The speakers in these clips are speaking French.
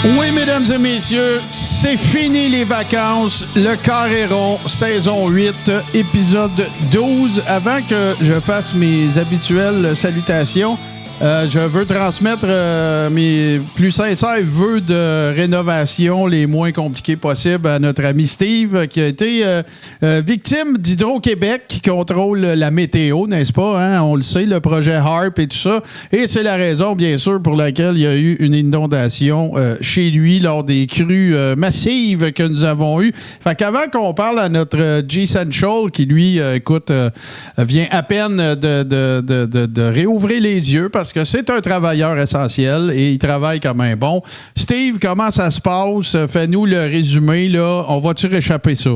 Oui, mesdames et messieurs, c'est fini les vacances. Le Carré rond, saison 8, épisode 12. Avant que je fasse mes habituelles salutations, je veux transmettre mes plus sincères vœux de rénovation les moins compliqués possibles à notre ami Steve, qui a été victime d'Hydro-Québec, qui contrôle la météo, n'est-ce pas? Hein? On le sait, le projet HARP et tout ça. Et c'est la raison, bien sûr, pour laquelle il y a eu une inondation chez lui lors des crues massives que nous avons eues. Fait qu'avant qu'on parle à notre G-Central, qui lui, vient à peine de réouvrir les yeux, parce que c'est un travailleur essentiel et il travaille comme un bon. Steve, comment ça se passe? Fais-nous le résumé, là. On va-tu réchapper ça?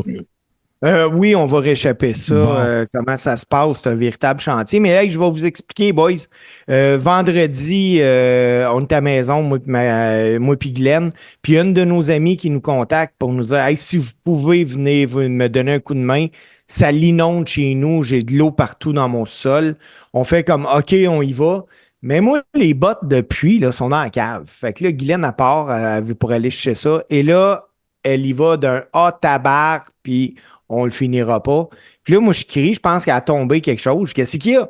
Oui, on va réchapper ça. Bon. Comment ça se passe? C'est un véritable chantier. Mais là, je vais vous expliquer, boys. Vendredi, on est à la maison, moi puis Glenn. Puis une de nos amis qui nous contacte pour nous dire « Hey, si vous pouvez venir me donner un coup de main, ça l'inonde chez nous, j'ai de l'eau partout dans mon sol. » On fait comme « OK, on y va. » Mais moi, les bottes de pluie là, sont dans la cave. Fait que là, Guylaine, à part pour aller chercher ça. Et là, elle y va d'un tabarre, puis on le finira pas. Puis là, moi, je crie, je pense qu'elle a tombé quelque chose. Qu'est-ce qu'il y a?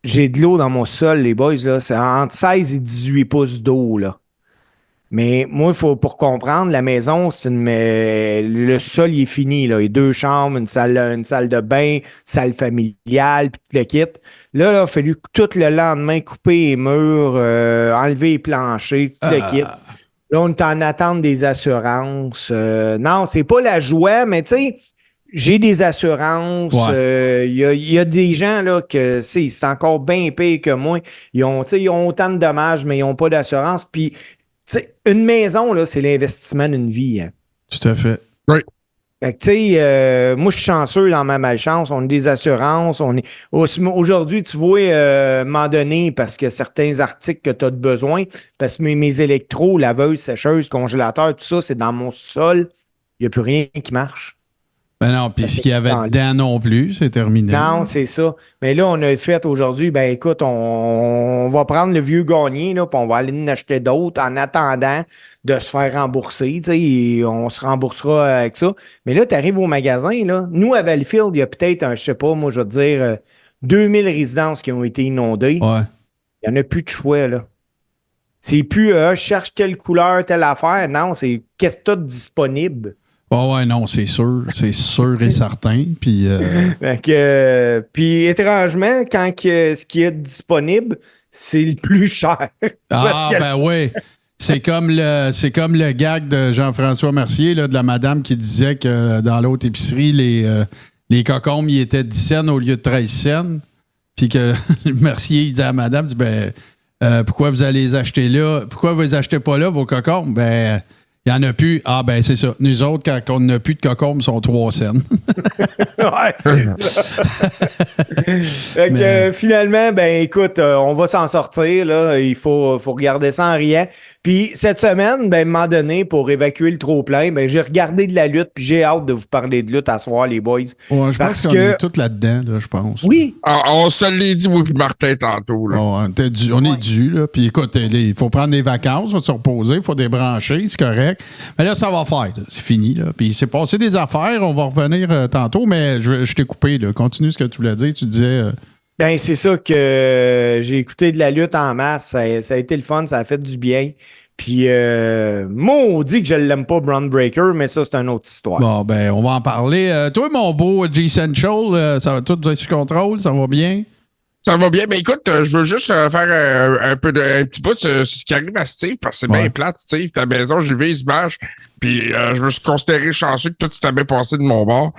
J'ai de l'eau dans mon sol, les boys, là. C'est entre 16 et 18 pouces d'eau, là. Mais moi, pour comprendre, la maison, le sol, il est fini, là. Il y a 2 chambres, une salle de bain, salle familiale, puis tout le kit. Là, il a fallu tout le lendemain couper les murs, enlever les planchers, tout le kit. Là, on est en attente des assurances. Non, c'est pas la joie, mais tu sais, j'ai des assurances. Il y a des gens là que c'est encore bien pire que moi. Ils ont autant de dommages, mais ils n'ont pas d'assurance. Puis, une maison, là, c'est l'investissement d'une vie. Hein. Tout à fait. Oui. Fait que, tu sais, moi, je suis chanceux dans ma malchance. On a des assurances. Aujourd'hui, tu vois, à un moment donné, parce que certains articles que tu as besoin, parce que mes électros, laveuse, sécheuse, congélateur, tout ça, c'est dans mon sol. Il n'y a plus rien qui marche. Ben non, puis ce qu'il y avait dedans non plus, c'est terminé. Non, c'est ça. Mais là, on a fait aujourd'hui, ben écoute, on va prendre le vieux gagné, là, puis on va aller en acheter d'autres en attendant de se faire rembourser. Tu sais, on se remboursera avec ça. Mais là, tu arrives au magasin, là. Nous, à Valleyfield, il y a peut-être, je sais pas, moi, je vais te dire, 2000 résidences qui ont été inondées. Ouais. Il n'y en a plus de choix, là. C'est plus, je cherche telle couleur, telle affaire. Non, c'est qu'est-ce que tu as de disponible. Ouais, non, c'est sûr et certain. Puis, puis étrangement, quand ce qui est disponible, c'est le plus cher. Ben oui. C'est comme le gag de Jean-François Mercier, là, de la madame qui disait que dans l'autre épicerie, les cocombes, ils étaient 10 cents au lieu de 13 cents. Puis que Mercier, il dit à la madame, pourquoi vous allez les acheter là? Pourquoi vous les achetez pas là, vos cocombes? Ben, il n'y en a plus. Ah, ben, c'est ça. Nous autres, quand on n'a plus de cocombes, sont 3 cents. Ouais, c'est ça. Fait que, finalement, ben, écoute, on va s'en sortir, là. Il faut regarder ça en riant. Puis, cette semaine, ben, à un moment donné, pour évacuer le trop-plein, ben, j'ai regardé de la lutte, puis j'ai hâte de vous parler de lutte à soir, les boys. Ouais, je pense qu'on est tous là-dedans, là, je pense. Oui. On se l'est dit, moi, puis Martin, tantôt, là. On est dû, là. Puis, écoute, il faut prendre des vacances, on va se reposer, il faut débrancher, c'est correct. Mais là, ça va faire, là. C'est fini, là. Puis, c'est passé des affaires, on va revenir tantôt, mais je t'ai coupé, là. Continue ce que tu voulais dire. Tu disais. Ben, c'est ça que j'ai écouté de la lutte en masse. Ça a été le fun, ça a fait du bien. Puis, maudit que je l'aime pas, Braun Breaker, mais ça, c'est une autre histoire. Bon, ben, on va en parler. Toi, mon beau G-Central, ça va tout être sous contrôle? Ça va bien? Ça va bien, mais écoute, je veux juste faire un petit bout sur ce qui arrive à Steve, parce que c'est bien plate, Steve. Ta maison, j'ai vu, il se bâche, puis je me suis considéré chanceux que tout s'était bien passé de mon bord.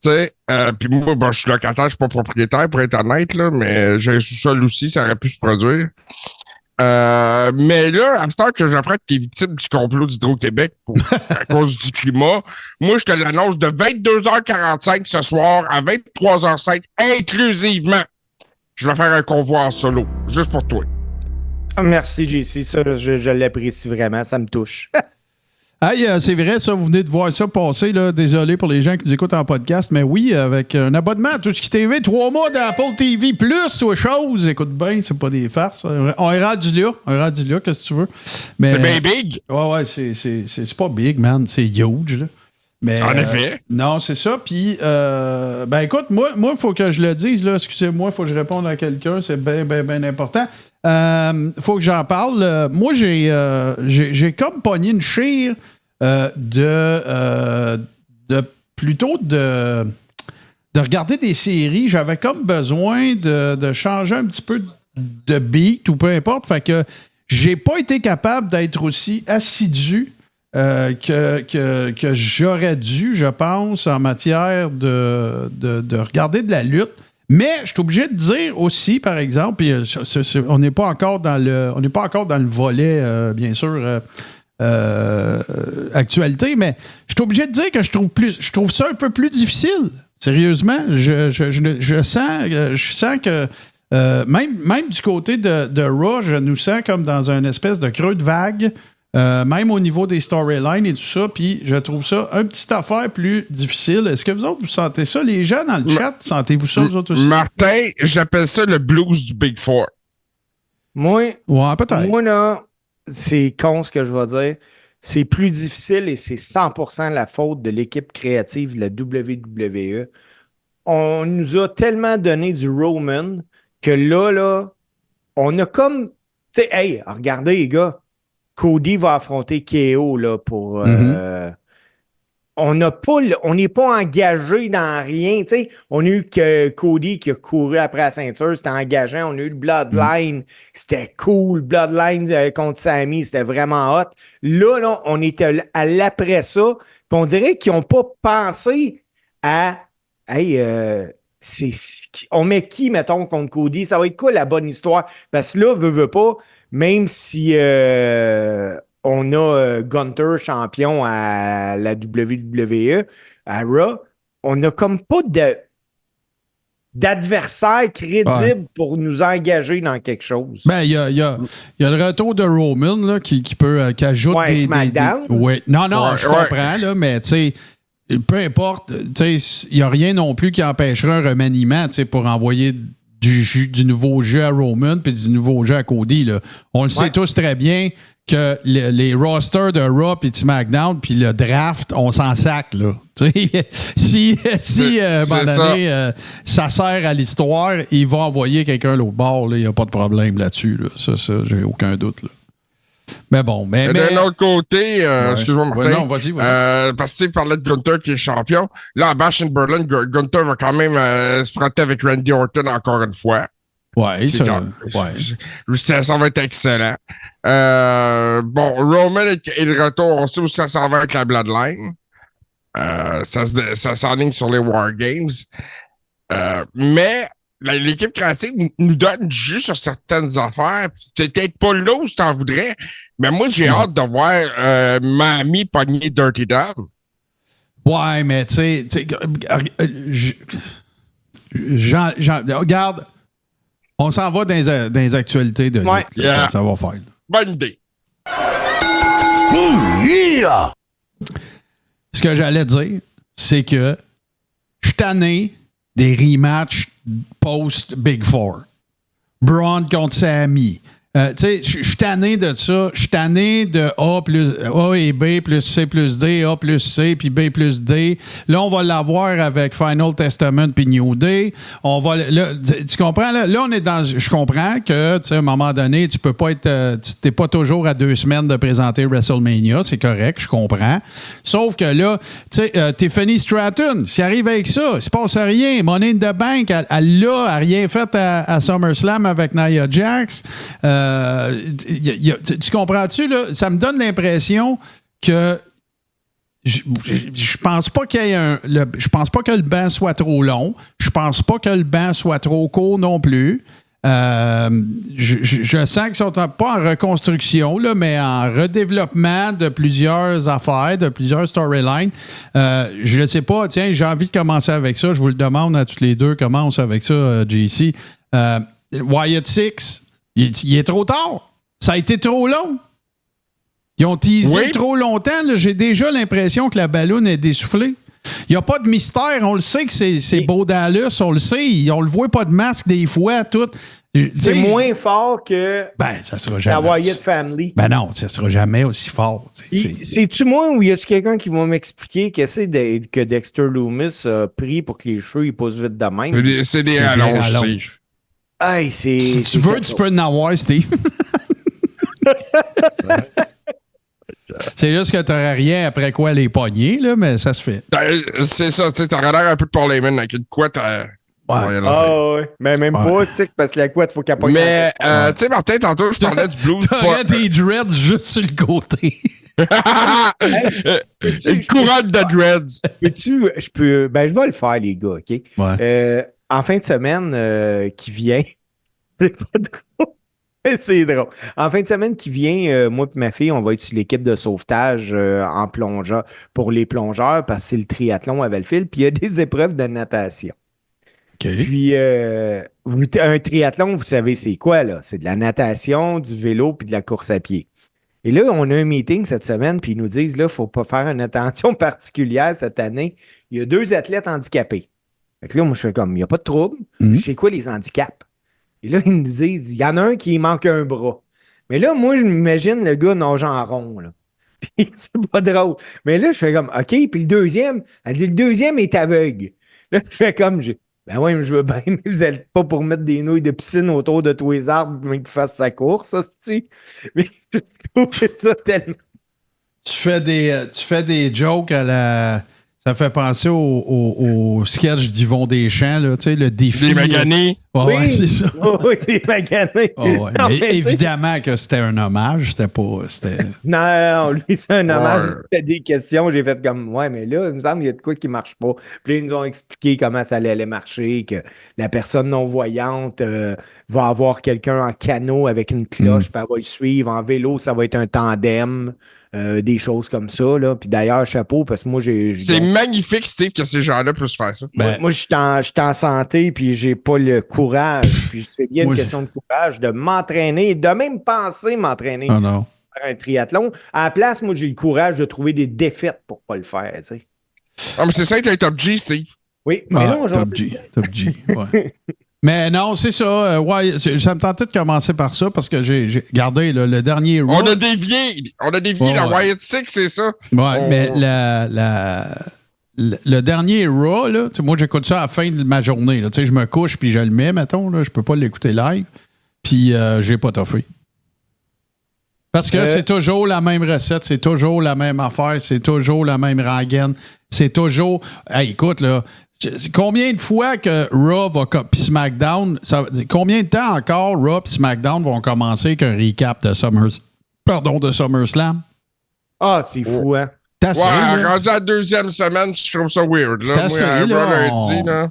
Tu sais, puis moi, bon, je suis locataire, je suis pas propriétaire, pour être honnête, là, mais j'ai un sous-sol aussi, ça aurait pu se produire. Mais là, à ce temps que j'apprends que tu es victime du complot d'Hydro-Québec à cause du climat, moi, je te l'annonce de 22h45 ce soir à 23h05 inclusivement. Je vais faire un convoi en solo, juste pour toi. Merci, JC. Ça, je l'apprécie vraiment. Ça me touche. Hey, c'est vrai, ça, vous venez de voir ça passer, là. Désolé pour les gens qui nous écoutent en podcast, mais oui, avec un abonnement à Tout ce qui TV, 3 mois d'Apple TV+, toi, chose. Écoute bien, c'est pas des farces. On est rendu là, qu'est-ce que tu veux. Mais, c'est bien big. Ouais, c'est pas big, man. C'est huge, là. Mais, en effet. Non, c'est ça. Puis, ben écoute, moi, il faut que je le dise, là. Excusez-moi, il faut que je réponde à quelqu'un. C'est bien important. Faut que j'en parle. Moi, j'ai comme pogné une chire plutôt de regarder des séries. J'avais comme besoin de changer un petit peu de beat ou peu importe. Fait que j'ai pas été capable d'être aussi assidu que j'aurais dû, je pense, en matière de regarder de la lutte. Mais je suis obligé de dire aussi, par exemple, puis on n'est pas encore dans le volet, bien sûr, actualité, mais je suis obligé de dire que je trouve ça un peu plus difficile. Sérieusement, je sens que même du côté de Raw, je nous sens comme dans une espèce de creux de vague. Même au niveau des storylines et tout ça, puis je trouve ça un petit affaire plus difficile. Est-ce que vous autres, vous sentez ça? Les gens dans le chat, sentez-vous ça, vous autres aussi? Martin, j'appelle ça le blues du Big Four. Moi, ouais, peut-être. Moi, là, c'est con ce que je vais dire. C'est plus difficile et c'est 100% la faute de l'équipe créative de la WWE. On nous a tellement donné du Roman que là, on a comme... Tu sais, hey, regardez, les gars, Cody va affronter KO là, pour... On n'est pas engagé dans rien. T'sais. On a eu que Cody qui a couru après la ceinture, c'était engageant. On a eu le Bloodline, c'était cool. Bloodline contre Sami, c'était vraiment hot. Là, on était à l'après ça. Puis on dirait qu'ils n'ont pas pensé à hey, on met qui, mettons, contre Cody? Ça va être quoi la bonne histoire? Parce que là, veut pas, même si on a Gunther champion à la WWE, à Raw, on n'a comme pas d'adversaire crédible pour nous engager dans quelque chose. Ben, il y a le retour de Roman là, qui ajoute des SmackDown. Oui. Non, je comprends, là, mais tu sais, peu importe, il n'y a rien non plus qui empêcherait un remaniement pour envoyer du nouveau jeu à Roman puis du nouveau jeu à Cody. Là. On le sait tous très bien que les rosters de Raw puis de SmackDown puis le draft, on s'en sac. Là. si à un moment donné, ça sert à l'histoire, il va envoyer quelqu'un à l'autre bord. Il n'y a pas de problème là-dessus. Là. Ça, j'ai aucun doute. Là. Mais bon, mais d'un autre côté, excuse-moi, Martin. Ouais, non, vas-y. Parce que tu parlais de Gunther qui est champion. Là, à Bash in Berlin, Gunther va quand même se frotter avec Randy Orton encore une fois. Ouais, ça va être excellent. Bon, Roman est le retour. On sait où ça s'en va avec la Bloodline. Ça s'enligne sur les War Games. Mais l'équipe créative nous donne du jus sur certaines affaires. C'est peut-être pas là où tu en voudrais, mais moi, j'ai hâte de voir Mamie pogner Dirty Dom. Ouais, mais tu sais, regarde, on s'en va dans les actualités de lutte, ça va faire. Bonne idée. Ce que j'allais dire, c'est que je suis tanné des rematchs post-Big Four. Braun contre Sami. Tu sais, je suis tanné de ça. Je suis tanné de A et B plus C plus D, A plus C puis B plus D. Là, on va l'avoir avec Final Testament puis New Day. Tu comprends? Là, on est dans... Je comprends que, tu sais, à un moment donné, tu peux pas être... t'es pas toujours à 2 semaines de présenter WrestleMania. C'est correct, je comprends. Sauf que là, tu sais, Tiffany Stratton, s'il arrive avec ça, il se passe rien. Money in the Bank, elle a rien fait à SummerSlam avec Nia Jax. Tu comprends-tu, là? Ça me donne l'impression que je pense pas qu'il y ait je pense pas que le banc soit trop long. Je pense pas que le banc soit trop court non plus. Je sens qu'ils sont pas en reconstruction, là, mais en redéveloppement de plusieurs affaires, de plusieurs storylines. Je ne sais pas, tiens, j'ai envie de commencer avec ça. Je vous le demande à tous les deux. Commence avec ça, JC. Wyatt Six, il est trop tard. Ça a été trop long. Ils ont teasé Oui. trop longtemps. Là. J'ai déjà l'impression que la balloune est dessoufflée. Il n'y a pas de mystère. On le sait que c'est beau Dallas. On le sait. On le voit pas de masque des fois. Tout. C'est moins fort que Ben, ça sera jamais. la Wyatt Family. Ben non, ça sera jamais aussi fort. C'est-tu moi ou y a-tu quelqu'un qui va m'expliquer qu'est-ce que Dexter Loomis a pris pour que les cheveux ils poussent vite de même? C'est des rallonges, Steve. Hey, Si tu veux, tu peux en avoir, Steve. C'est juste que tu n'aurais rien après quoi les pogner, là, mais ça se fait. C'est ça, tu sais, t'aurais l'air un peu de Paul Heyman avec une couette. Ouais. Mais même pas, tu sais, parce que la couette, faut qu'elle pogne. Mais, tu sais, Martin, tantôt, je parlais du blues. T'aurais des dreads juste sur le côté. Une couronne de dreads. Je vais le faire, les gars, OK? Ouais. En fin de semaine qui vient, c'est pas drôle. C'est drôle. En fin de semaine qui vient, moi et ma fille, on va être sur l'équipe de sauvetage en plongeur pour les plongeurs parce que c'est le triathlon à Valleyfield, puis il y a des épreuves de natation. OK. Puis, un triathlon, vous savez, c'est quoi, là? C'est de la natation, du vélo, puis de la course à pied. Et là, on a un meeting cette semaine, puis ils nous disent, là, il ne faut pas faire une attention particulière cette année. Il y a 2 athlètes handicapés. Fait que là, moi, je fais comme, il n'y a pas de trouble. Je sais quoi, les handicaps? Et là, ils nous disent, il y en a un qui manque un bras. Mais là, moi, je m'imagine le gars nageant en rond, là. Puis, c'est pas drôle. Mais là, je fais comme, OK, puis le deuxième, elle dit, le deuxième est aveugle. Là, je fais comme, ben oui, je veux bien, mais vous n'êtes pas pour mettre des nouilles de piscine autour de tous les arbres, mais qu'il fasse sa course, hostie. Mais je trouve ça tellement. Tu fais des jokes à la. Ça fait penser au sketch d'Yvon Deschamps, là, tu sais, le défi. Les maganés. Ouais, c'est ça. Oui, les maganés. Ouais. Non, Mais mais évidemment que c'était un hommage, c'était pas. Non, lui, c'est un hommage. Il fait des questions, j'ai fait comme, ouais, mais là, il me semble qu'il y a de quoi qui marche pas. Puis là, ils nous ont expliqué comment ça allait marcher, que la personne non-voyante va avoir quelqu'un en canot avec une cloche, puis elle va le suivre. En vélo, ça va être un tandem. Des choses comme ça, là. Puis d'ailleurs, chapeau, parce que moi, C'est magnifique, Steve, que ces gens-là puissent faire ça. Moi, je suis en santé, puis j'ai pas le courage, puis c'est bien une question de courage, de m'entraîner, de même penser m'entraîner Oh non. faire un triathlon. À la place, moi, j'ai le courage de trouver des défaites pour pas le faire, tu sais. Ah, mais c'est ça, t'es un top G, Steve. Oui, mais non, Top G, ouais. Mais non, c'est ça. Ouais, ça me tentait de commencer par ça parce que j'ai regardé le dernier Raw. On a dévié la Wyatt Six, c'est ça. Ouais, mais le dernier Raw, là, moi, j'écoute ça à la fin de ma journée. Là, je me couche puis je le mets, mettons. Là, je peux pas l'écouter live. Puis j'ai pas toffé. Parce que c'est toujours la même recette, c'est toujours la même affaire, c'est toujours la même rengaine. C'est toujours... Hey, écoute, là... Combien de fois que Raw puis SmackDown, combien de temps encore Raw et SmackDown vont commencer avec un recap de SummerSlam? Ah, c'est fou, hein? T'as assez, rendu à la 2e semaine, je trouve ça weird. C'est assez, là.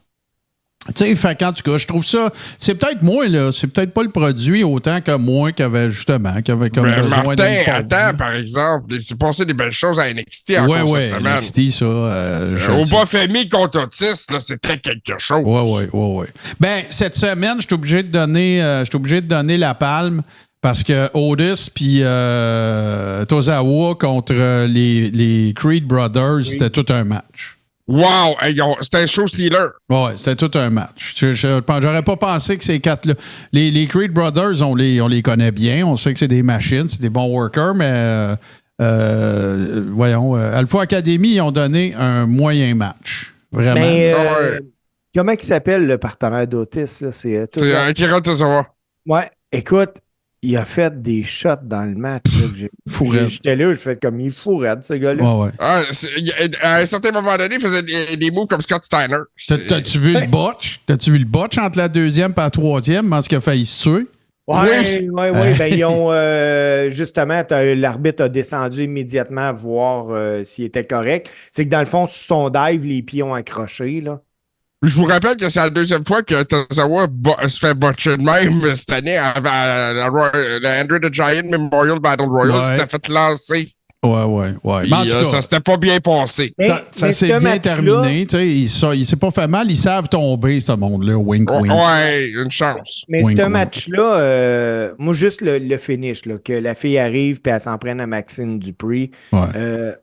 Tu sais, fait qu'en tout cas, je trouve ça. C'est peut-être moi, là. C'est peut-être pas le produit autant que moi qui avait justement. Qui avait comme besoin Martin, attends, par exemple. Il s'est passé des belles choses à NXT encore cette semaine. NXT, ça. Au Bafemi contre Otis, là, c'était quelque chose. Ouais. Ben, cette semaine, je suis obligé de donner la palme parce que Otis puis Tozawa contre les Creed Brothers, c'était tout un match. Wow! C'était un show stealer. Ouais, c'était tout un match. J'aurais pas pensé que ces quatre-là. Les Creed Brothers, on les connaît bien. On sait que c'est des machines, c'est des bons workers, mais voyons, Alpha Academy, ils ont donné un moyen match. Vraiment. Mais, comment il s'appelle le partenaire d'Otis? Là? C'est Akira Tozawa. Ouais, écoute, il a fait des shots dans le match. J'étais là, je fais comme il fourrade, ce gars-là. Ouais. À un certain moment donné, il faisait des moves comme Scott Steiner. T'as-tu vu le botch? T'as-tu vu le botch entre la 2e et la 3e? Parce qu'il a failli se tuer? Oui. Ben, ils ont justement, l'arbitre a descendu immédiatement voir s'il était correct. C'est que dans le fond, sur son dive, les pieds ont accroché, là. Je vous rappelle que c'est la 2e fois que Tozawa se fait botcher de même cette année à la Andrew the Giant Memorial Battle Royal. Ouais. C'était fait lancer. Ouais. Mais en tout cas, ça s'était pas bien passé. Ça s'est bien terminé. Il s'est pas fait mal. Ils savent tomber, ce monde-là. Wink, wink. Ouais, une chance. Mais ce match-là, moi, juste le finish, là, que la fille arrive et elle s'en prenne à Maxine Dupree. Ouais.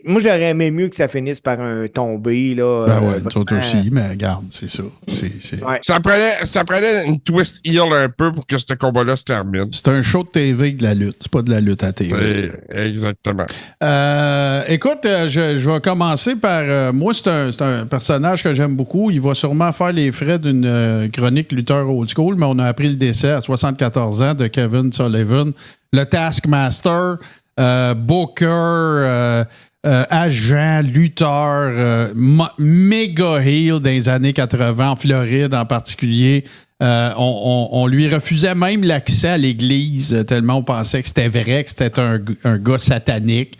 Moi, j'aurais aimé mieux que ça finisse par un tombé. Là, nous autres aussi, mais regarde, c'est ça. Ouais. Ça prenait une twist heel un peu pour que ce combat-là se termine. C'est un show de TV de la lutte. C'est pas de la lutte à TV. Exactement. Écoute, je vais commencer par... moi, c'est un personnage que j'aime beaucoup. Il va sûrement faire les frais d'une chronique lutteur old school, mais on a appris le décès à 74 ans de Kevin Sullivan, le Taskmaster, Booker, agent, lutteur, méga heel dans les années 80, en Floride en particulier. On lui refusait même l'accès à l'église tellement on pensait que c'était vrai, que c'était un gars satanique.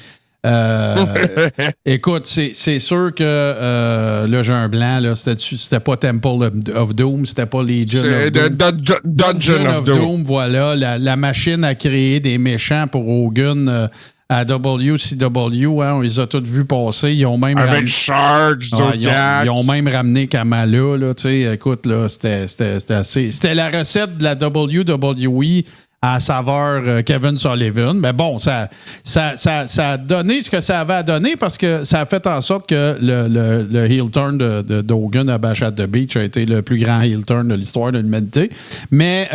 Écoute, c'est sûr que là, j'ai un blanc, là, c'était pas Temple of Doom, c'était pas Legion of Doom. Dungeon of Doom, voilà. La machine a créé des méchants pour Hogan à WCW. Hein, on les a tous vus passer. Ils ont même avec Shark, Zodiac. Ils ont même ramené Kamala. Là, écoute, là, c'était la recette de la WWE à saveur Kevin Sullivan. Mais bon, ça a donné ce que ça avait à donner parce que ça a fait en sorte que le heel turn de Hogan à Bash at the Beach a été le plus grand heel turn de l'histoire de l'humanité. Mais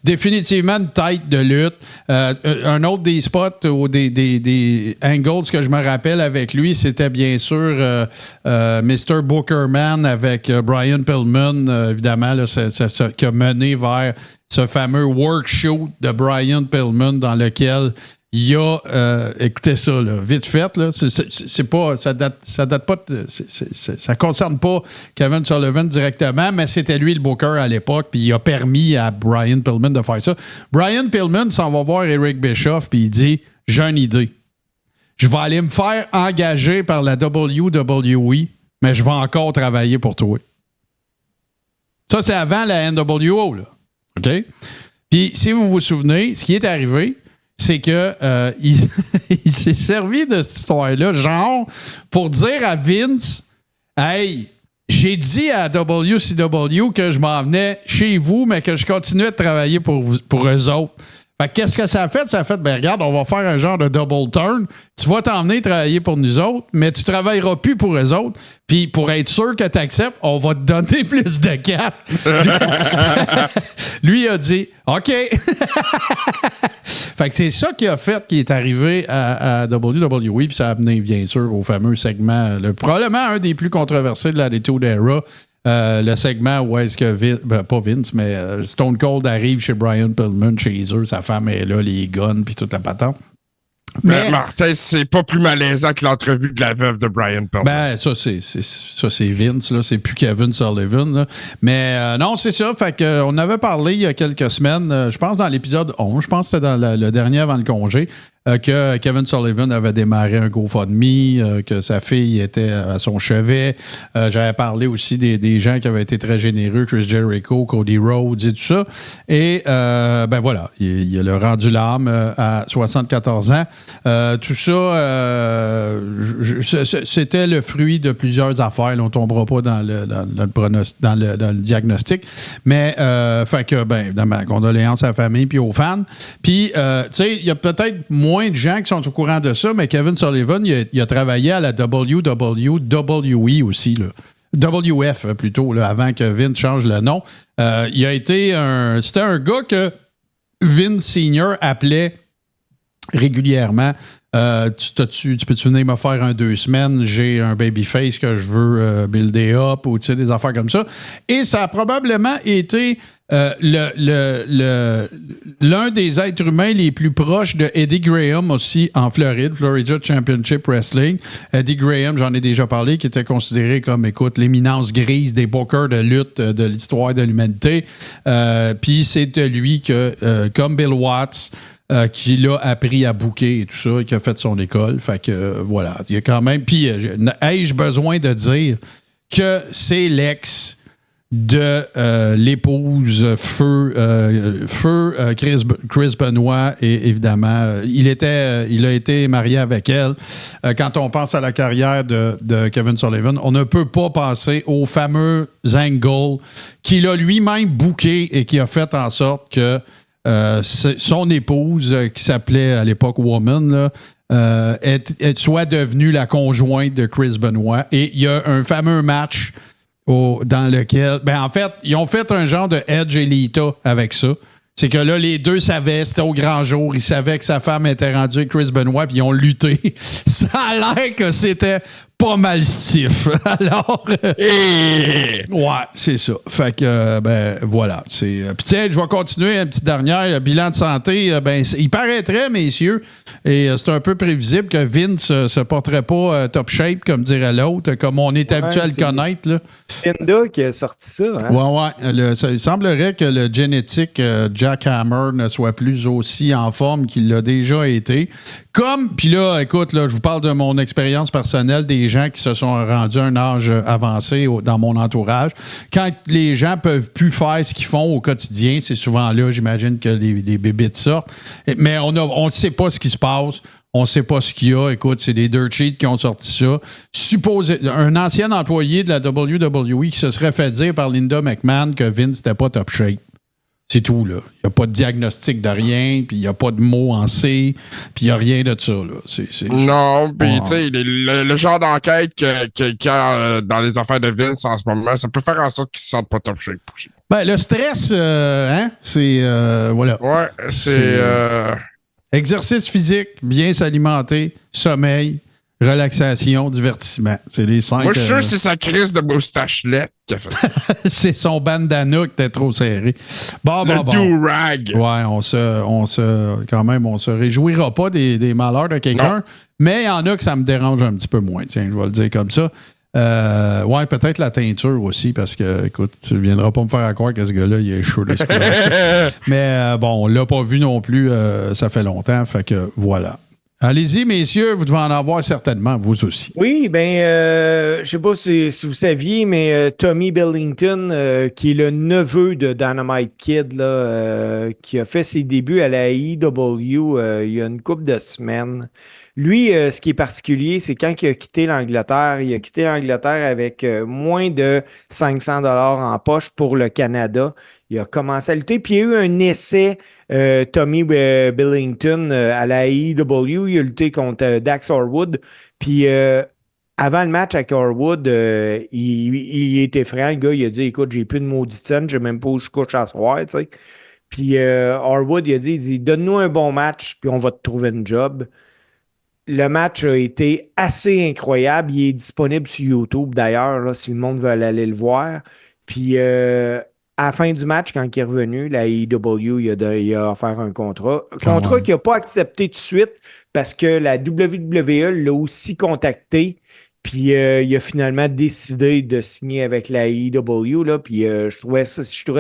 définitivement une tête de lutte. Un autre des spots ou des angles que je me rappelle avec lui, c'était bien sûr Mr. Bookerman avec Brian Pillman, évidemment, là, qui a mené vers ce fameux workshoot de Brian Pillman dans lequel il y a, écoutez ça, là, vite fait, là, c'est pas, ça date pas, ça concerne pas Kevin Sullivan directement, mais c'était lui le booker à l'époque, puis il a permis à Brian Pillman de faire ça. Brian Pillman s'en va voir Eric Bischoff, puis il dit, j'ai une idée. Je vais aller me faire engager par la WWE, mais je vais encore travailler pour toi. Ça, c'est avant la NWO, là. OK? Puis, si vous vous souvenez, ce qui est arrivé, c'est que il s'est servi de cette histoire-là, genre, pour dire à Vince, hey, j'ai dit à WCW que je m'en venais chez vous, mais que je continuais de travailler pour eux autres. Fait que qu'est-ce que ça a fait? Ça a fait, ben regarde, on va faire un genre de double turn. Tu vas t'emmener travailler pour nous autres, mais tu travailleras plus pour eux autres. Puis pour être sûr que tu acceptes, on va te donner plus de cap. Lui a dit, OK. Fait que c'est ça qui a fait qui est arrivé à WWE, puis ça a amené, bien sûr, au fameux segment, probablement un des plus controversés de la Attitude Era. Le segment où est-ce que pas Vince, mais Stone Cold arrive chez Brian Pillman, chez eux, sa femme est là, les guns, puis toute la patente. Mais Martin, c'est pas plus malaisant que l'entrevue de la veuve de Brian Pillman. Ben, ça, c'est Vince, là. C'est plus Kevin Sullivan, là. Mais non, c'est ça. Fait que, on avait parlé il y a quelques semaines, je pense dans l'épisode 11, je pense que c'était dans le dernier avant le congé, que Kevin Sullivan avait démarré un GoFundMe, que sa fille était à son chevet. J'avais parlé aussi des gens qui avaient été très généreux, Chris Jericho, Cody Rhodes et tout ça. Et ben voilà, il a rendu l'âme à 74 ans. Tout ça, c'était le fruit de plusieurs affaires. Là, on ne tombera pas dans le diagnostic. Mais, fait que, ben, évidemment, condoléances à la famille puis aux fans. Puis, tu sais, il y a peut-être moins de gens qui sont au courant de ça, mais Kevin Sullivan, il a travaillé à la WWE aussi, là. WF plutôt, là, avant que Vince change le nom. Il a été c'était un gars que Vince Senior appelait régulièrement. Tu peux-tu venir me faire 2 semaines? J'ai un babyface que je veux builder up ou des affaires comme ça. Et ça a probablement été l'un des êtres humains les plus proches de Eddie Graham aussi en Floride, Florida Championship Wrestling. Eddie Graham, j'en ai déjà parlé, qui était considéré comme, écoute, l'éminence grise des bookers de lutte de l'histoire de l'humanité. Puis c'est de lui que, comme Bill Watts, qui l'a appris à booker et tout ça, et qui a fait son école. Fait que voilà, il y a quand même... Puis ai-je besoin de dire que c'est l'ex de l'épouse Chris Benoit, et évidemment, il a été marié avec elle. Quand on pense à la carrière de Kevin Sullivan, on ne peut pas penser au fameux angle qu'il a lui-même booké et qui a fait en sorte que son épouse, qui s'appelait à l'époque Woman, là, soit devenue la conjointe de Chris Benoit. Et il y a un fameux match dans lequel... en fait, ils ont fait un genre de Edge et Lita avec ça. C'est que là, les deux savaient, c'était au grand jour, ils savaient que sa femme était rendue avec Chris Benoit, puis ils ont lutté. Ça a l'air que c'était pas mal stiff. Alors, ouais, c'est ça. Fait que, voilà. Puis tiens, je vais continuer une petite dernière. Bilan de santé, il paraîtrait, messieurs, et c'est un peu prévisible que Vince se porterait pas top shape, comme dirait l'autre, comme on est habitué à le connaître. Là. Linda qui a sorti ça. Hein? Ouais. Il semblerait que le génétique Jack Hammer ne soit plus aussi en forme qu'il l'a déjà été. Puis là, écoute, là, je vous parle de mon expérience personnelle des gens qui se sont rendus à un âge avancé dans mon entourage. Quand les gens peuvent plus faire ce qu'ils font au quotidien, c'est souvent là, j'imagine, que les bébites sortent. Mais on ne sait pas ce qui se passe. On ne sait pas ce qu'il y a. Écoute, c'est des dirt sheets qui ont sorti ça. Un ancien employé de la WWE qui se serait fait dire par Linda McMahon que Vince n'était pas top shape. C'est tout, là. Il n'y a pas de diagnostic de rien, puis il n'y a pas de mots en C, puis il n'y a rien de ça, là. Non, puis tu sais, le genre d'enquête qu'il y a dans les affaires de Vince en ce moment, ça peut faire en sorte qu'il ne se sente pas top shape. Le stress, c'est... voilà. Ouais, c'est... Exercice physique, bien s'alimenter, sommeil, relaxation, divertissement. C'est les 5... Moi, je suis sûr que c'est sa crise de moustachelette qui a fait ça. C'est son bandana qui était trop serré. Bon. Do-rag. Ouais, on se réjouira pas des malheurs de quelqu'un, mais il y en a que ça me dérange un petit peu moins. Tiens, je vais le dire comme ça. Ouais, peut-être la teinture aussi, parce que, écoute, tu ne viendras pas me faire croire que ce gars-là, il est chaud de Mais bon, on l'a pas vu non plus, ça fait longtemps, fait que voilà. Allez-y, messieurs, vous devez en avoir certainement, vous aussi. Oui, je sais pas si vous saviez, mais Tommy Billington, qui est le neveu de Dynamite Kid, là, qui a fait ses débuts à la AEW il y a une couple de semaines. Lui, ce qui est particulier, c'est quand il a quitté l'Angleterre, avec moins de 500 $ en poche pour le Canada. Il a commencé à lutter, puis il y a eu un essai, Tommy Billington, à la AEW. Il a lutté contre Dax Harwood. Puis avant le match avec Harwood, il était franc, le gars. Il a dit, écoute, j'ai plus de maudite scène, je sais même pas où je couche à soir, tu sais. Puis Harwood, il a dit, donne-nous un bon match, puis on va te trouver une job. Le match a été assez incroyable. Il est disponible sur YouTube, d'ailleurs, là, si le monde veut aller le voir. Puis, à la fin du match, quand il est revenu, la AEW, il a offert un contrat. Un contrat qu'il n'a pas accepté tout de suite parce que la WWE l'a aussi contacté. Puis, il a finalement décidé de signer avec la AEW. Là, puis, je trouvais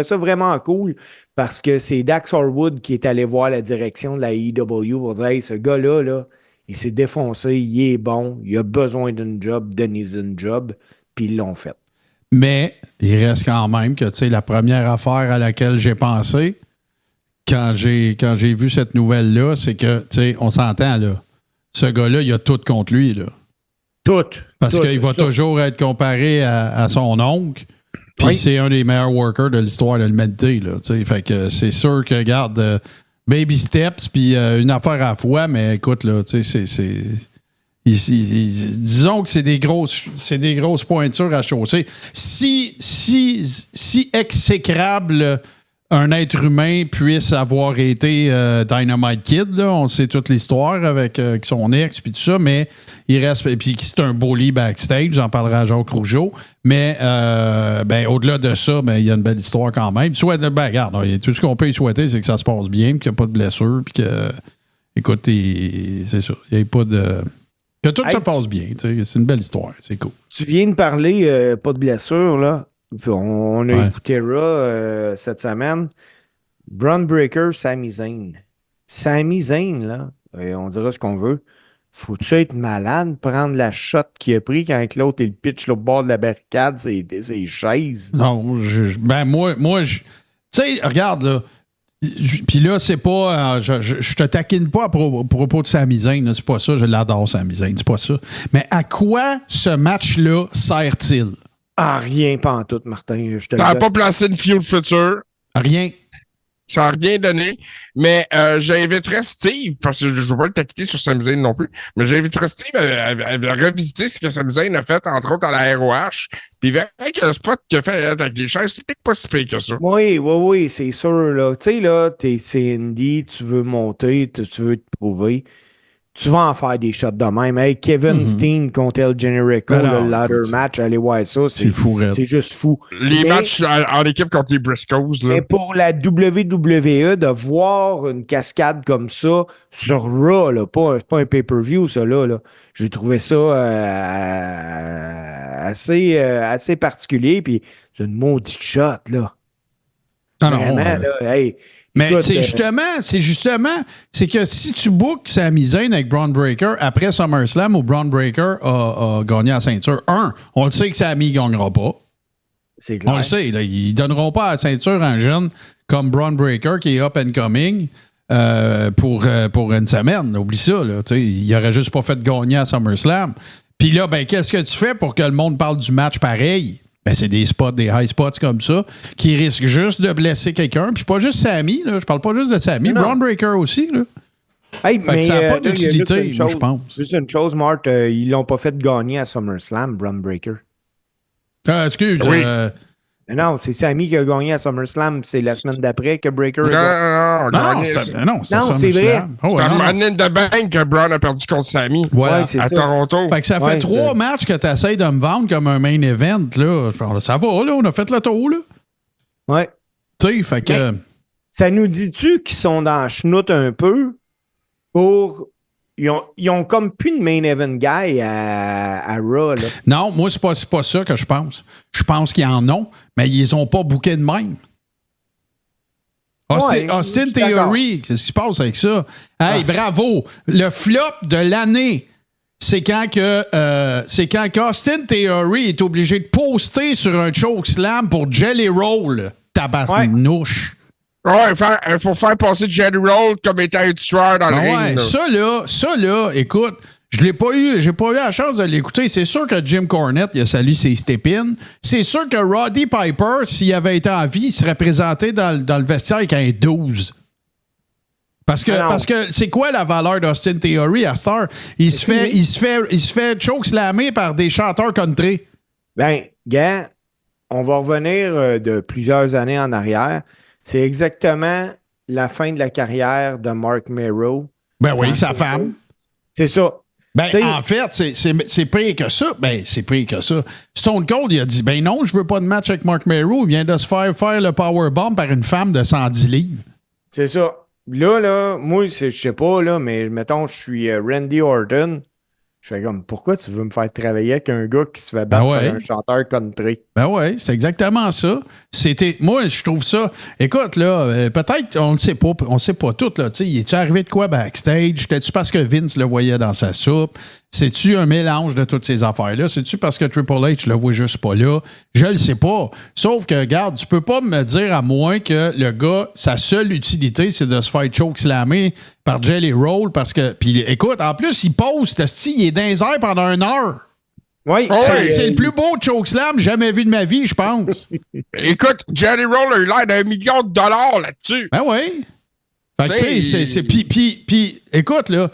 ça vraiment cool parce que c'est Dax Harwood qui est allé voir la direction de la AEW pour dire, hey, ce gars-là, là, il s'est défoncé, il est bon, il a besoin d'une job, donnez-y une job, puis ils l'ont fait. Mais il reste quand même que, tu sais, la première affaire à laquelle j'ai pensé quand j'ai vu cette nouvelle-là, c'est que, tu sais, on s'entend, là. Ce gars-là, il a tout contre lui, là. Tout. Parce qu'il va toujours être comparé à son oncle, puis c'est un des meilleurs workers de l'histoire de l'humanité, là, tu sais. Fait que c'est sûr que, regarde... baby steps, puis une affaire à la fois, mais écoute, là, tu sais, disons que c'est des grosses pointures à chausser. Si exécrable un être humain puisse avoir été Dynamite Kid, là, on sait toute l'histoire avec son ex puis tout ça, mais il reste, puis c'est un bully backstage, j'en parlerai à Jacques Rougeau, mais au-delà de ça, il y a une belle histoire quand même. Regarde, tout ce qu'on peut y souhaiter, c'est que ça se passe bien, qu'il n'y a pas de blessure, puis que, écoute, c'est ça, il n'y a pas de... Que tout se passe bien, c'est une belle histoire, c'est cool. Tu viens de parler, pas de blessure, là. On a écouté Raw cette semaine. Braun Breaker, Sami Zayn. Sami Zayn, là, on dira ce qu'on veut. Faut-tu être malade, prendre la shot qu'il a pris quand l'autre il pitch au bord de la barricade, c'est chaises? Non, moi, tu sais, regarde, là. Puis là, c'est pas. Je te taquine pas à propos de Sami Zayn, c'est pas ça, je l'adore, Sami Zayn, c'est pas ça. Mais à quoi ce match-là sert-il? Ah, rien pas en tout, Martin. Ça n'a pas placé une Feud future. Rien. Ça n'a rien donné. Mais j'inviterais Steve, parce que je ne veux pas le taquiner sur Sami Zayn non plus, mais j'inviterais Steve à revisiter ce que Sami Zayn a fait, entre autres, à la ROH. Puis il verrait que le spot qu'il a fait avec les chaises, c'était pas si pire que ça. Oui, c'est sûr. Là. Tu sais, là, c'est indie, tu veux monter, tu veux te prouver. Tu vas en faire des shots de même. Hey, Kevin Steen contre El Generico, le ladder match, allez voir ça. C'est fou, c'est juste fou. Les matchs en équipe contre les Briscoes. Là. Mais pour la WWE, de voir une cascade comme ça sur Raw, là, pas un pay-per-view, ça, là. J'ai trouvé ça assez particulier. Puis c'est une maudite shot, là. Vraiment, là, hey. Mais écoute, c'est que si tu bookes Sami Zayn avec Braun Breaker après SummerSlam où Braun Breaker a gagné la ceinture, on le sait que Sami ne gagnera pas. C'est clair. On le sait, là, ils ne donneront pas la ceinture à un jeune comme Braun Breaker qui est up and coming pour une semaine. Oublie ça. Là, il n'aurait juste pas fait gagner à SummerSlam. Puis là, ben, qu'est-ce que tu fais pour que le monde parle du match pareil? Ben, c'est des spots, des high spots comme ça, qui risquent juste de blesser quelqu'un. Puis pas juste Sami, là. Je parle pas juste de Sami. Braun Breaker aussi, là. Hey, mais ça n'a pas d'utilité, moi, je pense. Juste une chose, Marthe, ils l'ont pas fait gagner à SummerSlam, Braun Breaker. Excuse. Oui. Non, c'est Sami qui a gagné à SummerSlam. C'est la semaine d'après que Breaker Non, c'est vrai. Oh, c'est un Money in the Bank que Braun a perdu contre Sami à Toronto. Fait que ça fait 3 matchs que tu essaies de me vendre comme un main event. Là. Ça va, là, on a fait le tour. Là. Ouais. Tu sais, fait que. Mais, ça nous dit-tu qu'ils sont dans la chenoute un peu pour. Ils ont comme plus de main event guy à Raw. Là. Non, moi, c'est pas ça que je pense. Je pense qu'ils en ont, mais ils les ont pas bookés de même. Austin Theory, qu'est-ce qui se passe avec ça? Hey, bravo! Le flop de l'année, c'est quand Austin Theory est obligé de poster sur un chokeslam pour Jelly Roll. Tabarnouche. Ouais, il faut faire passer Jelly Roll comme étant un tueur dans le ring. Ça là, écoute, j'ai pas eu la chance de l'écouter. C'est sûr que Jim Cornette, il a salué ses step-in. C'est sûr que Roddy Piper, s'il avait été en vie, il serait présenté dans le vestiaire avec un 12. Parce que c'est quoi la valeur d'Austin Theory à cette heure? Il se fait chokeslammer par des chanteurs country. Ben, gars, on va revenir de plusieurs années en arrière. C'est exactement la fin de la carrière de Mark Mero. Ben oui, sa femme. C'est ça. Ben, en fait, c'est pire que ça. Ben, c'est pire que ça. Stone Cold, il a dit, ben non, je veux pas de match avec Mark Mero. Il vient de se faire le powerbomb par une femme de 110 livres. C'est ça. Là, moi, je sais pas, là, mais mettons, je suis Randy Orton. Je fais comme, pourquoi tu veux me faire travailler avec un gars qui se fait battre par un chanteur country? Ben ouais, c'est exactement ça. Moi, je trouve ça. Écoute, là, peut-être, on ne sait pas tout, là. Tu sais, est-tu arrivé de quoi backstage? C'était-tu parce que Vince le voyait dans sa soupe? C'est-tu un mélange de toutes ces affaires-là? C'est-tu parce que Triple H le voit juste pas là? Je le sais pas. Sauf que, regarde, tu peux pas me dire à moins que le gars, sa seule utilité, c'est de se faire chokeslammer par Jelly Roll parce que. Puis écoute, en plus, il poste, il est dans les airs pendant 1 heure. Oui. C'est le plus beau chokeslam jamais vu de ma vie, je pense. Écoute, Jelly Roll a eu l'air d'1 million de dollars là-dessus. Ben oui. Fait que tu sais, puis écoute, là,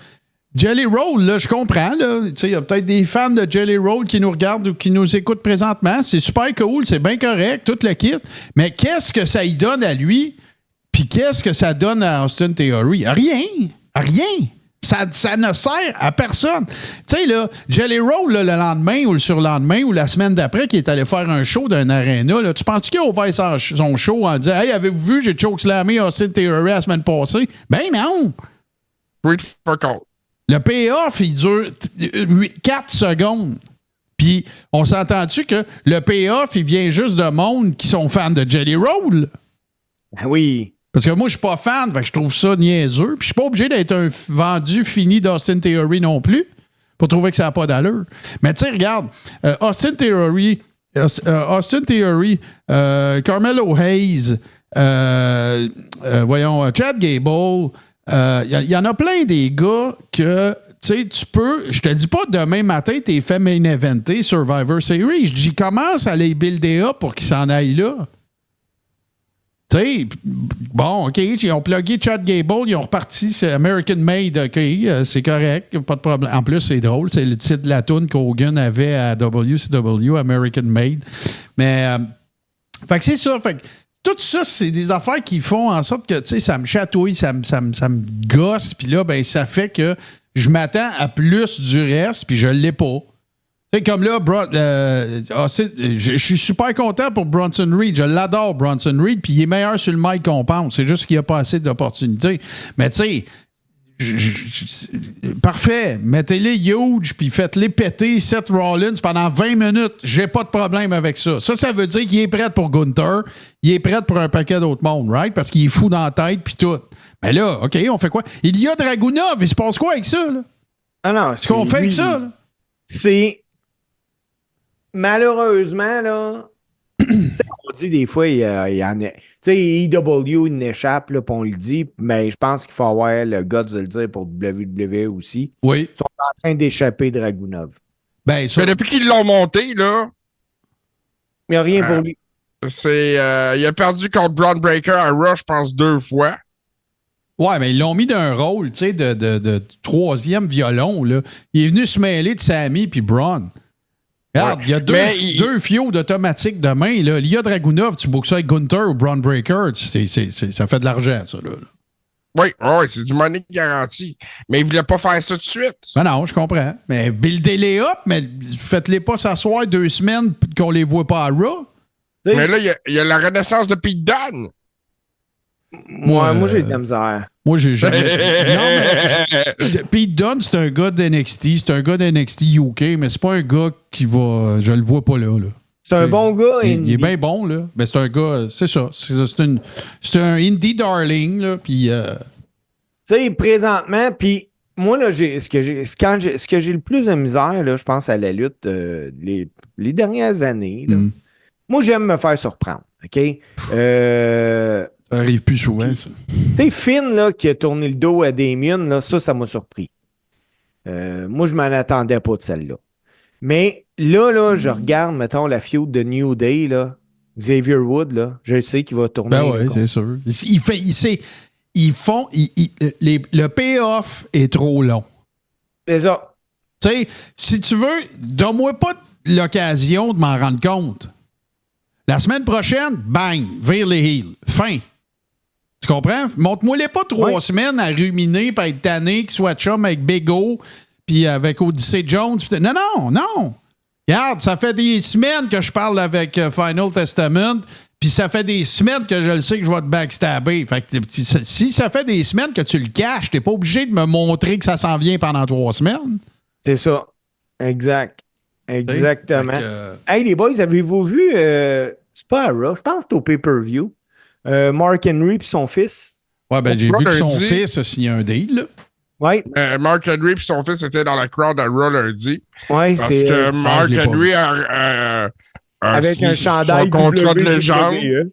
Jelly Roll, là, je comprends, là. Tu sais, il y a peut-être des fans de Jelly Roll qui nous regardent ou qui nous écoutent présentement. C'est super cool, c'est bien correct, tout le kit. Mais qu'est-ce que ça y donne à lui? Puis qu'est-ce que ça donne à Austin Theory? Rien. Ça ne sert à personne. Tu sais, là, Jelly Roll, là, le lendemain ou le surlendemain ou la semaine d'après, qui est allé faire un show d'un aréna, là, tu penses qu'il a ouvert son show en disant « Hey, avez-vous vu, j'ai chokeslamé Austin Theory la semaine passée? » Ben non! Le payoff, il dure 4 secondes. Puis, on s'entend-tu que le payoff, il vient juste de monde qui sont fans de Jelly Roll? Ben oui. Parce que moi, je suis pas fan, fait que je trouve ça niaiseux. Puis je suis pas obligé d'être un vendu fini d'Austin Theory non plus pour trouver que ça n'a pas d'allure. Mais tu sais, regarde, Austin Theory, Carmelo Hayes, voyons, Chad Gable, il y en a plein des gars que, tu sais, tu peux, je te dis pas demain matin, t'es fait main eventer Survivor Series. Je dis, commence à les builder up pour qu'ils s'en aillent là. Tu sais, bon, OK, ils ont plugué Chad Gable, ils ont reparti, c'est American Made, OK, c'est correct, pas de problème. En plus, c'est drôle, c'est le titre de la toune qu'Hogan avait à WCW, American Made. Mais, fait que c'est ça, fait que tout ça, c'est des affaires qui font en sorte que, tu sais, ça me chatouille, ça me gosse, puis là, ben, ça fait que je m'attends à plus du reste, puis je l'ai pas. Tu sais, comme là, je suis super content pour Bronson Reed. Je l'adore, Bronson Reed, puis il est meilleur sur le mic qu'on pense. C'est juste qu'il n'y a pas assez d'opportunités. Mais tu sais, parfait. Mettez-les huge, puis faites-les péter Seth Rollins pendant 20 minutes. J'ai pas de problème avec ça. Ça veut dire qu'il est prêt pour Gunther. Il est prêt pour un paquet d'autres mondes, right? Parce qu'il est fou dans la tête, puis tout. Mais là, OK, on fait quoi? Il y a Dragunov. Il se passe quoi avec ça, là? Ah non, ce qu'on fait avec ça, là? C'est... Malheureusement, là, on dit des fois, il y en a. Tu sais, EW, il n'échappe, là, puis on le dit, mais je pense qu'il faut avoir le guts de le dire pour WWE aussi. Oui. Ils sont en train d'échapper Dragunov. Ben, mais depuis qu'ils l'ont monté, là. Il n'y a rien pour lui. Il a perdu contre Braun Breaker à Raw, je pense, 2 fois. Ouais, mais ils l'ont mis d'un rôle, tu sais, de troisième violon, là. Il est venu se mêler de Sami puis Braun. Regarde, il y a deux fios d'automatique de main. Là. L'IA Dragunov, tu bookes ça avec Gunther ou Braun Breaker, ça fait de l'argent, ça. Là. Oui, c'est du money garanti. Mais il ne voulait pas faire ça tout de suite. Ben non, je comprends. Mais buildez-les up, mais faites-les pas s'asseoir 2 semaines qu'on les voit pas à Raw. Mais là, il y a la renaissance de Pete Dunne. Moi, j'ai de la misère. Moi, j'ai jamais. Non, mais Pete Dunne, c'est un gars d'NXT. C'est un gars d'NXT UK, mais c'est pas un gars qui va. Je le vois pas là. C'est un bon gars. Il est bien bon, là. Mais c'est un gars. C'est ça. C'est un indie darling, là. Puis. Tu sais, présentement, puis moi, là, ce que j'ai le plus de misère, là, je pense à la lutte les dernières années. Là. Moi, j'aime me faire surprendre. OK? Ça arrive plus souvent, ça. Tu sais, Finn, là, qui a tourné le dos à Damien, là, ça m'a surpris. Moi, je m'en attendais pas de celle-là. Mais là, je regarde, mettons, la feud de New Day, là, Xavier Wood, là, je sais qu'il va tourner. Ben oui, c'est sûr. Le payoff est trop long. C'est ça. Tu sais, si tu veux, donne-moi pas l'occasion de m'en rendre compte. La semaine prochaine, bang, vire les heels. Fin. Tu comprends? Montre-moi-les pas 3 semaines à ruminer, puis être tanné, qu'il soit chum avec Big O, puis avec Odyssey Jones. Non. Regarde, ça fait des semaines que je parle avec Final Testament, puis ça fait des semaines que je le sais que je vais te backstabber. Fait que si ça fait des semaines que tu le caches, t'es pas obligé de me montrer que ça s'en vient pendant 3 semaines. C'est ça. Exact. Exactement. Hey, les boys, avez-vous vu... c'est pas à Raw, je pense que c'est au pay-per-view. Mark Henry et son fils. Ouais, ben j'ai vu que son fils a signé un deal, là. Ouais. Mark Henry et son fils étaient dans la crowd à Raw lundi. Ouais, parce que Mark Henry a avec un chandail son contrat de légende.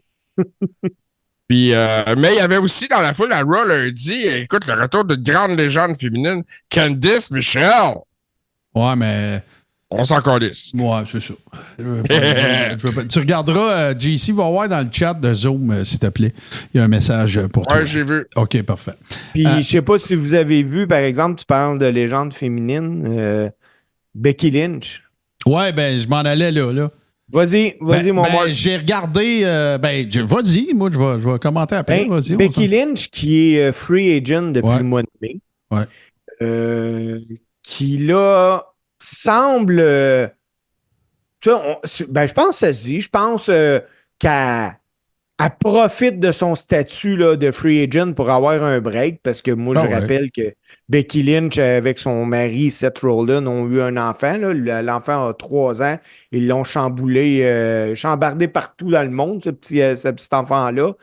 Puis, mais il y avait aussi dans la foule à Raw lundi, écoute, le retour d'une grande légende féminine, Candice Michelle. Ouais, mais... On s'en calisse. Ouais, c'est ça. Tu regarderas, JC va voir dans le chat de Zoom, s'il te plaît. Il y a un message pour toi. Ouais, j'ai vu. OK, parfait. Puis, je sais pas si vous avez vu, par exemple, tu parles de légende féminine, Becky Lynch. Ouais, ben, je m'en allais là. Vas-y, mon Mark. J'ai regardé. Vas-y, moi, je vais commenter après. Vas-y, Becky Lynch, qui est free agent depuis le mois de mai. Ouais. Qui, là, semble. Je pense que ça se dit. Je pense qu'elle profite de son statut là, de free agent pour avoir un break. Parce que moi, je rappelle que Becky Lynch, avec son mari Seth Rollins, ont eu un enfant. Là. L'enfant a 3 ans. Ils l'ont chambardé partout dans le monde, ce petit enfant-là.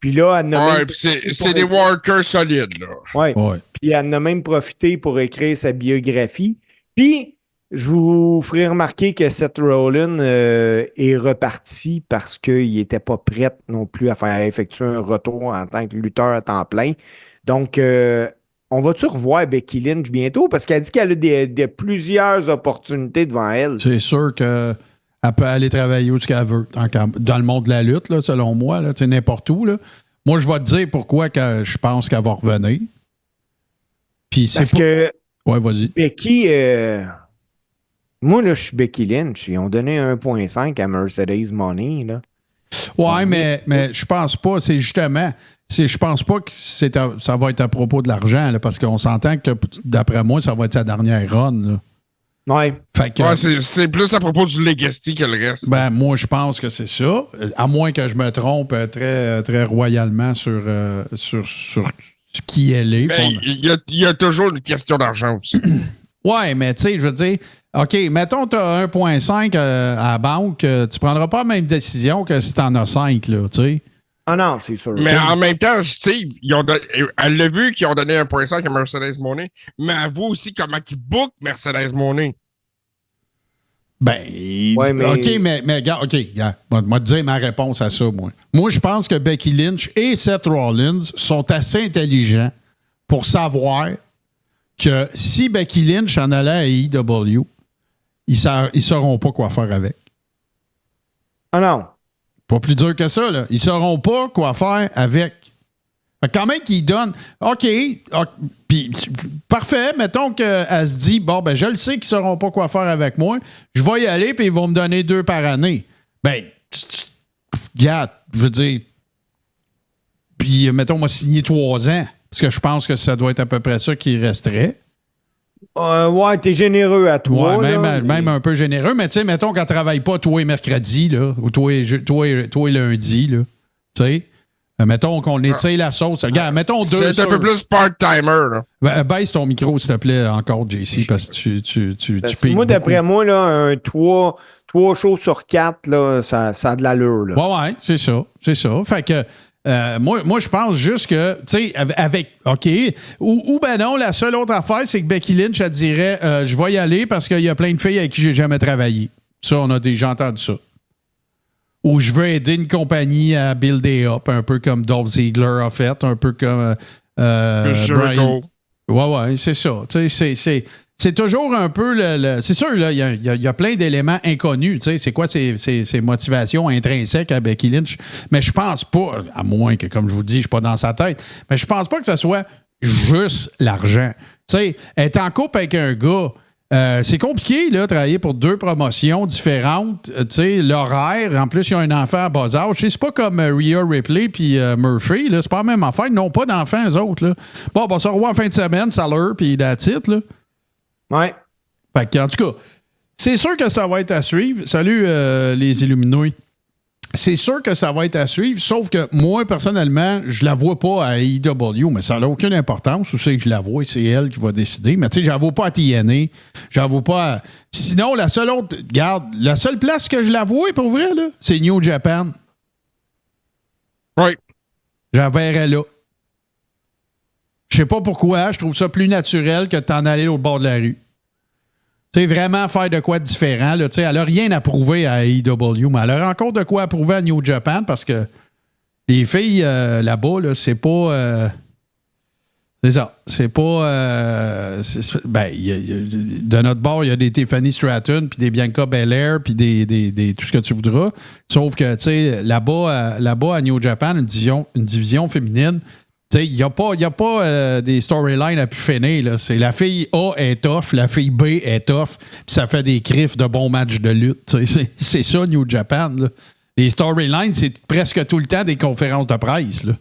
Puis là, elle a même c'est des workers solides, là. Ouais. Puis elle en a même profité pour écrire sa biographie. Puis, je vous ferai remarquer que Seth Rollins est reparti parce qu'il n'était pas prêt non plus à faire effectuer un retour en tant que lutteur à temps plein. Donc, on va-tu revoir Becky Lynch bientôt? Parce qu'elle dit qu'elle a plusieurs opportunités devant elle. C'est sûr qu'elle peut aller travailler où qu'elle veut. Dans le monde de la lutte, là, selon moi, là, n'importe où. Là. Moi, je vais te dire pourquoi que je pense qu'elle va revenir. Puis c'est parce que ouais, vas-y. Becky... Moi, là, je suis Becky Lynch. Ils ont donné 1,5 à Mercedes Money, là. Ouais, mais je pense pas. C'est justement... Je pense pas que ça va être à propos de l'argent, là, parce qu'on s'entend que, d'après moi, ça va être sa dernière run. Là. Ouais. Fait que, c'est plus à propos du Legacy que le reste. Ben, moi, je pense que c'est ça. À moins que je me trompe très, très royalement sur qui elle est. Mais il y a toujours une question d'argent aussi. Ouais, mais tu sais, je veux dire, OK, mettons, tu as 1,5 à la banque, tu prendras pas la même décision que si tu en as 5, là, tu sais. Ah non, c'est sûr. Mais en même temps, tu sais, elle l'a vu qu'ils ont donné 1,5 à Mercedes Money, mais avoue aussi comment ils bookent Mercedes Money. Ben, ouais, mais... OK, mais regarde, OK, moi te dire ma réponse à ça, moi. Moi, je pense que Becky Lynch et Seth Rollins sont assez intelligents pour savoir que si Becky Lynch en allait à AEW, ils sauront pas quoi faire avec. Ah non. Pas plus dur que ça, là. Ils sauront pas quoi faire avec. Fait que quand même qu'ils donnent. OK. Puis, parfait. Mettons qu'elle se dit, bon, ben, je le sais qu'ils sauront pas quoi faire avec moi. Je vais y aller, puis ils vont me donner 2 par année. Ben, regarde, je veux dire. Puis, mettons, moi, signer 3 ans. Parce que je pense que ça doit être à peu près ça qui resterait. Ouais, t'es généreux à toi. Ouais, là, même un peu généreux. Mais tu sais, mettons qu'elle ne travaille pas tous les mercredis, là, ou tous les lundis, là. Tu sais. Mettons qu'on étire la sauce. Regarde, mettons 2. C'est un peu plus part-timer, là. Baisse ton micro, s'il te plaît, encore, JC, parce que tu piques. Moi, d'après moi, là, un 3 shows sur 4, là, ça a de l'allure, là. Ouais, c'est ça. C'est ça. Fait que. Moi, je pense juste que, tu sais, avec, OK, ou ben non, la seule autre affaire, c'est que Becky Lynch, elle dirait, je vais y aller parce qu'il y a plein de filles avec qui j'ai jamais travaillé. Ça, on a déjà entendu ça. Ou je veux aider une compagnie à builder up, un peu comme Dolph Ziggler a fait, un peu comme Brian. Ouais, c'est ça. Tu sais, c'est toujours un peu c'est sûr, là, il y a plein d'éléments inconnus. Tu sais, c'est quoi ces motivations intrinsèques à Becky Lynch? Mais je pense pas, à moins que, comme je vous dis, je suis pas dans sa tête, mais je pense pas que ce soit juste l'argent. Tu sais, être en couple avec un gars, c'est compliqué, là, travailler pour 2 promotions différentes. Tu sais, l'horaire, en plus, il y a un enfant à bas âge. C'est pas comme Rhea Ripley puis Murphy, là. C'est pas la même affaire. Ils n'ont pas d'enfants, eux autres, là. Bon, on se revoit en fin de semaine, ça leur, puis that's it, là. Ouais. Fait que, en tout cas, c'est sûr que ça va être à suivre. Salut, les Illuminés. C'est sûr que ça va être à suivre, sauf que moi, personnellement, je la vois pas à AEW, mais ça n'a aucune importance. Où c'est que je la vois, c'est elle qui va décider. Mais tu sais, je la vois pas à TNA. Je la vois pas à... Sinon, la seule autre... Regarde, la seule place que je la vois, pour vrai, là, c'est New Japan. Oui. Je la verrais là. Je sais pas pourquoi, je trouve ça plus naturel que de t'en aller au bord de la rue. Tu sais, vraiment faire de quoi de différent. Là, elle n'a rien à prouver à AEW, mais elle a encore de quoi à prouver à New Japan parce que les filles là-bas, là, c'est pas... c'est ça. C'est pas... de notre bord, il y a des Tiffany Stratton, puis des Bianca Belair, puis des tout ce que tu voudras. Sauf que, tu sais, là-bas à New Japan, une division féminine, il n'y a pas des storylines à pu finir. Là. C'est la fille A est tough, la fille B est tough, puis ça fait des griffes de bons matchs de lutte. C'est ça, New Japan. Là. Les storylines, c'est presque tout le temps des conférences de presse. Là.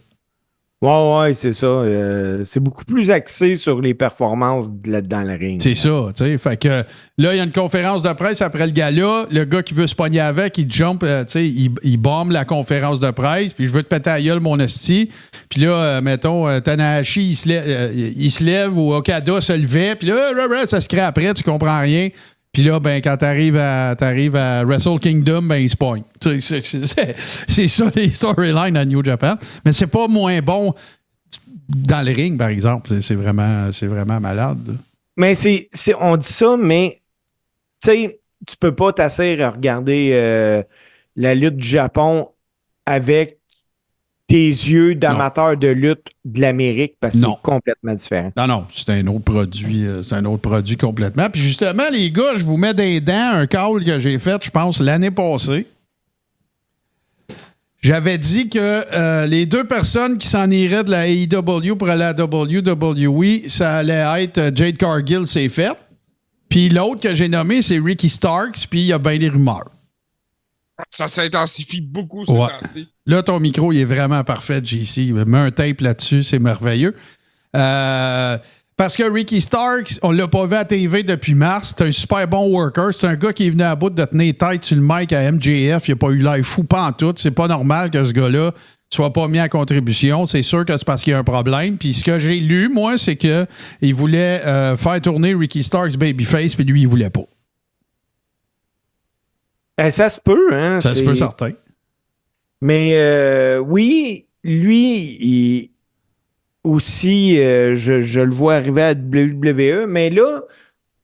Ouais, c'est ça. C'est beaucoup plus axé sur les performances dans le ring. C'est ça, tu sais. Fait que là, il y a une conférence de presse après le gala. Le gars qui veut se pogner avec, il jump, tu sais, il bombe la conférence de presse. Puis je veux te péter à gueule, mon hostie. Puis là, mettons, Tanahashi, il se lève ou Okada se levait. Puis là, ça se crée après, tu comprends rien. Puis là, ben, quand t'arrives à Wrestle Kingdom, ben, il se pogne. C'est ça les storylines à New Japan. Mais c'est pas moins bon dans le ring, par exemple. C'est vraiment malade. Là. Mais on dit ça, mais tu sais, tu peux pas t'asseoir à regarder la lutte du Japon avec tes yeux d'amateur de lutte de l'Amérique parce que c'est complètement différent. Non, c'est un autre produit complètement. Puis justement, les gars, je vous mets des dents un call que j'ai fait, je pense, l'année passée. J'avais dit que les deux personnes qui s'en iraient de la AEW pour aller à la WWE, ça allait être Jade Cargill, c'est fait. Puis l'autre que j'ai nommé, c'est Ricky Starks, puis il y a bien des rumeurs. Ça s'intensifie beaucoup, ce temps-ci. Là, ton micro, il est vraiment parfait, JC. Mets un tape là-dessus, c'est merveilleux. Parce que Ricky Starks, on l'a pas vu à TV depuis mars. C'est un super bon worker. C'est un gars qui est venu à bout de tenir tête sur le mic à MJF. Il n'a pas eu l'air fou pantoute. C'est pas normal que ce gars-là soit pas mis en contribution. C'est sûr que c'est parce qu'il y a un problème. Puis ce que j'ai lu, moi, c'est qu'il voulait faire tourner Ricky Starks babyface, puis lui, il voulait pas. Ça se peut, hein? Ça se peut, certain. Mais oui, lui, aussi, je le vois arriver à WWE, mais là,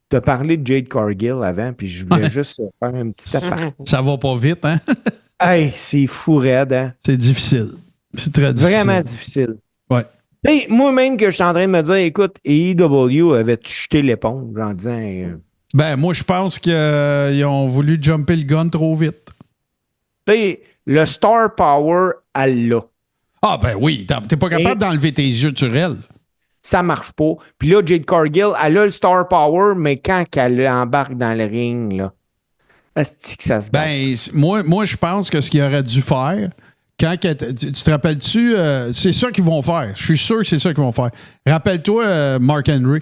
tu as parlé de Jade Cargill avant, puis je voulais juste faire un petit affaire. Ça va pas vite, hein? Hey, c'est fou raide, hein? C'est difficile. C'est très difficile. Vraiment difficile. Ouais. Hey, moi-même que je suis en train de me dire, écoute, AEW avait jeté l'éponge en disant... Ben, moi, je pense qu'ils ont voulu jumper le gun trop vite. T'sais, le star power, elle l'a. Ah, ben oui. T'es pas capable d'enlever tes yeux sur elle. Ça marche pas. Puis là, Jade Cargill, elle a le star power, mais quand elle embarque dans le ring, là, est-ce que ça se bat? Ben, moi, je pense que ce qu'il aurait dû faire, tu te rappelles-tu, c'est ça qu'ils vont faire. Je suis sûr que c'est ça qu'ils vont faire. Rappelle-toi Mark Henry.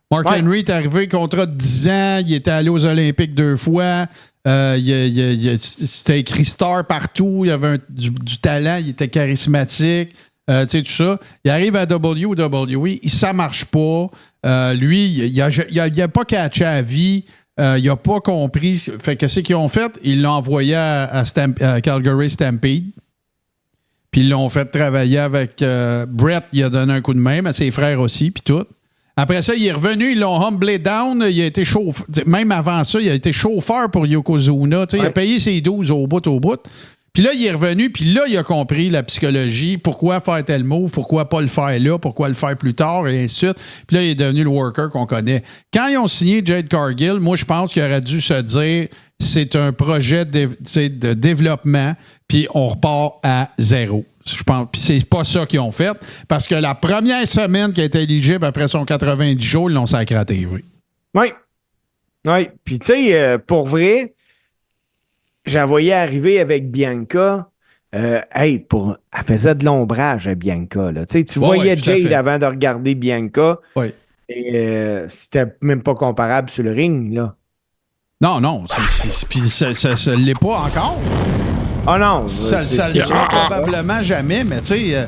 Mark Henry est arrivé, contrat de 10 ans, il était allé aux Olympiques 2 fois, c'était écrit star partout, il y avait du talent, il était charismatique, tu sais, tout ça. Il arrive à WWE, ça marche pas. Lui, il a pas catché à vie, il a pas compris. Fait que qu'est-ce qu'ils ont fait? Ils l'ont envoyé à Calgary Stampede. Puis ils l'ont fait travailler avec Brett, il a donné un coup de main, mais ses frères aussi, puis tout. Après ça, il est revenu, ils l'ont humblé down, il a été chauffeur. Même avant ça, il a été chauffeur pour Yokozuna. Il a payé ses 12 au bout. Puis là, il est revenu, puis là, il a compris la psychologie, pourquoi faire tel move, pourquoi pas le faire là, pourquoi le faire plus tard, et ainsi de suite. Puis là, il est devenu le worker qu'on connaît. Quand ils ont signé Jade Cargill, moi, je pense qu'il aurait dû se dire, c'est un projet de développement, puis on repart à zéro. Je pense, puis c'est pas ça qu'ils ont fait, parce que la première semaine qui a été éligible après son 90 jours, ils l'ont sacré à TV. Oui. Oui. Puis tu sais, pour vrai, j'en voyais arriver avec Bianca. Elle faisait de l'ombrage à Bianca. Là. Tu voyais Jade avant de regarder Bianca. Oui. Et c'était même pas comparable sur le ring. Là. Non. Puis ça ne l'est pas encore. Ah non. Ça le sera probablement jamais, mais tu sais...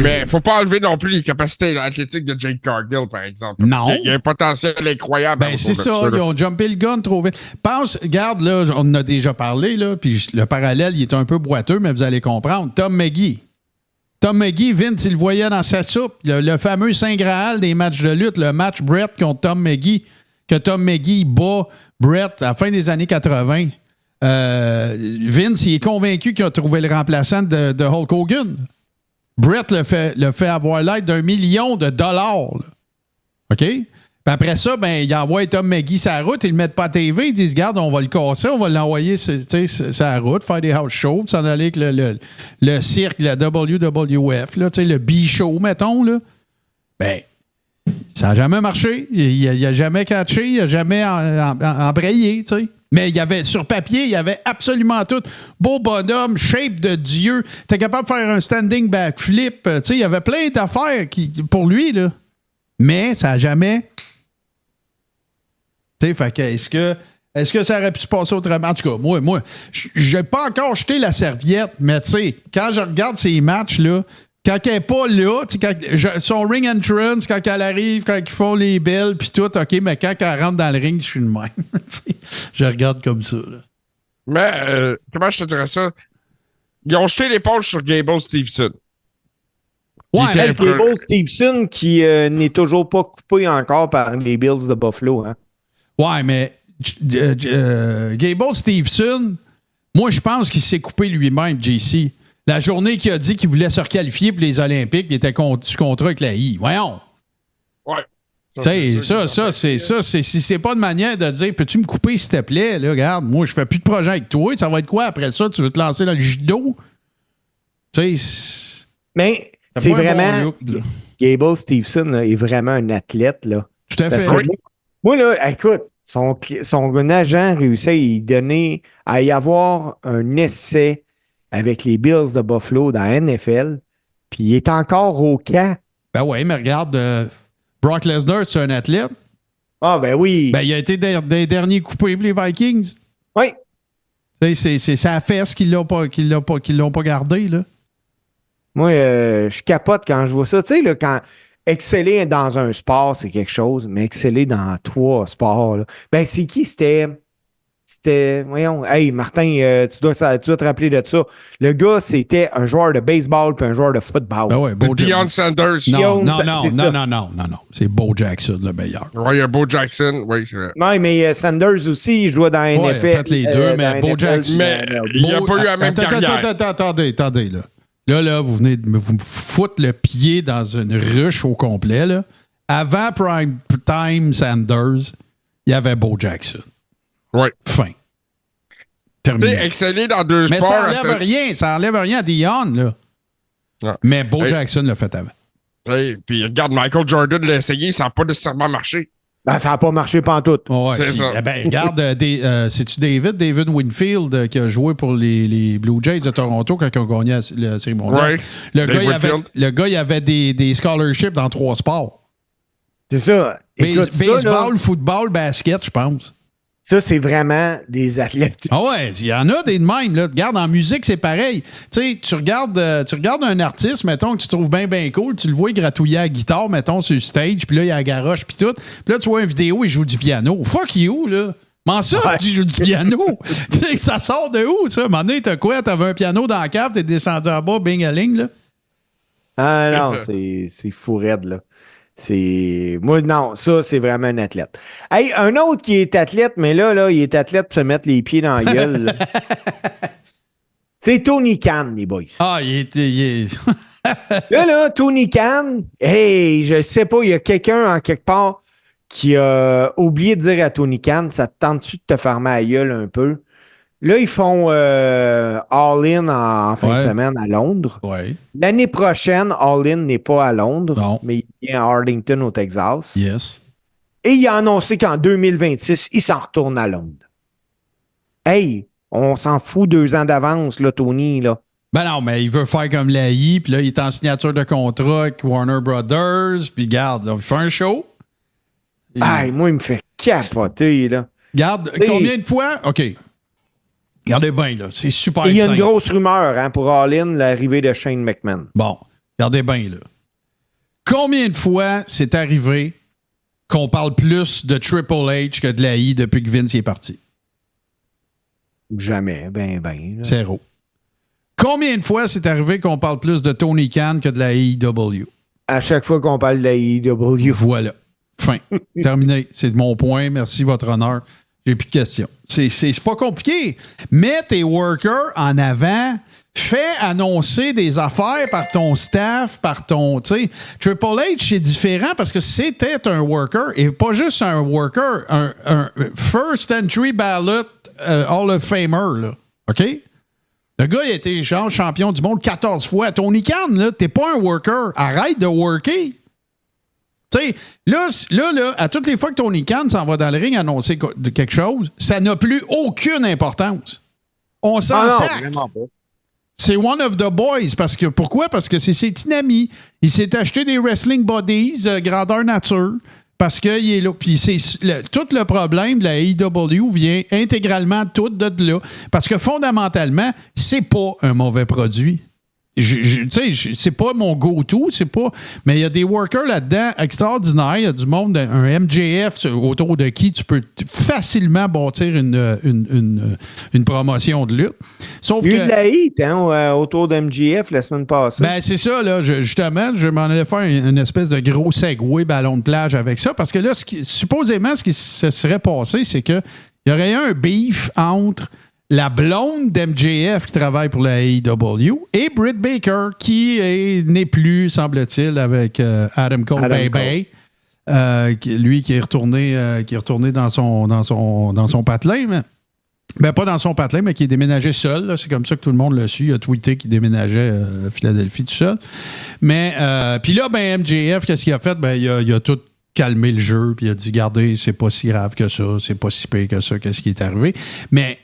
Mais faut pas enlever non plus les capacités athlétiques de Jade Cargill, par exemple. Non. Il y a un potentiel incroyable. Ben, c'est ça, ils ont jumpé le gun trop vite. Regarde, là, on en a déjà parlé, là, puis le parallèle, il est un peu boiteux, mais vous allez comprendre. Tom McGee, Vince, il le voyait dans sa soupe. Le fameux Saint Graal des matchs de lutte, le match Brett contre Tom McGee, que Tom McGee bat Brett à la fin des années 80. Vince, il est convaincu qu'il a trouvé le remplaçant de Hulk Hogan. Brett le fait avoir l'aide $1 million. Là. OK? Puis après ça, ben, il envoie Tom McGee sur la route, ils le mettent pas à TV, ils disent, regarde, on va le casser, on va l'envoyer sur la route, faire des house shows, s'en aller avec le cirque, la WWF, là, le B-show, mettons, là. Ben, ça n'a jamais marché. Il n'a jamais catché, il n'a jamais embrayé, tu sais. Mais il y avait, sur papier, il y avait absolument tout. Beau bonhomme, shape de Dieu. T'es capable de faire un standing backflip. Tu sais, il y avait plein d'affaires pour lui, là. Mais ça n'a jamais... Tu sais, fait que est-ce que ça aurait pu se passer autrement? En tout cas, moi, j'ai pas encore jeté la serviette, mais tu sais, quand je regarde ces matchs, là, quand elle n'est pas là, son ring entrance, quand elle arrive, quand ils font les belles, puis tout, OK, mais quand elle rentre dans le ring, je suis le même. Je regarde comme ça. Là. Mais, comment je te dirais ça? Ils ont jeté l'épaule sur Gable Steveson. Ouais, Gable Steveson qui n'est toujours pas coupé encore par les Bills de Buffalo. Hein? Ouais, mais Gable Steveson, moi, je pense qu'il s'est coupé lui-même, JC. La journée qu'il a dit qu'il voulait se requalifier pour les Olympiques, il était sous contrat avec la I. Voyons. Ouais. C'est pas une manière de dire peux-tu me couper, s'il te plaît? Là, regarde, moi, je fais plus de projet avec toi. Ça va être quoi après ça? Tu veux te lancer dans le judo? Tu sais. Mais c'est vraiment. Bon look, Gable Steveson là, est vraiment un athlète. Là. Tout à fait. Moi, là, écoute, son agent réussit à y avoir un essai avec les Bills de Buffalo dans la NFL, puis il est encore au camp. Ben oui, mais regarde, Brock Lesnar, c'est un athlète. Ah, ben oui. Ben, il a été des derniers coupés pour les Vikings. Oui. C'est sa fesse qu'ils l'ont pas gardé, là. Moi, je capote quand je vois ça. Tu sais, là, quand exceller dans un sport, c'est quelque chose, mais exceller dans 3 sports, là. Ben, c'est qui? C'était, voyons, hey Martin, tu dois te rappeler de ça. Le gars, c'était un joueur de baseball puis un joueur de football. Ben ouais, Deion Sanders. Non. C'est Bo Jackson, le meilleur. Oui, il y a Bo Jackson. Oui, c'est vrai. Non, mais Sanders aussi, il jouait dans la NFL. Il a fait les deux, mais Bo Jackson. Mais il n'a pas eu la même carrière. Attendez, là. Là, vous venez de me foutre le pied dans une ruche au complet, là. Avant Prime Time Sanders, il y avait Bo Jackson. Oui. Fin. Terminé. Tu sais, exceller dans 2 sports. Mais ça enlève rien à Deion, là. Ah. Mais Bo Jackson l'a fait avant. Puis regarde, Michael Jordan l'a essayé, ça n'a pas nécessairement marché. Ben, ça n'a pas marché pantoute. Ouais, c'est ça. Regarde, c'est-tu David Winfield qui a joué pour les Blue Jays de Toronto quand ils ont gagné la Série mondiale? Ouais. Le gars, il avait des scholarships dans 3 sports. C'est ça. Écoute, baseball, là, football, basket, je pense. Ça, c'est vraiment des athlètes. Ah ouais, il y en a des de même. Là. Regarde, en musique, c'est pareil. Tu sais, tu regardes un artiste, mettons, que tu trouves bien cool, tu le vois gratouiller à la guitare, mettons, sur le stage, puis là, il y a la garoche, puis tout. Puis là, tu vois une vidéo, il joue du piano. Fuck you, là. Comment ça, tu joues du piano? Tu sais, ça sort de où, ça? À un moment donné, t'as quoi? T'avais un piano dans la cave, t'es descendu en bas, bing-a-ling, là? Ah non, c'est fou raide, là. Moi, non, ça, c'est vraiment un athlète. Hey, un autre qui est athlète, mais là, il est athlète pour se mettre les pieds dans la gueule. C'est Tony Khan, les boys. Ah, il est... là, Tony Khan, hey, je sais pas, il y a quelqu'un en quelque part qui a oublié de dire à Tony Khan, ça te tente-tu de te fermer la gueule un peu? Là, ils font All-In en fin de semaine à Londres. Ouais. L'année prochaine, All-In n'est pas à Londres, non. mais il vient à Arlington, au Texas. Yes. Et il a annoncé qu'en 2026, il s'en retourne à Londres. Hey, on s'en fout 2 ans d'avance, là, Tony, là. Ben non, mais il veut faire comme l'AI, puis là, il est en signature de contrat avec Warner Brothers, puis garde, là, il fait un show. Hey, moi, il me fait capoter, là. Garde, combien de fois? OK. Regardez bien, là. C'est super simple. Il y a une grosse rumeur pour All-In, l'arrivée de Shane McMahon. Bon, regardez bien, là. Combien de fois c'est arrivé qu'on parle plus de Triple H que de l'AI depuis que Vince est parti? Jamais, ben. Là. 0. Combien de fois c'est arrivé qu'on parle plus de Tony Khan que de la AEW? À chaque fois qu'on parle de la AEW. Voilà. Fin. Terminé. C'est mon point. Merci, votre honneur. J'ai plus de questions. C'est pas compliqué. Mets tes workers en avant. Fais annoncer des affaires par ton staff, par ton... Tu sais, Triple H, c'est différent parce que c'était un worker et pas juste un worker, un first entry ballot Hall of Famer, là. OK? Le gars, il a été genre champion du monde 14 fois. Tony Khan, là, t'es pas un worker. Arrête de worker. Tu sais, là, à toutes les fois que Tony Khan s'en va dans le ring annoncer quelque chose, ça n'a plus aucune importance. On s'en sac. C'est one of the boys. Pourquoi? Parce que c'est ses petits amis. Il s'est acheté des wrestling bodies grandeur nature parce qu'il est là. Puis tout le problème de la AEW vient intégralement tout de là. Parce que fondamentalement, c'est pas un mauvais produit. tu sais, c'est pas mon go-to, c'est pas. Mais il y a des workers là-dedans extraordinaires. Il y a du monde, un MJF autour de qui tu peux facilement bâtir une promotion de lutte. Sauf il y a que. eu de la hate autour de MJF la semaine passée. Ben, c'est ça, là. Justement, je m'en allais faire une espèce de gros segway ballon de plage avec ça. Parce que là, supposément, ce qui se serait passé, c'est qu'il y aurait eu un beef entre la blonde d'MJF qui travaille pour la AEW et Britt Baker qui n'est plus, semble-t-il, avec Adam Cole Bay. Lui qui est retourné dans son patelin. Ben, pas dans son patelin, mais qui est déménagé seul. Là. C'est comme ça que tout le monde l'a su. Il a tweeté qu'il déménageait à Philadelphie tout seul. Mais, puis là, ben, MJF, qu'est-ce qu'il a fait? Ben, il a tout calmé le jeu, puis il a dit, regardez, c'est pas si grave que ça, c'est pas si pire que ça, qu'est-ce qui est arrivé. Mais,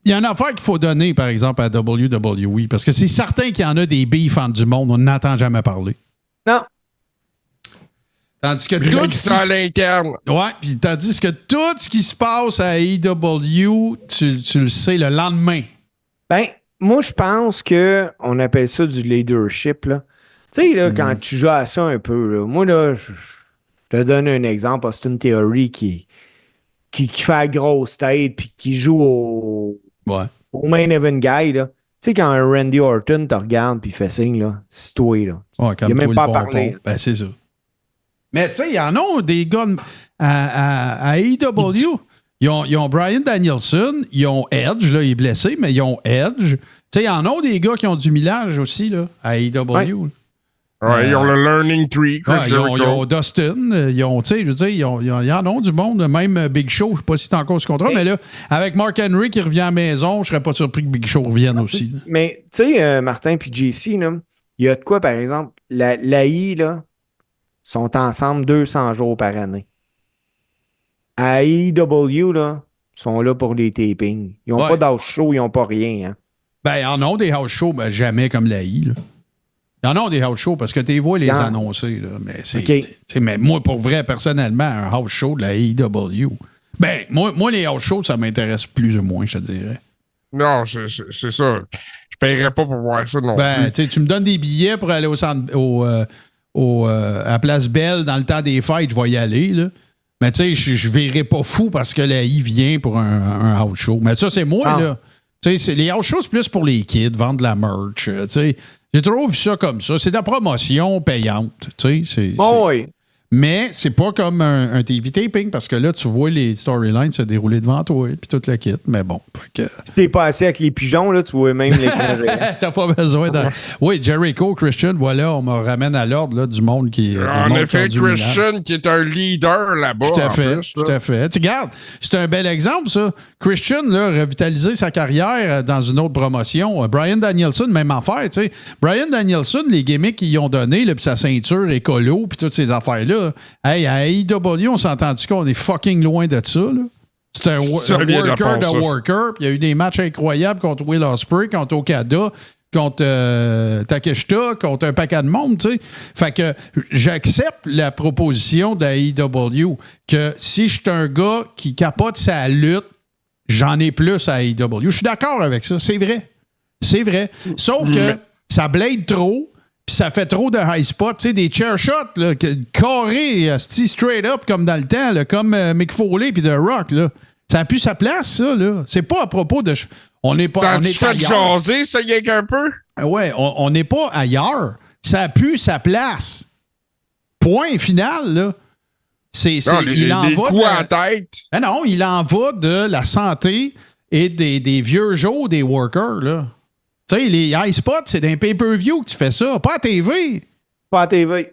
il y a une affaire qu'il faut donner, par exemple, à WWE, parce que c'est certain qu'il y en a des beefs entre du monde, on n'entend jamais parler. Non. Tandis que à l'interne. Ouais, puis tandis que tout ce qui se passe à AEW, tu le sais le lendemain. Ben, moi, je pense qu'on appelle ça du leadership, là. Tu sais, là, quand tu joues à ça un peu, là, moi, là, je te donne un exemple. Austin Theory qui fait la grosse tête puis qui joue au main event guy, là. Tu sais, quand un Randy Orton te regarde puis fait signe, là, c'est toi, là. Ouais, il n'a même pas parlé. Ben, c'est ça. Mais tu sais, il y en a des gars à AEW. Ils ont Bryan Danielson, ils ont Edge, là, il est blessé, mais ils ont Edge. Tu sais, il y en a des gars qui ont du millage aussi, là, à AEW. Ouais, ils ont le Learning Tree. Ils ont Dustin. Ils ont, tu sais, je veux dire, ils en ont du monde. Même Big Show, je ne sais pas si c'est encore ce contrat, mais là, avec Mark Henry qui revient à la maison, je ne serais pas surpris que Big Show revienne aussi. Mais, tu sais, Martin puis JC, là, il y a de quoi, par exemple, l'AI, là, sont ensemble 200 jours par année. À AEW, là, sont là pour les tapings. Ils n'ont pas d'house show, ils n'ont pas rien. Hein. Ben, ils en ont des house shows, mais jamais comme l'AI, là. Ils en ont des house shows parce que tu les vois les annoncer, là. Mais mais moi, pour vrai, personnellement, un house show de la AEW, ben, moi les house shows, ça m'intéresse plus ou moins, je te dirais. Non, c'est ça. Je paierais pas pour voir ça non plus. Tu me donnes des billets pour aller à Place Belle dans le temps des fêtes, je vais y aller, là. Mais tu sais, je verrai pas fou parce que la I vient pour un house show. Mais ça, c'est moi, là. Tu sais, les house shows, c'est plus pour les kids, vendre de la merch. Tu sais, j'ai toujours vu ça comme ça. C'est de la promotion payante. Tu sais, oui. Mais c'est pas comme un TV taping parce que là, tu vois les storylines se dérouler devant toi puis toute la kit. Mais bon. Si t'es pas assis avec les pigeons, là, tu vois même les T'as pas besoin de. Oui, Jericho, Christian, voilà, on me ramène à l'ordre là, du monde qui. En effet, Christian qui est un leader là-bas. Tout à fait. Tu regardes, c'est un bel exemple, ça. Christian, là, revitaliser sa carrière dans une autre promotion. Bryan Danielson, même affaire, tu sais. Bryan Danielson, les gimmicks qu'ils ont donnés, puis sa ceinture écolo, puis toutes ces affaires-là. Hey, à AEW, on s'est entendu qu'on est fucking loin de ça, là. C'est un worker de worker. Puis il y a eu des matchs incroyables contre Will Ospreay, contre Okada, contre Takeshita, contre un paquet de monde, tu sais. Fait que j'accepte la proposition d'AEW que si je suis un gars qui capote sa lutte, j'en ai plus à AEW. Je suis d'accord avec ça. C'est vrai. C'est vrai. Sauf que ça blade trop. Puis ça fait trop de high spots, tu sais, des chair shots, là, carrés, straight up, comme dans le temps, là, comme Mick Foley puis The Rock, là. Ça a plus sa place, ça, là. C'est pas à propos de... On n'est pas... Ça a fait jaser, ça, y a un peu? Ouais, on n'est pas ailleurs. Ça a plus sa place. Point final, là. Il en va en tête. Ben non, il en va de la santé et des vieux jours des workers, là. Tu sais, les high spots, c'est d'un pay-per-view que tu fais ça, pas à TV. Pas à TV.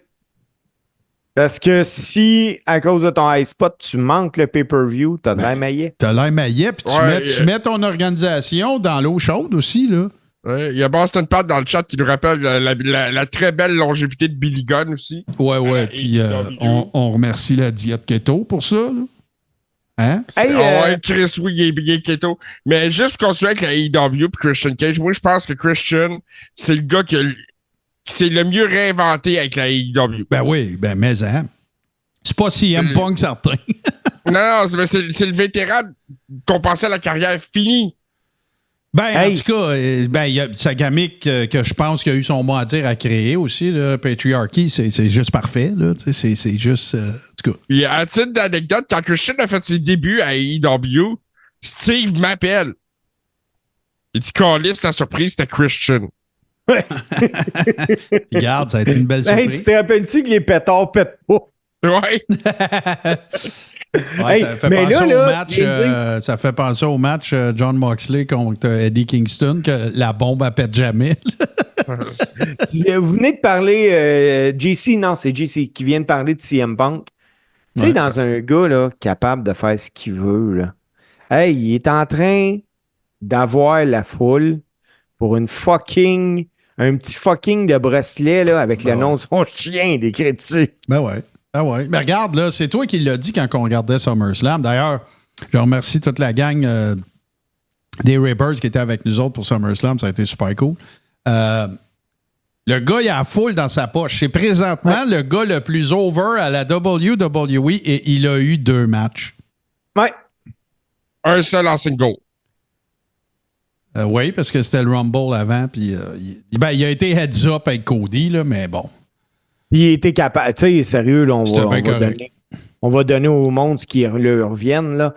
Parce que si, à cause de ton high spot, tu manques le pay-per-view, t'as de l'air maillet. T'as l'air maillet, puis tu mets ton organisation dans l'eau chaude aussi, là. Ouais, il y a Boston Pat dans le chat qui nous rappelle la très belle longévité de Billy Gunn aussi. Ouais, puis on remercie la diète keto pour ça, là. Hein? Ouais, Chris, oui, il est bien keto. Mais juste pour continuer avec la AEW et Christian Cage, moi, je pense que Christian, c'est le gars qui c'est le mieux réinventé avec la AEW. Ben oui, mais hein. C'est pas CM Punk certain. Non, c'est le vétéran qu'on pensait à la carrière finie. En tout cas, il y a sa gamique que je pense qu'il a eu son mot à dire à créer aussi, le Patriarchy, c'est juste parfait. Là, c'est juste. En tout cas. Puis, à titre d'anecdote, quand Christian a fait ses débuts à AEW, Steve m'appelle. Il dit Callis, la surprise, c'était Christian. Regarde, ça a été une belle surprise. Tu te rappelles-tu que les pétards pètent pas? Ouais. Ça fait penser au match. Ça fait penser au match John Moxley contre Eddie Kingston, que la bombe elle pète jamais. Vous venez de parler JC, non, c'est JC qui vient de parler de CM Punk. Tu sais, dans un gars là, capable de faire ce qu'il veut, là. Il est en train d'avoir la foule pour un petit fucking de bracelet là, avec le nom de son chien décrit dessus. Ben ouais. Ah ouais. Mais regarde, là, c'est toi qui l'as dit quand on regardait SummerSlam. D'ailleurs, je remercie toute la gang des Rippers qui étaient avec nous autres pour SummerSlam. Ça a été super cool. Le gars, il a la foule dans sa poche. C'est présentement le gars le plus over à la WWE et il a eu 2 matchs. Ouais. Un seul en single. Oui, parce que c'était le Rumble avant. Puis, il a été heads up avec Cody, là, mais bon. Il était capable. Tu sais, sérieux, là, on va donner au monde ce qui leur reviennent. Là.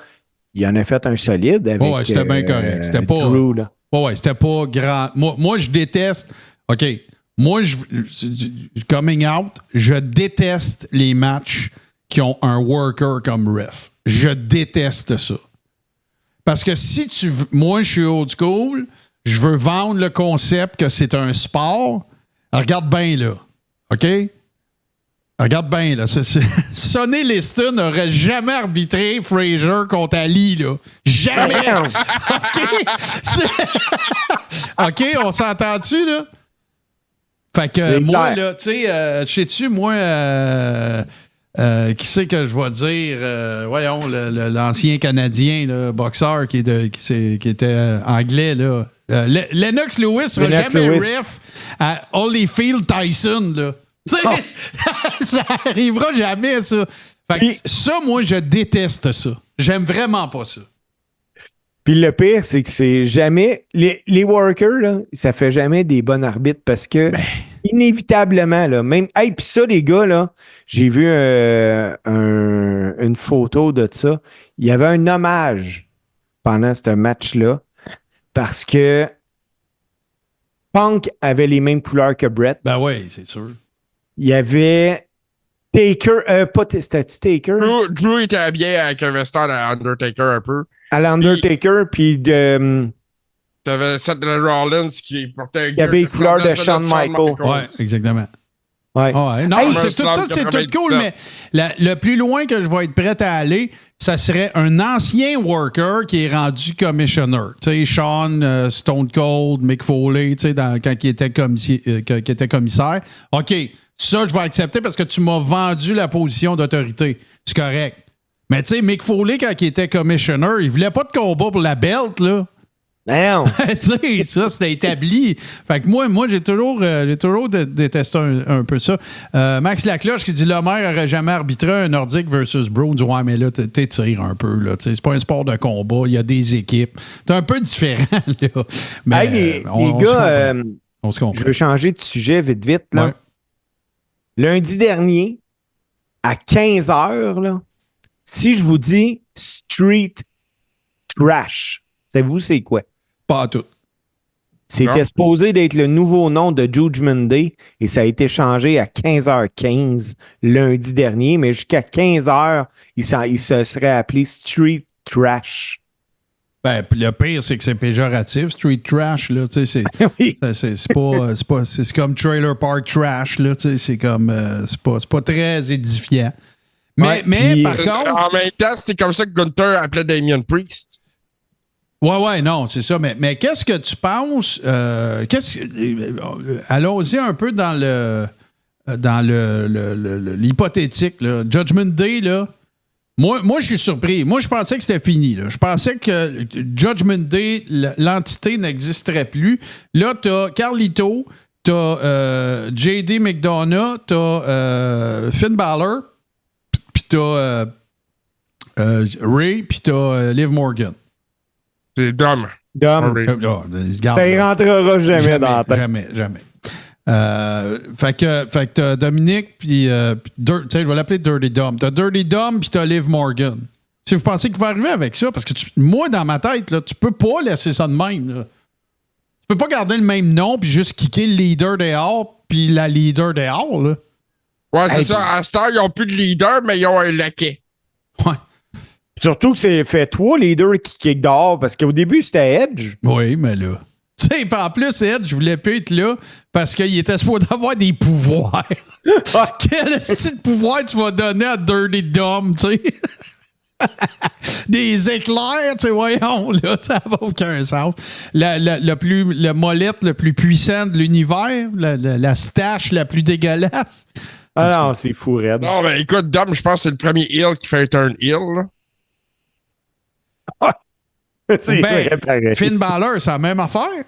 Il en a fait un solide avec. Ouais, c'était bien correct. C'était pas. Drew, là. Ouais, c'était pas grand. Moi, je déteste. OK. Moi, coming out, je déteste les matchs qui ont un worker comme ref. Je déteste ça. Parce que si moi, je suis old school, je veux vendre le concept que c'est un sport. Alors, regarde bien, là. OK? Regarde bien, là. Sonny Liston n'aurait jamais arbitré Frazier contre Ali, là. Jamais! OK? OK, on s'entend-tu, là? Fait que moi, là, tu sais, sais-tu, moi, qui c'est que je vais dire? Voyons, l'ancien Canadien, le boxeur qui était anglais, là. Lennox Lewis sera jamais ref à Holyfield Tyson, là. Tu sais, ça arrivera jamais, ça. Fait que ça, moi, je déteste ça. J'aime vraiment pas ça. Puis le pire, c'est que c'est jamais... Les workers, là, ça fait jamais des bons arbitres parce que, inévitablement, là, même... Puis ça, les gars, là, j'ai vu une photo de ça. Il y avait un hommage pendant ce match-là parce que Punk avait les mêmes couleurs que Brett. Ben oui, c'est sûr. Il y avait Taker, c'était-tu Taker? Drew était habillé avec un veston à Undertaker un peu. À l'Undertaker, puis de... T'avais Seth Rollins qui portait... Il y avait les couleurs de Shawn Michaels. Ouais, exactement. Ouais. Ouais. Non, c'est tout ça, c'est tout cool, mais le plus loin que je vais être prêt à aller, ça serait un ancien worker qui est rendu commissioner. Tu sais, Sean, Stone Cold, Mick Foley, tu sais, quand il était commissaire. OK, ça, je vais accepter parce que tu m'as vendu la position d'autorité. C'est correct. Mais tu sais, Mick Foley, quand il était commissioner, il voulait pas de combat pour la belt, là. Non. Tu sais, ça, c'était établi. Fait que moi j'ai toujours détesté un peu ça. Max Lacloche qui dit le maire aurait jamais arbitré un Nordique versus Bruins. Ouais, mais là, t'étires un peu, là. C'est pas un sport de combat, il y a des équipes. C'est un peu différent, là. Mais les gars, on se comprend. Je veux changer de sujet vite, là. Ouais. Lundi dernier, à 15h, là, si je vous dis Street Trash, savez-vous c'est quoi? Pas à tout. C'était supposé d'être le nouveau nom de Judgment Day et ça a été changé à 15h15 lundi dernier, mais jusqu'à 15h, il se serait appelé Street Trash. Ben, le pire, c'est que c'est péjoratif, Street Trash, là, tu sais, c'est comme Trailer Park Trash, là, tu sais, c'est comme, c'est pas très édifiant. Mais par contre... En même temps, c'est comme ça que Gunther appelait Damien Priest. Ouais, non, c'est ça. Mais qu'est-ce que tu penses? Allons-y un peu dans l'hypothétique. Là. Judgment Day, là. Moi, je suis surpris. Moi, je pensais que c'était fini. Là. Je pensais que Judgment Day, l'entité n'existerait plus. Là, t'as Carlito, t'as J.D. McDonough, t'as Finn Balor, puis t'as Ray, puis t'as Liv Morgan. C'est dumb. Dom. Ça y rentrera jamais dans la tête. Jamais. Fait que t'as Dominique, puis je vais l'appeler Dirty Dom. T'as Dirty Dom, puis t'as Liv Morgan. Si vous pensez qu'il va arriver avec ça, parce que moi, dans ma tête, là, tu peux pas laisser ça de même. Là. Tu peux pas garder le même nom, puis juste kicker le leader dehors, puis la leader dehors. Là. Ouais, c'est ça. À cette heure, ils n'ont plus de leader, mais ils ont un laquais. Ouais. Surtout que c'est fait toi, leader, qui kick dehors, parce qu'au début, c'était Edge. Oui, mais là... Tu sais, en plus, Ed, je voulais plus être là parce qu'il était supposé avoir des pouvoirs. Quel style de pouvoir tu vas donner à Dirty Dom, tu sais? Des éclairs, tu sais, voyons, là, ça n'a aucun sens. Le molette le plus puissant de l'univers, la stache la plus dégueulasse. Ah non, c'est fou, Red. Non, mais écoute, Dom, je pense que c'est le premier heel qui fait un turn heel, là. C'est vrai, pareil. Finn Balor, c'est la même affaire.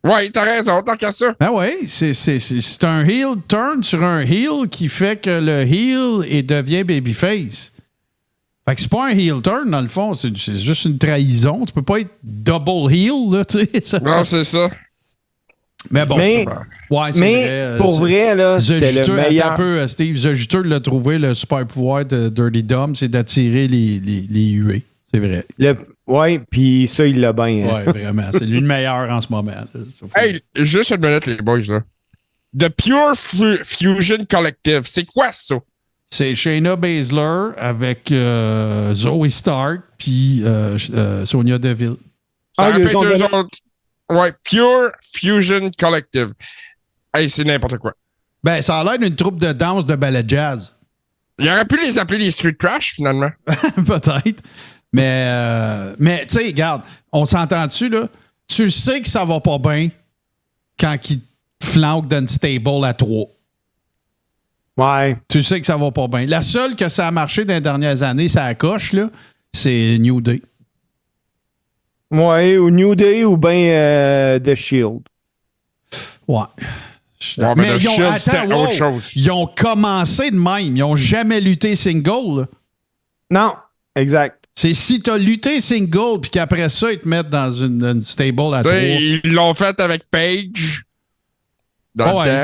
Ouais, t'as raison, tant qu'à ça. Ben oui, c'est un heel turn sur un heel qui fait que le heel devient babyface. Fait que c'est pas un heel turn, dans le fond, c'est juste une trahison. Tu peux pas être double heel, là, tu sais. Ça. Non, c'est ça. Mais bon. Mais vrai, pour vrai, là, c'était le meilleur. Un peu, Steve, The Juteur l'a trouvé, le super pouvoir de Dirty Dom, c'est d'attirer les huées. C'est vrai. Oui, puis ça, il l'a bien. Oui, vraiment. C'est lui le meilleur en ce moment. Là. Hey, juste une minute, les boys, là. The Pure Fusion Collective, c'est quoi ça? C'est Shayna Baszler avec Zoe Stark puis Sonya Deville. Ça répète eux autres. Ouais, Pure Fusion Collective. Hey, c'est n'importe quoi. Ben, ça a l'air d'une troupe de danse de ballet jazz. Il aurait pu les appeler les Street Trash, finalement. Peut-être. Mais tu sais, regarde, on s'entend dessus, là. Tu sais que ça va pas bien quand ils te flanquent dans une stable à 3. Ouais. Tu sais que ça va pas bien. La seule que ça a marché dans les dernières années, ça coche, là, c'est New Day. Ouais, ou New Day ou bien The Shield. Ouais. Mais The Shield, c'était autre chose. Ils ont commencé de même. Ils ont jamais lutté single, là. Non, exact. C'est si t'as lutté single puis qu'après ça, ils te mettent dans une stable à 3. Ils l'ont fait avec Paige.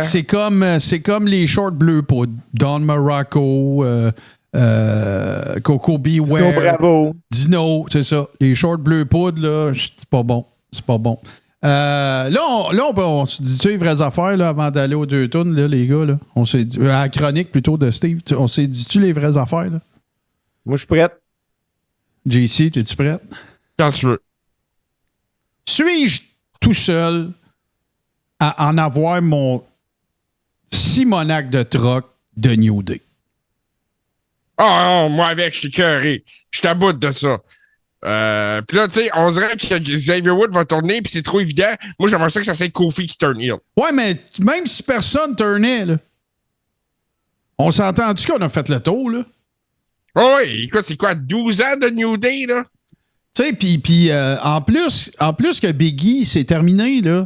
C'est comme les shorts bleus pour Don Morocco, Coco Beware, Bravo. Dino, c'est ça. Les shorts bleus poudre, là, c'est pas bon. C'est pas bon. Là, on se dit-tu les vraies affaires là, avant d'aller aux 2 tunes, là, les gars? Là? On s'est dit, à la chronique plutôt de Steve, on s'est dit-tu les vraies affaires? Là? Moi, je suis prête. JC, t'es-tu prête? Quand tu veux. Suis-je tout seul à en avoir mon Simonac de troc de New Day? Ah non, moi avec, je suis cœuré. Je t'aboute de ça. Puis là, tu sais, on dirait que Xavier Wood va tourner, puis c'est trop évident. Moi, j'aimerais ça que ça soit Kofi qui turn heel. Ouais, mais même si personne turnait, là, on s'entend-tu qu'on a fait le tour, là? Oh oui, écoute, c'est quoi, 12 ans de New Day, là? Tu sais, puis en plus que Biggie, c'est terminé, là.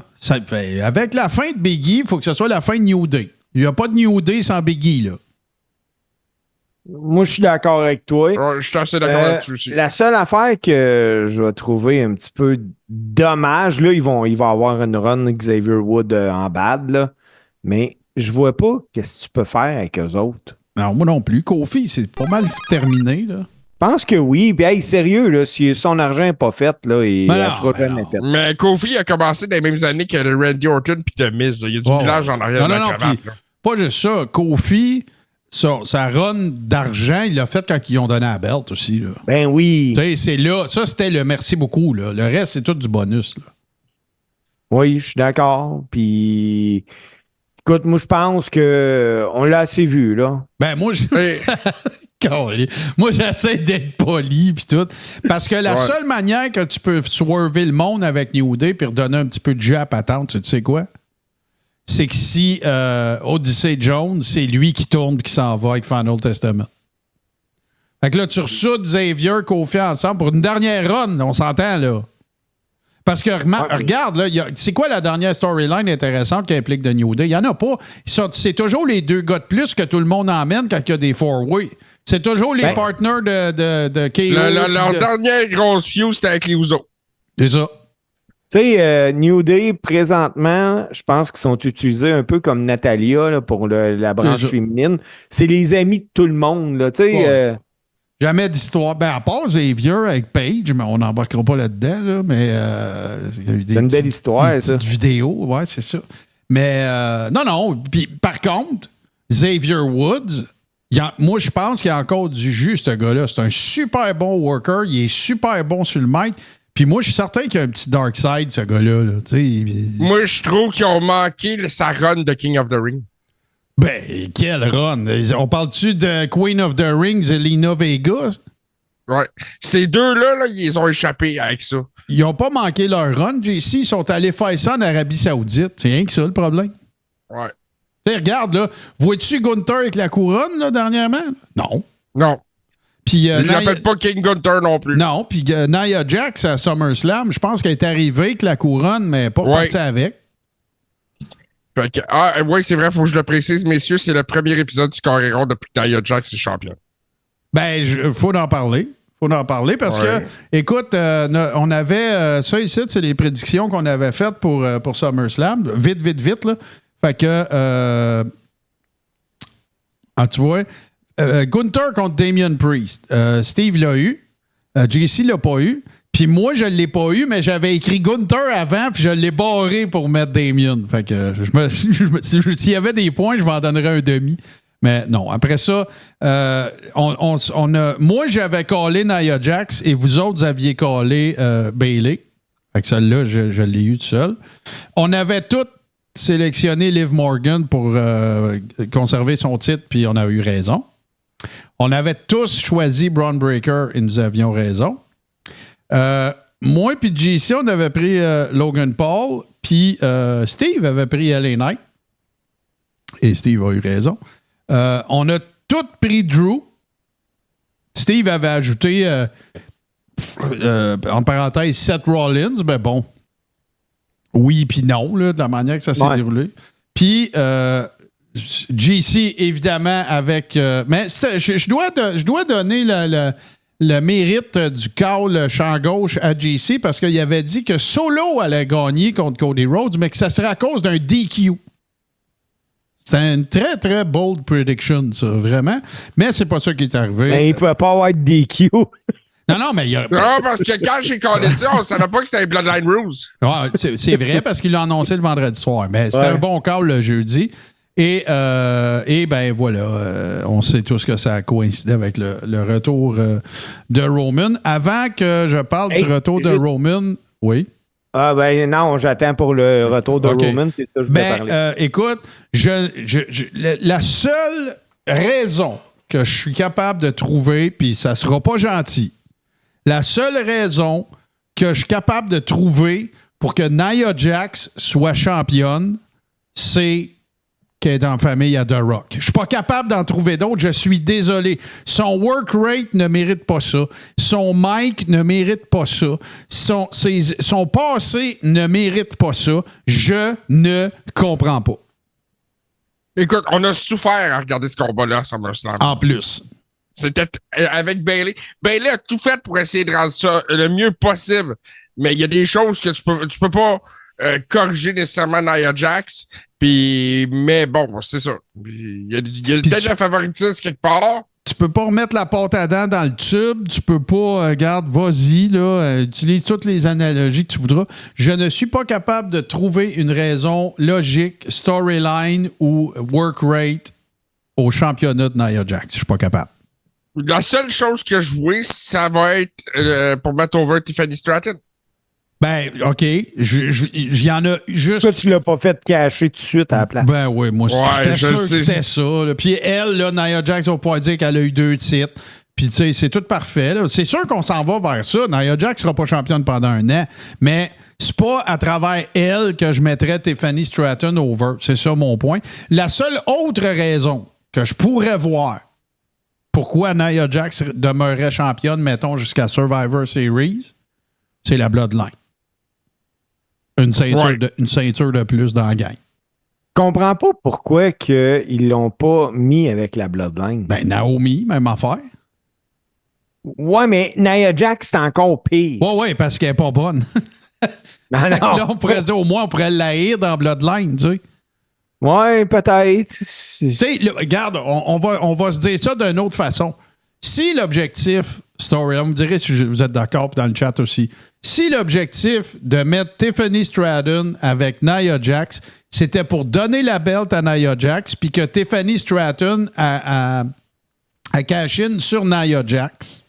Avec la fin de Biggie, il faut que ce soit la fin de New Day. Il n'y a pas de New Day sans Biggie, là. Moi, je suis d'accord avec toi. Ouais, je suis assez d'accord là-dessus aussi. La seule affaire que je vais trouver un petit peu dommage, là, il va avoir une run Xavier Wood en bad, là. Mais je vois pas qu'est-ce que tu peux faire avec eux autres. Non, moi non plus. Kofi, c'est pas mal terminé, là. Je pense que oui. Puis, hey, sérieux, là, si son argent n'est pas fait, là, il sera jamais fait. Mais Kofi a commencé dans les mêmes années que le Randy Orton puis The Miz. Il y a du village en arrière de la cravate. Là. Pas juste ça. Kofi, sa run d'argent, il l'a fait quand ils ont donné la belt aussi. Là. Ben oui. Tu sais, c'est là. Ça, c'était le merci beaucoup. Là. Le reste, c'est tout du bonus. Là. Oui, je suis d'accord. Puis... Écoute, moi, je pense qu'on l'a assez vu, là. Ben, moi, moi, j'essaie d'être poli puis tout. Parce que la seule manière que tu peux swerver le monde avec New Day puis redonner un petit peu de jeu à patente, tu sais quoi? C'est que si Odyssey Jones, c'est lui qui tourne et qui s'en va avec Final Testament. Fait que là, tu ressoutes Xavier, Kofi ensemble pour une dernière run, on s'entend, là. Parce que, regarde, là, c'est quoi la dernière storyline intéressante qui implique de New Day? Il n'y en a pas. C'est toujours les 2 gars de plus que tout le monde emmène quand il y a des 4-way. C'est toujours les partners de KO. Leur dernière grosse fuse, c'était avec les Usos. C'est ça. Tu sais, New Day, présentement, je pense qu'ils sont utilisés un peu comme Natalia là, pour la branche féminine. C'est les amis de tout le monde. Là, tu sais, jamais d'histoire. Ben, à part Xavier avec Paige, mais on n'embarquera pas là-dedans. Là, mais il y a eu des une belle histoire, des petites vidéos. Ouais, c'est ça. Mais non. Puis, par contre, Xavier Woods, moi, je pense qu'il y a encore du jus, ce gars-là. C'est un super bon worker. Il est super bon sur le mic. Puis moi, je suis certain qu'il y a un petit dark side, ce gars-là. Là. Moi, je trouve qu'ils ont manqué sa run de King of the Ring. Ben, quelle run? On parle-tu de Queen of the Ring, Zelina Vega? Ouais. Ces deux-là, là, ils ont échappé avec ça. Ils n'ont pas manqué leur run, JC. Ils sont allés faire ça en Arabie Saoudite. C'est rien que ça, le problème. Ouais. T'sais, regarde, là. Vois-tu Gunther avec la couronne, là, dernièrement? Non. Non. Puis, je l'appelle pas King Gunther non plus. Non, puis Nia Jax à SummerSlam, je pense qu'elle est arrivée avec la couronne, mais pas repartie avec. Oui, c'est vrai, il faut que je le précise, messieurs, c'est le premier épisode du Carré Rond depuis que Nia Jax est championne. Ben, faut en parler. Faut en parler parce que, écoute, on avait ça ici, c'est les prédictions qu'on avait faites pour SummerSlam. Vite, là. Fait que, tu vois, Gunther contre Damian Priest. Steve l'a eu. JC l'a pas eu. Puis moi, je l'ai pas eu, mais j'avais écrit Gunther avant, puis je l'ai barré pour mettre Damian. Fait que s'il y avait des points, je m'en donnerais un demi. Mais non, après ça, moi, j'avais callé Nia Jax et vous autres, vous aviez callé Bayley. Fait que celle-là, je l'ai eu tout seul. On avait tous sélectionné Liv Morgan pour conserver son titre, puis on a eu raison. On avait tous choisi Braun Breaker et nous avions raison. Moi puis JC, on avait pris Logan Paul, puis Steve avait pris LA Knight. Et Steve a eu raison. On a tous pris Drew. Steve avait ajouté, en parenthèse, Seth Rollins. Ben bon, oui puis non, là, de la manière que ça s'est déroulé. Puis JC, évidemment, avec... mais je dois donner le mérite du call champ gauche à JC parce qu'il avait dit que Solo allait gagner contre Cody Rhodes, mais que ça serait à cause d'un DQ. C'était une très, très bold prediction, ça, vraiment. Mais c'est pas ça qui est arrivé. Mais il ne pouvait pas avoir de DQ. Non, mais il y a... Non, parce que quand j'ai collé ça, on savait pas que c'était Bloodline Rules. Ouais, c'est vrai, parce qu'il l'a annoncé le vendredi soir. Mais c'était un bon call le jeudi. Et ben voilà, on sait tous que ça a coïncidé avec le retour de Roman. Avant que je parle du retour de Roman, oui. Ah ben non, j'attends pour le retour de Roman, c'est ça que je voulais parler. Écoute, la seule raison que je suis capable de trouver, puis ça sera pas gentil, la seule raison que je suis capable de trouver pour que Nia Jax soit championne, c'est qu'elle est dans la famille à The Rock. Je suis pas capable d'en trouver d'autres. Je suis désolé. Son work rate ne mérite pas ça. Son mic ne mérite pas ça. Son passé ne mérite pas ça. Je ne comprends pas. Écoute, on a souffert à regarder ce combat-là à SummerSlam. En plus. C'était avec Bayley. Bayley a tout fait pour essayer de rendre ça le mieux possible. Mais il y a des choses que tu peux pas corriger nécessairement Nia Jax. Mais bon, c'est ça. Il y a peut-être un favoritisme quelque part. Tu peux pas remettre la pâte à dents dans le tube. Tu peux pas, regarde, vas-y, là, utilise toutes les analogies que tu voudras. Je ne suis pas capable de trouver une raison logique, storyline ou work rate au championnat de Nia Jax. Je suis pas capable. La seule chose que je vois, ça va être pour mettre over Tiffany Stratton. Ben, OK. Il y en a juste. Pourquoi tu l'as pas fait cacher tout de suite à la place? Ben oui, moi, j'étais sûr que c'était ça. Là. Puis elle, là, Nia Jax va pouvoir dire qu'elle a eu 2 titres. Puis, tu sais, c'est tout parfait. Là. C'est sûr qu'on s'en va vers ça. Nia Jax sera pas championne pendant 1 an. Mais c'est pas à travers elle que je mettrais Tiffany Stratton over. C'est ça mon point. La seule autre raison que je pourrais voir pourquoi Nia Jax demeurerait championne, mettons, jusqu'à Survivor Series, c'est la Bloodline. Une ceinture de plus dans la gang. Je comprends pas pourquoi ils l'ont pas mis avec la Bloodline. Ben, Naomi, même affaire. Ouais, mais Nia Jax, c'est encore pire. Ouais, parce qu'elle est pas bonne. Non, Fait que non. là, on pourrait dire, au moins, on pourrait l'haïr dans Bloodline, tu sais. Ouais, peut-être. Tu sais, là, regarde, on va se dire ça d'une autre façon. Si l'objectif, storyline, vous me direz si vous êtes d'accord, puis dans le chat aussi, si l'objectif de mettre Tiffany Stratton avec Nia Jax, c'était pour donner la belt à Nia Jax, puis que Tiffany Stratton a cash in sur Nia Jax,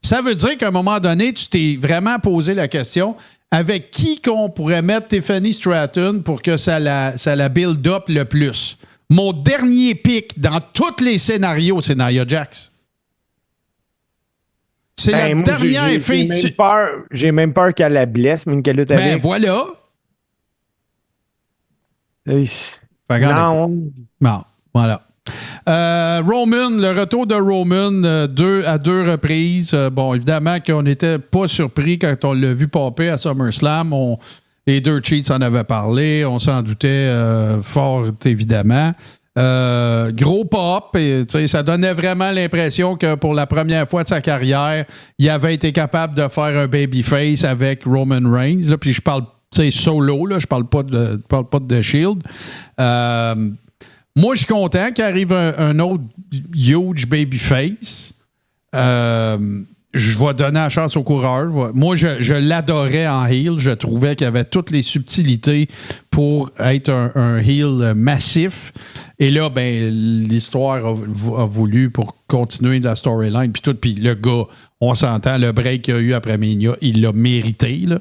ça veut dire qu'à un moment donné, tu t'es vraiment posé la question, avec qui qu'on pourrait mettre Tiffany Stratton pour que ça la build up le plus? Mon dernier pick dans tous les scénarios, c'est Nia Jax. C'est la moi, dernière fille. J'ai même peur qu'elle la blesse, mais qu'elle lutte Ben avec. voilà. Non. Non, voilà. Roman, le retour de Roman à deux reprises. Bon, évidemment qu'on n'était pas surpris quand on l'a vu popper à SummerSlam. Les deux cheats en avaient parlé. On s'en doutait fort, évidemment. Gros pop. Et, ça donnait vraiment l'impression que pour la première fois de sa carrière, il avait été capable de faire un babyface avec Roman Reigns. Là, puis je parle solo, là, je parle pas de The Shield. Moi, je suis content qu'il arrive un autre huge babyface. Je vais donner la chance au coureur. Moi, je l'adorais en heel. Je trouvais qu'il avait toutes les subtilités pour être un heel massif. Et là, ben, l'histoire a voulu pour continuer la storyline. Puis tout. Puis le gars, on s'entend, le break qu'il a eu après Mania, il l'a mérité, là.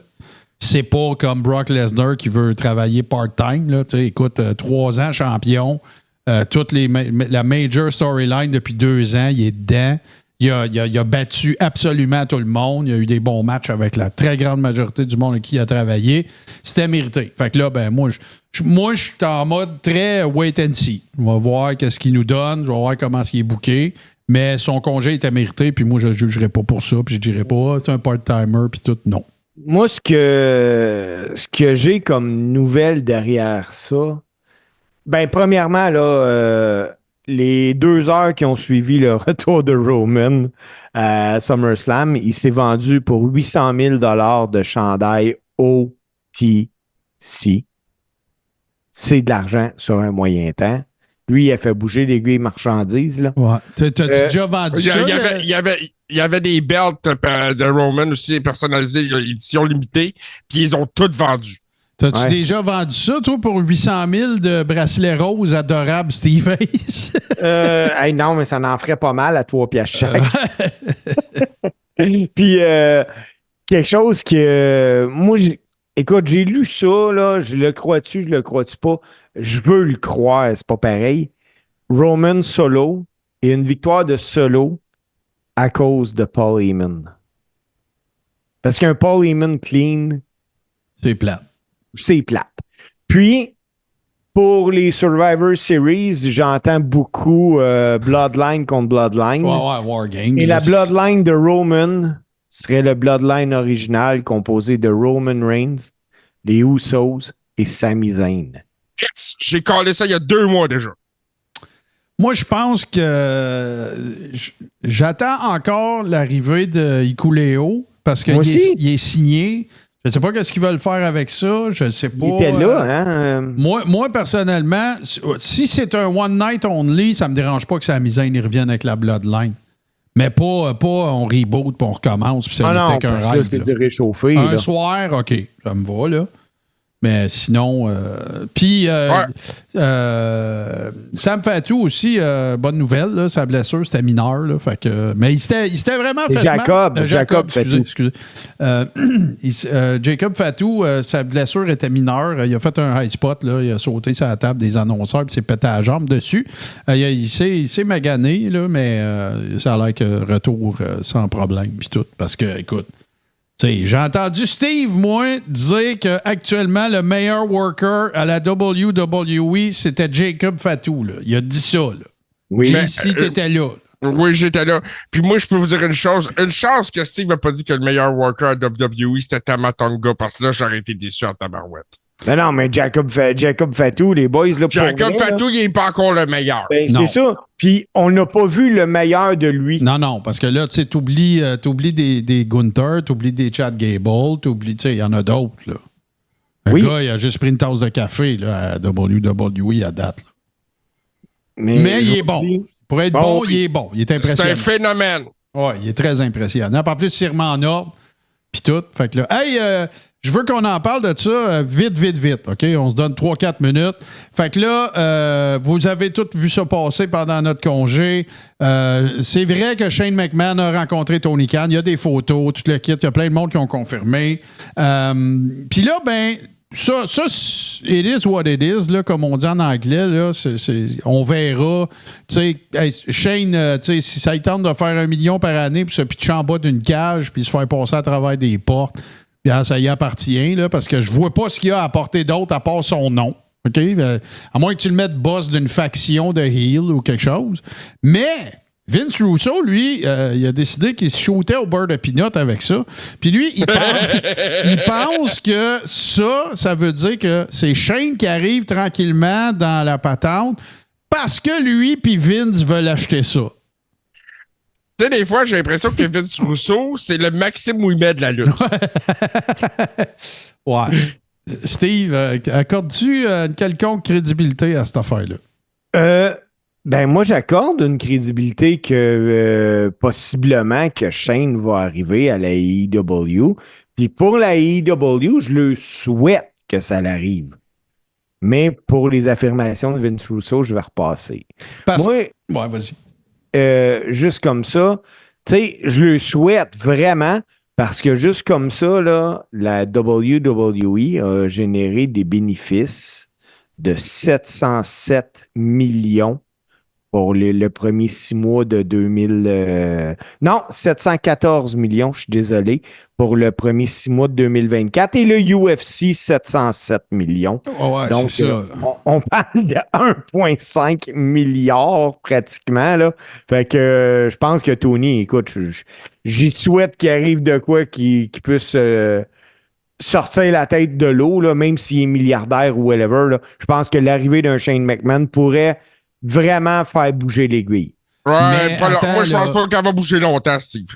C'est pas comme Brock Lesnar qui veut travailler part-time. Là. Écoute, 3 ans champion, la major storyline depuis 2 ans, il est dedans. Il a battu absolument tout le monde. Il a eu des bons matchs avec la très grande majorité du monde avec qui il a travaillé. C'était mérité. Fait que là, ben moi, je suis en mode très wait and see. On va voir qu'est-ce qu'il nous donne. Je vais voir comment il est booké. Mais son congé était mérité, puis moi, je ne jugerai pas pour ça. Puis je dirais pas, c'est un part-timer, puis tout. Non. Moi, ce que j'ai comme nouvelle derrière ça, ben, premièrement, là, les 2 heures qui ont suivi le retour de Roman à SummerSlam, il s'est vendu pour 800 000 $ de chandail OTC. C'est de l'argent sur un moyen temps. Lui, il a fait bouger l'aiguille marchandise. Là. Ouais. T'as-tu déjà vendu ça? Il y avait des belts de Roman aussi personnalisés, édition limitée, puis ils ont toutes vendues. T'as-tu déjà vendu ça, toi, pour 800 000 de bracelets roses adorables Steve Ace? Non, mais ça en ferait pas mal à 3 piastres chaque. Puis, quelque chose que... moi, écoute, j'ai lu ça, là, je le crois-tu, je le crois-tu pas? Je veux le croire, c'est pas pareil. Roman Solo et une victoire de Solo à cause de Paul Heyman. Parce qu'un Paul Heyman clean... C'est plate. C'est plate. Puis, pour les Survivor Series, j'entends beaucoup Bloodline contre Bloodline. Ouais, War Games. Et la Bloodline de Roman serait le Bloodline original composé de Roman Reigns, les Usos et Sami Zayn. Yes! J'ai collé ça il y a 2 mois déjà. Moi, je pense que j'attends encore l'arrivée de Hikuleo parce qu'il est signé. Je ne sais pas ce qu'ils veulent faire avec ça. Je ne sais pas. Il était là, hein? Moi, personnellement, si c'est un one night only, ça ne me dérange pas que Sami Zayn revienne avec la Bloodline. Mais pas on reboot puis on recommence. Puis ça n'était qu'un rêve. C'est du réchauffé. Un soir, OK, ça me va, là. Mais sinon, Sam Fatou aussi, bonne nouvelle, là, sa blessure, c'était mineur. Là, fait que, mais il s'était vraiment fait Jacob Fatou. Excusez. Jacob Fatou, sa blessure était mineure. Il a fait un high spot, là, il a sauté sur la table des annonceurs et s'est pété la jambe dessus. Il s'est magané, là, mais ça a l'air que retour sans problème. Puis tout, parce que, écoute, j'ai entendu Steve, moi, dire qu'actuellement, le meilleur worker à la WWE, c'était Jacob Fatou. Là. Il a dit ça. Là. Oui. JC, t'étais là. Oui, j'étais là. Puis moi, je peux vous dire une chose. Une chance que Steve m'a pas dit que le meilleur worker à WWE, c'était Tama Tonga, parce que là, j'aurais été déçu en tabarouette. Ben non, mais Jacob Fatou, les boys, là, Jacob Fatou, il n'est pas encore le meilleur. Ben, c'est ça. Puis, on n'a pas vu le meilleur de lui. Non, parce que là, tu sais, t'oublies des Gunther, t'oublies des Chad Gable, t'oublies, tu sais, il y en a d'autres, là. Le gars, il a juste pris une tasse de café, là, à WWE à date, là. Mais il est bon. Pour être bon, il est bon. Il est impressionnant. C'est un phénomène. Oui, il est très impressionnant. En plus, il remet en ordre, puis tout. Fait que là, hey, je veux qu'on en parle de ça vite, OK? On se donne 3-4 minutes. Fait que là, vous avez tous vu ça passer pendant notre congé. C'est vrai que Shane McMahon a rencontré Tony Khan. Il y a des photos, tout le kit. Il y a plein de monde qui ont confirmé. Puis là, ben, ça, it is what it is, là, comme on dit en anglais. Là, on verra. Tu sais, hey, Shane, tu sais, si ça lui tente de faire 1 million par année, puis se pitcher en bas d'une cage, puis se faire passer à travers des portes, bien, ça y appartient, là, parce que je vois pas ce qu'il y a à apporter d'autre à part son nom. OK? À moins que tu le mettes boss d'une faction de heel ou quelque chose. Mais Vince Russo, lui, il a décidé qu'il se shootait au beurre de peanut avec ça. Puis lui, il pense que ça veut dire que c'est Shane qui arrive tranquillement dans la patente parce que lui puis Vince veulent acheter ça. Tu sais, des fois, j'ai l'impression que Vince Russo, c'est le Maxime Ouimet de la lutte. Ouais. Steve, accordes-tu une quelconque crédibilité à cette affaire-là? Ben, moi, j'accorde une crédibilité que possiblement que Shane va arriver à la AEW. Puis pour la AEW, je le souhaite que ça l'arrive. Mais pour les affirmations de Vince Russo, je vais repasser. Ouais, vas-y. Juste comme ça, tu sais, je le souhaite vraiment parce que juste comme ça, là, la WWE a généré des bénéfices de 707 millions pour le premier 6 mois de 2000... non, 714 millions, je suis désolé, pour le premier 6 mois de 2024. Et le UFC, 707 millions. Oh ouais, donc, c'est ça. On parle de 1,5 milliard pratiquement, là. Fait que je pense que Tony, écoute, j'y souhaite qu'il arrive de quoi qu'il puisse... sortir la tête de l'eau, là, même s'il est milliardaire ou whatever. Là. Je pense que l'arrivée d'un Shane McMahon pourrait vraiment faire bouger l'aiguille. Ouais, moi, je pense pas qu'elle va bouger longtemps, Steve.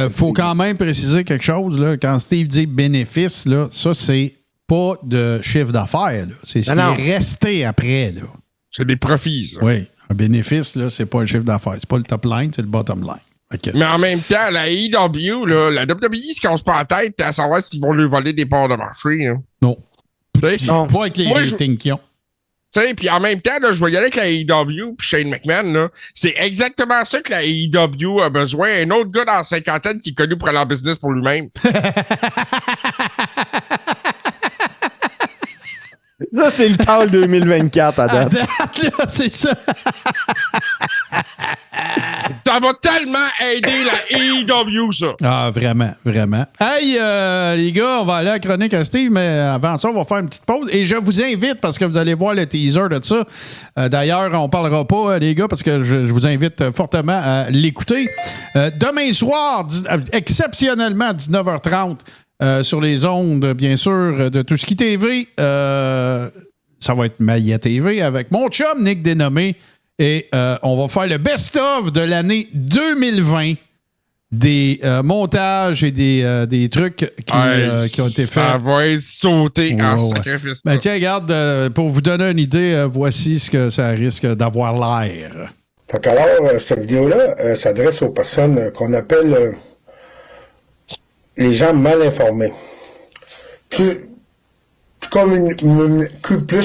Faut quand même préciser quelque chose. Là. Quand Steve dit bénéfice, là, ça, c'est pas de chiffre d'affaires. Là. C'est ce qui est resté après. Là. C'est des profits. Ça. Oui, un bénéfice, là, c'est pas un chiffre d'affaires. C'est pas le top line, c'est le bottom line. Okay. Mais en même temps, la AEW, là, la WWE se casse pas la tête à savoir s'ils vont lui voler des parts de marché. Hein. Non. Non. Pas avec les ratings qu'ils ont. Tu sais, puis en même temps, là, je vais y aller avec la AEW puis Shane McMahon, là. C'est exactement ça que la AEW a besoin. Un autre gars dans la cinquantaine qui est connu pour aller en business pour lui-même. Ça, c'est le call 2024 à date. Là, c'est ça. Ça va tellement aider la AEW, ça. Ah, vraiment, vraiment. Hey, les gars, on va aller à la chronique à Steve, mais avant ça, on va faire une petite pause. Et je vous invite, parce que vous allez voir le teaser de ça. D'ailleurs, on parlera pas, les gars, parce que je vous invite fortement à l'écouter. Demain soir, exceptionnellement à 19h30, sur les ondes, bien sûr, de Touski TV. Ça va être Maillet TV avec mon chum Nick Dénommé. Et on va faire le best-of de l'année 2020 des montages et des trucs qui ont été faits. Ça va être sauté en sacrifice. Ben, tiens, regarde, pour vous donner une idée, voici ce que ça risque d'avoir l'air. Fait qu'alors, cette vidéo-là s'adresse aux personnes qu'on appelle les gens mal informés. Plus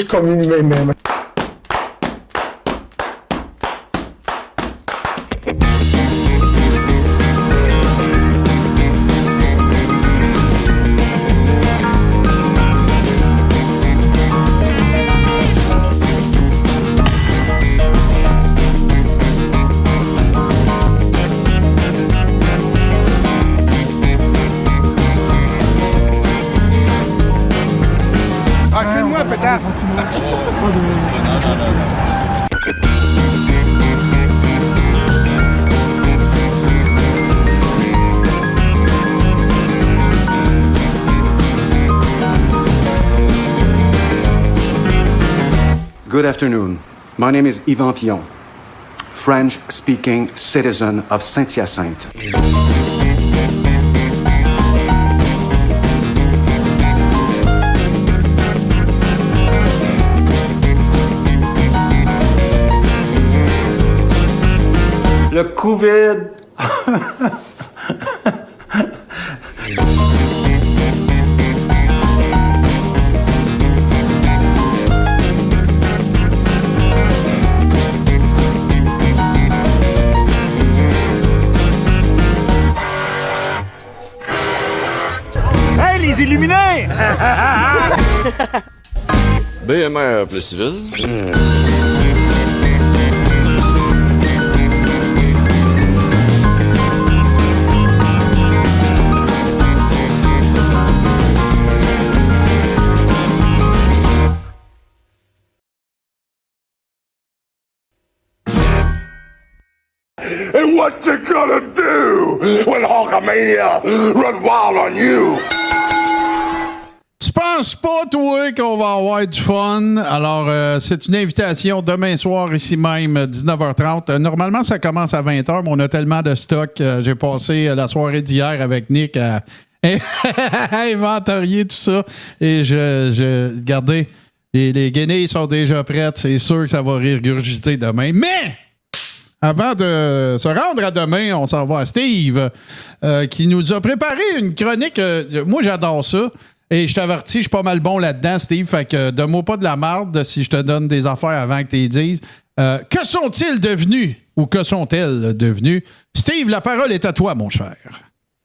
communément. Good afternoon. My name is Yvan Pion, French-speaking citizen of Saint-Hyacinthe. Le COVID. Hey, les illuminés! BMR plus civil. And what you gonna do when Hulkamania run wild on you? Tu penses pas, toi, qu'on va avoir du fun? Alors, c'est une invitation demain soir, ici même, 19h30. Normalement, ça commence à 20h, mais on a tellement de stock. J'ai passé la soirée d'hier avec Nick à inventorier tout ça. Et regardez, les guenilles sont déjà prêtes. C'est sûr que ça va régurgiter demain. Mais... avant de se rendre à demain, on s'en va à Steve, qui nous a préparé une chronique. Moi, j'adore ça. Et je t'avertis, je suis pas mal bon là-dedans, Steve. Fait que donne-moi pas de la marde si je te donne des affaires avant que tu les dises. Que sont-ils devenus? Ou que sont-elles devenues? Steve, la parole est à toi, mon cher.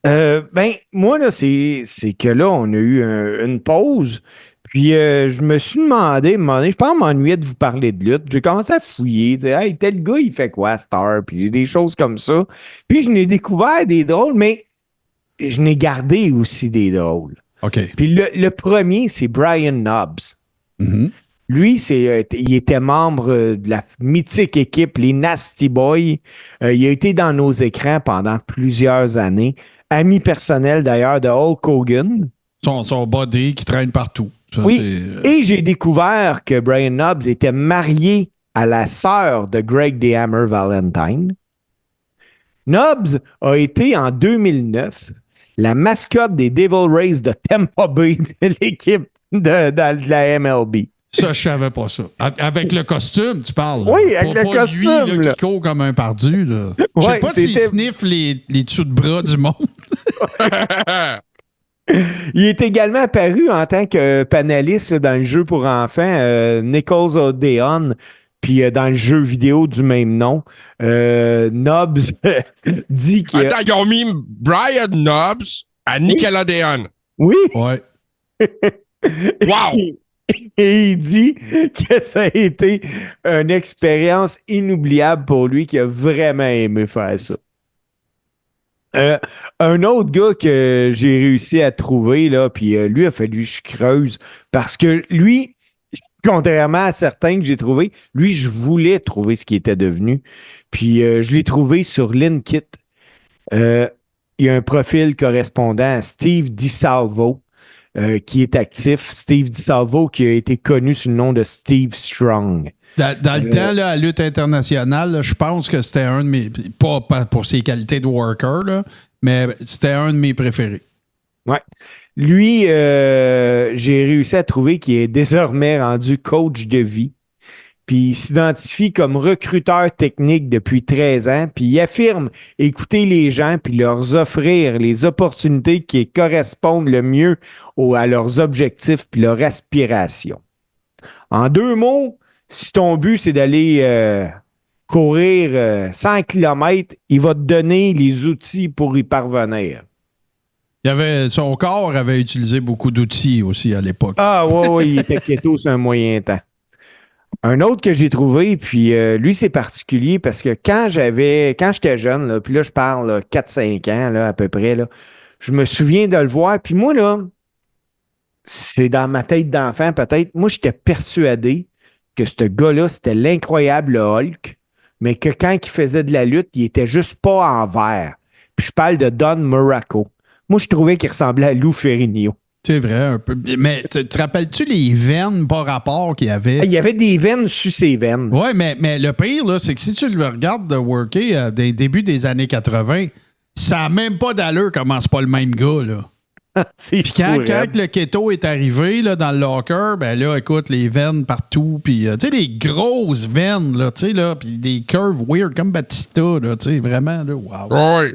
Moi, là, c'est que là, on a eu une pause. Puis, je me suis demandé, je pense m'ennuyais de vous parler de lutte. J'ai commencé à fouiller. Hey, tel gars, il fait quoi, Star? Puis, des choses comme ça. Puis, je n'ai découvert des drôles, mais je n'ai gardé aussi des drôles. OK. Puis, le premier, c'est Brian Knobbs. Mm-hmm. Lui, il était membre de la mythique équipe, les Nasty Boys. Il a été dans nos écrans pendant plusieurs années. Ami personnel, d'ailleurs, de Hulk Hogan. Son body qui traîne partout. Ça, oui, et j'ai découvert que Brian Knobbs était marié à la sœur de Greg the Hammer Valentine. Knobbs a été, en 2009, la mascotte des Devil Rays de Tampa Bay, de l'équipe de la MLB. Ça, je savais pas ça. Avec le costume, tu parles. Oui, avec le costume. Lui, là, qui court comme un pardu. Là. Je sais pas s'il sniffe les dessous de bras du monde. Il est également apparu en tant que panéliste là, dans le jeu pour enfants Nichols Odeon, puis dans le jeu vidéo du même nom. Knobbs dit qu'il... Attends, ils ont mis Brian Knobbs à Nickelodeon. Oui. Ouais. Wow! Et il dit que ça a été une expérience inoubliable pour lui, qu'il a vraiment aimé faire ça. Un autre gars que j'ai réussi à trouver, là, puis lui a fallu que je creuse, parce que lui, contrairement à certains que j'ai trouvés, lui, je voulais trouver ce qu'il était devenu. Puis je l'ai trouvé sur Linkit. Il y a un profil correspondant à Steve DiSalvo, qui est actif. Steve DiSalvo, qui a été connu sous le nom de Steve Strong. Dans le temps, là, à lutte internationale, là, je pense que c'était un de mes... Pas pour ses qualités de worker, là, mais c'était un de mes préférés. Ouais. Lui, j'ai réussi à trouver qu'il est désormais rendu coach de vie. Puis il s'identifie comme recruteur technique depuis 13 ans. Puis il affirme écouter les gens puis leur offrir les opportunités qui correspondent le mieux à leurs objectifs puis leurs aspirations. En 2 mots, si ton but, c'est d'aller courir 100 km, il va te donner les outils pour y parvenir. Son corps avait utilisé beaucoup d'outils aussi à l'époque. Ah oui, il était keto sur un moyen temps. Un autre que j'ai trouvé, puis lui, c'est particulier parce que quand j'étais jeune, là, puis là, je parle 4-5 ans là, à peu près, là, je me souviens de le voir. Puis moi, là, c'est dans ma tête d'enfant peut-être, moi, j'étais persuadé que ce gars-là, c'était l'incroyable Hulk, mais que quand il faisait de la lutte, il était juste pas en vert. Puis je parle de Don Muraco. Moi, je trouvais qu'il ressemblait à Lou Ferrigno. C'est vrai, un peu. Mais te rappelles-tu les veines par rapport qu'il y avait? Il y avait des veines sur ses veines. Oui, mais le pire, là, c'est que si tu le regardes de worker des débuts des années 80, ça n'a même pas d'allure comment c'est pas le même gars, là. Puis quand le keto est arrivé là, dans le locker, ben là, écoute, les veines partout, puis tu sais, des grosses veines, là, tu sais, là, puis des curves weird comme Batista, là, tu sais, vraiment, là, wow. Oui.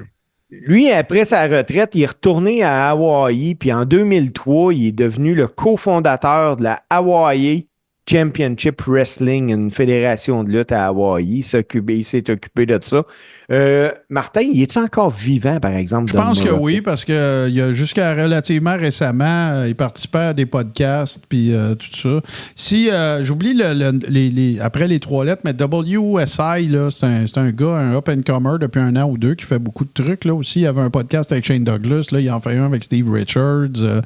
Lui, après sa retraite, il est retourné à Hawaï, puis en 2003, il est devenu le cofondateur de la Hawaii Championship Wrestling, une fédération de lutte à Hawaï. Il s'est occupé de ça. Martin, il est-tu encore vivant, par exemple? Je pense que oui, parce que il y a jusqu'à relativement récemment, il participait à des podcasts puis tout ça. Si j'oublie après les 3 lettres, mais WSI, là, c'est un gars, un up-and-comer depuis 1 an ou 2 qui fait beaucoup de trucs. Là aussi, il y avait un podcast avec Shane Douglas. Là, il en fait un avec Steve Richards,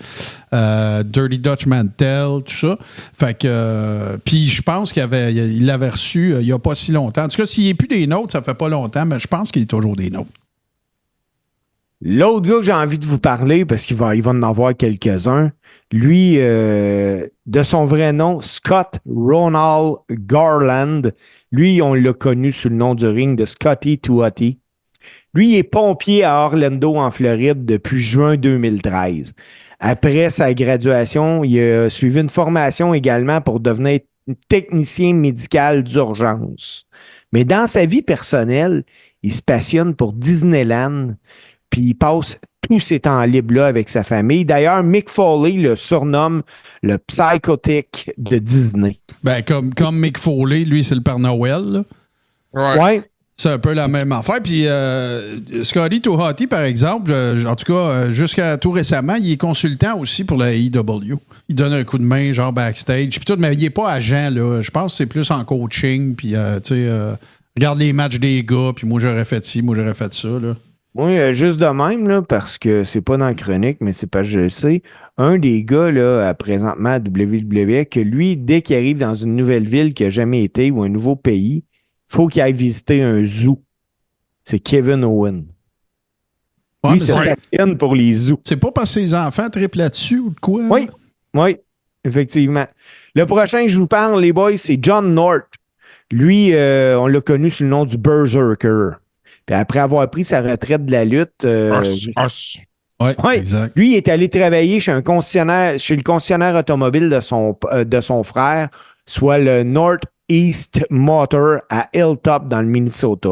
Dirty Dutch Mantel, tout ça. Fait que puis je pense qu'il l'avait reçu il n'y a pas si longtemps. En tout cas, s'il n'est plus des nôtres, ça fait pas longtemps, mais je pense qu'il est toujours des nôtres. L'autre gars que j'ai envie de vous parler, parce qu'il va en avoir quelques-uns, lui, de son vrai nom, Scott Ronald Garland. Lui, on l'a connu sous le nom du ring de Scotty 2 Hotty. Lui, il est pompier à Orlando, en Floride, depuis juin 2013. Après sa graduation, il a suivi une formation également pour devenir technicien médical d'urgence. Mais dans sa vie personnelle, il se passionne pour Disneyland, puis il passe tous ses temps libres-là avec sa famille. D'ailleurs, Mick Foley le surnomme le psychotic de Disney. Ben, comme Mick Foley, lui, c'est le Père Noël. Là. Ouais. C'est un peu la même affaire. Puis Scotty 2 Hotty, par exemple, en tout cas, jusqu'à tout récemment, il est consultant aussi pour la AEW. Il donne un coup de main, genre backstage, puis tout, mais il n'est pas agent, là. Je pense que c'est plus en coaching, puis tu sais, regarde les matchs des gars, puis moi, j'aurais fait ci, moi, j'aurais fait ça, là. Oui, juste de même, là, parce que c'est pas dans la chronique, mais c'est pas, je le sais, un des gars, là, présentement à WWE, que lui, dès qu'il arrive dans une nouvelle ville qu'il n'a jamais été ou un nouveau pays, faut qu'il aille visiter un zoo. C'est Kevin Owen. Ouais, lui, c'est passionne pour les zoos. C'est pas parce que ses enfants trippent là-dessus ou de quoi? Oui, effectivement. Le prochain que je vous parle, les boys, c'est John North. Lui, on l'a connu sous le nom du Berserker. Puis après avoir pris sa retraite de la lutte... Oui, exact. Lui, il est allé travailler chez le concessionnaire automobile de son frère, soit le Northeast Motor à Hilltop dans le Minnesota.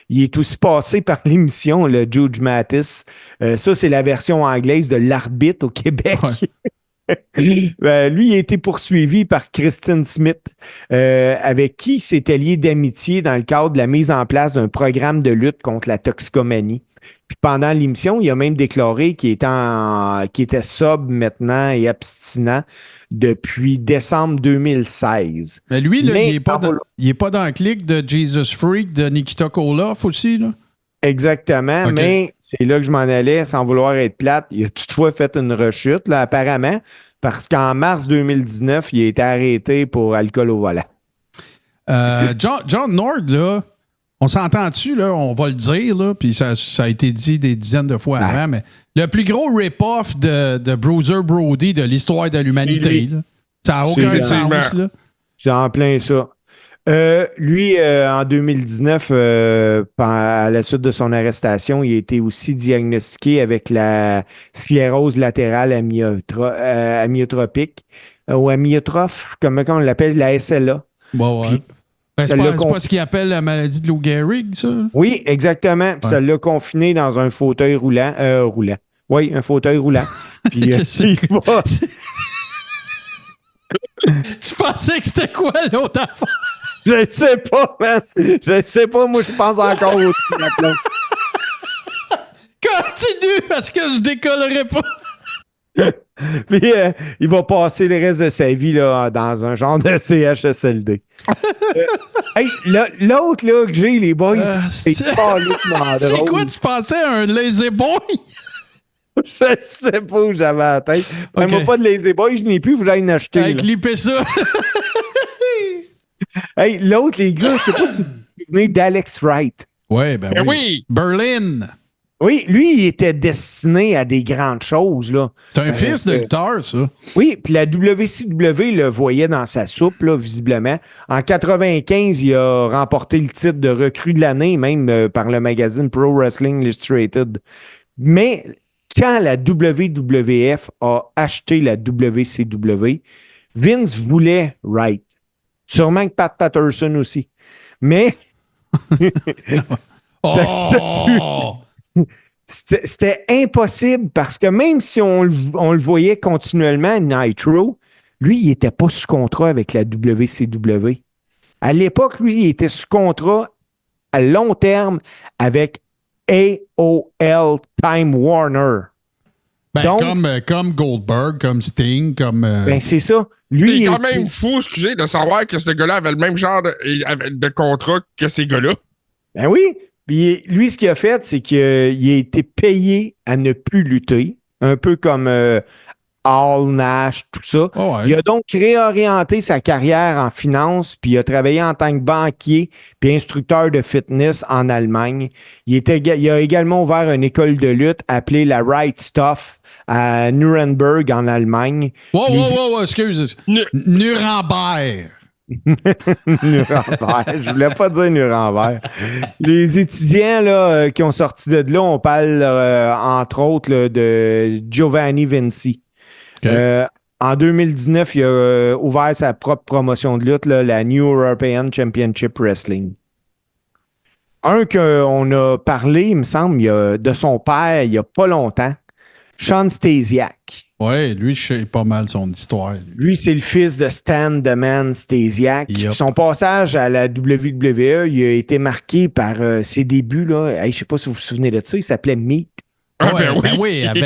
Il est aussi passé par l'émission, le Judge Mathis. Ça, c'est la version anglaise de l'arbitre au Québec. Ouais. Lui, il a été poursuivi par Kristen Smith, avec qui il s'était lié d'amitié dans le cadre de la mise en place d'un programme de lutte contre la toxicomanie. Puis pendant l'émission, il a même déclaré qu'il était sobre maintenant et abstinent depuis décembre 2016. Mais lui, là, il n'est pas dans le clic de Jesus Freak de Nikita Koloff aussi, là? Exactement, okay. Mais c'est là que je m'en allais, sans vouloir être plate. Il a toutefois fait une rechute, là, apparemment, parce qu'en mars 2019, il a été arrêté pour alcool au volant. John Nord, là, on s'entend-tu, là, on va le dire, là, puis ça a été dit des dizaines de fois avant, mais le plus gros rip-off de Bruiser Brody de l'histoire de l'humanité, là. Ça n'a aucun sens, là. C'est en plein ça. Lui, en 2019, à la suite de son arrestation, il a été aussi diagnostiqué avec la sclérose latérale amyotropique ou amyotrophe, comme on l'appelle, la SLA. Bon, ouais. Ben, c'est pas ce qu'il appelle la maladie de Lou Gehrig, ça? Oui, exactement. Ouais. Ça l'a confiné dans un fauteuil roulant. Oui, un fauteuil roulant. Puis, tu pensais que c'était quoi l'autre affaire? Je ne sais pas, man. Je ne sais pas. Moi, je pense encore au Continue, parce que je décollerai pas. Puis, il va passer le reste de sa vie là, dans un genre de CHSLD. Hey, l'autre là, que j'ai, les boys, c'est carrément drôle. C'est quoi, tu pensais à un lazy boy? Je sais pas où j'avais la tête. Okay. Moi, pas de lazy boy, je n'ai plus, vous l'avez acheté. Clipper ça. Hey, l'autre, les gars, je sais pas si vous venez d'Alex Wright. Ouais, ben oui. Oui. Berlin. Oui, lui, il était destiné à des grandes choses, là. C'est un fils de lutteur, ça. Oui, puis la WCW le voyait dans sa soupe, là, visiblement. En 95, il a remporté le titre de recrue de l'année, même par le magazine Pro Wrestling Illustrated. Mais quand la WWF a acheté la WCW, Vince voulait Wright. Sûrement que Pat Patterson aussi. Mais Oh! c'était impossible parce que même si on le voyait continuellement, Nitro, lui, il n'était pas sous contrat avec la WCW. À l'époque, lui, il était sous contrat à long terme avec AOL Time Warner. Ben, Donc, comme Goldberg, comme Sting, comme... ben, c'est ça. Lui, C'est quand il- même fou, excusez, de savoir que ce gars-là avait le même genre de contrat que ces gars-là. Ben oui. Puis lui, ce qu'il a fait, c'est qu'il a été payé à ne plus lutter, un peu comme Hall, Nash, tout ça. Oh ouais. Il a donc réorienté sa carrière en finance, puis il a travaillé en tant que banquier puis instructeur de fitness en Allemagne. Il a également ouvert une école de lutte appelée la Right Stuff à Nuremberg en Allemagne. Wow, excuse. Nuremberg. Nuremberg. Je voulais pas dire Nuremberg. Les étudiants là, qui ont sorti de là, on parle entre autres là, de Giovanni Vinci. Okay. En 2019, il a ouvert sa propre promotion de lutte, là, la New European Championship Wrestling. Un qu'on a parlé, il me semble, de son père il n'y a pas longtemps, Sean Stasiak. Ouais, lui, je sais pas mal son histoire. Lui, c'est le fils de Stan The Man Stasiak. Yep. Son passage à la WWE, il a été marqué par ses débuts. Là. Hey, je ne sais pas si vous vous souvenez de ça. Il s'appelait Meat. Ah, Ouais, ben oui, avec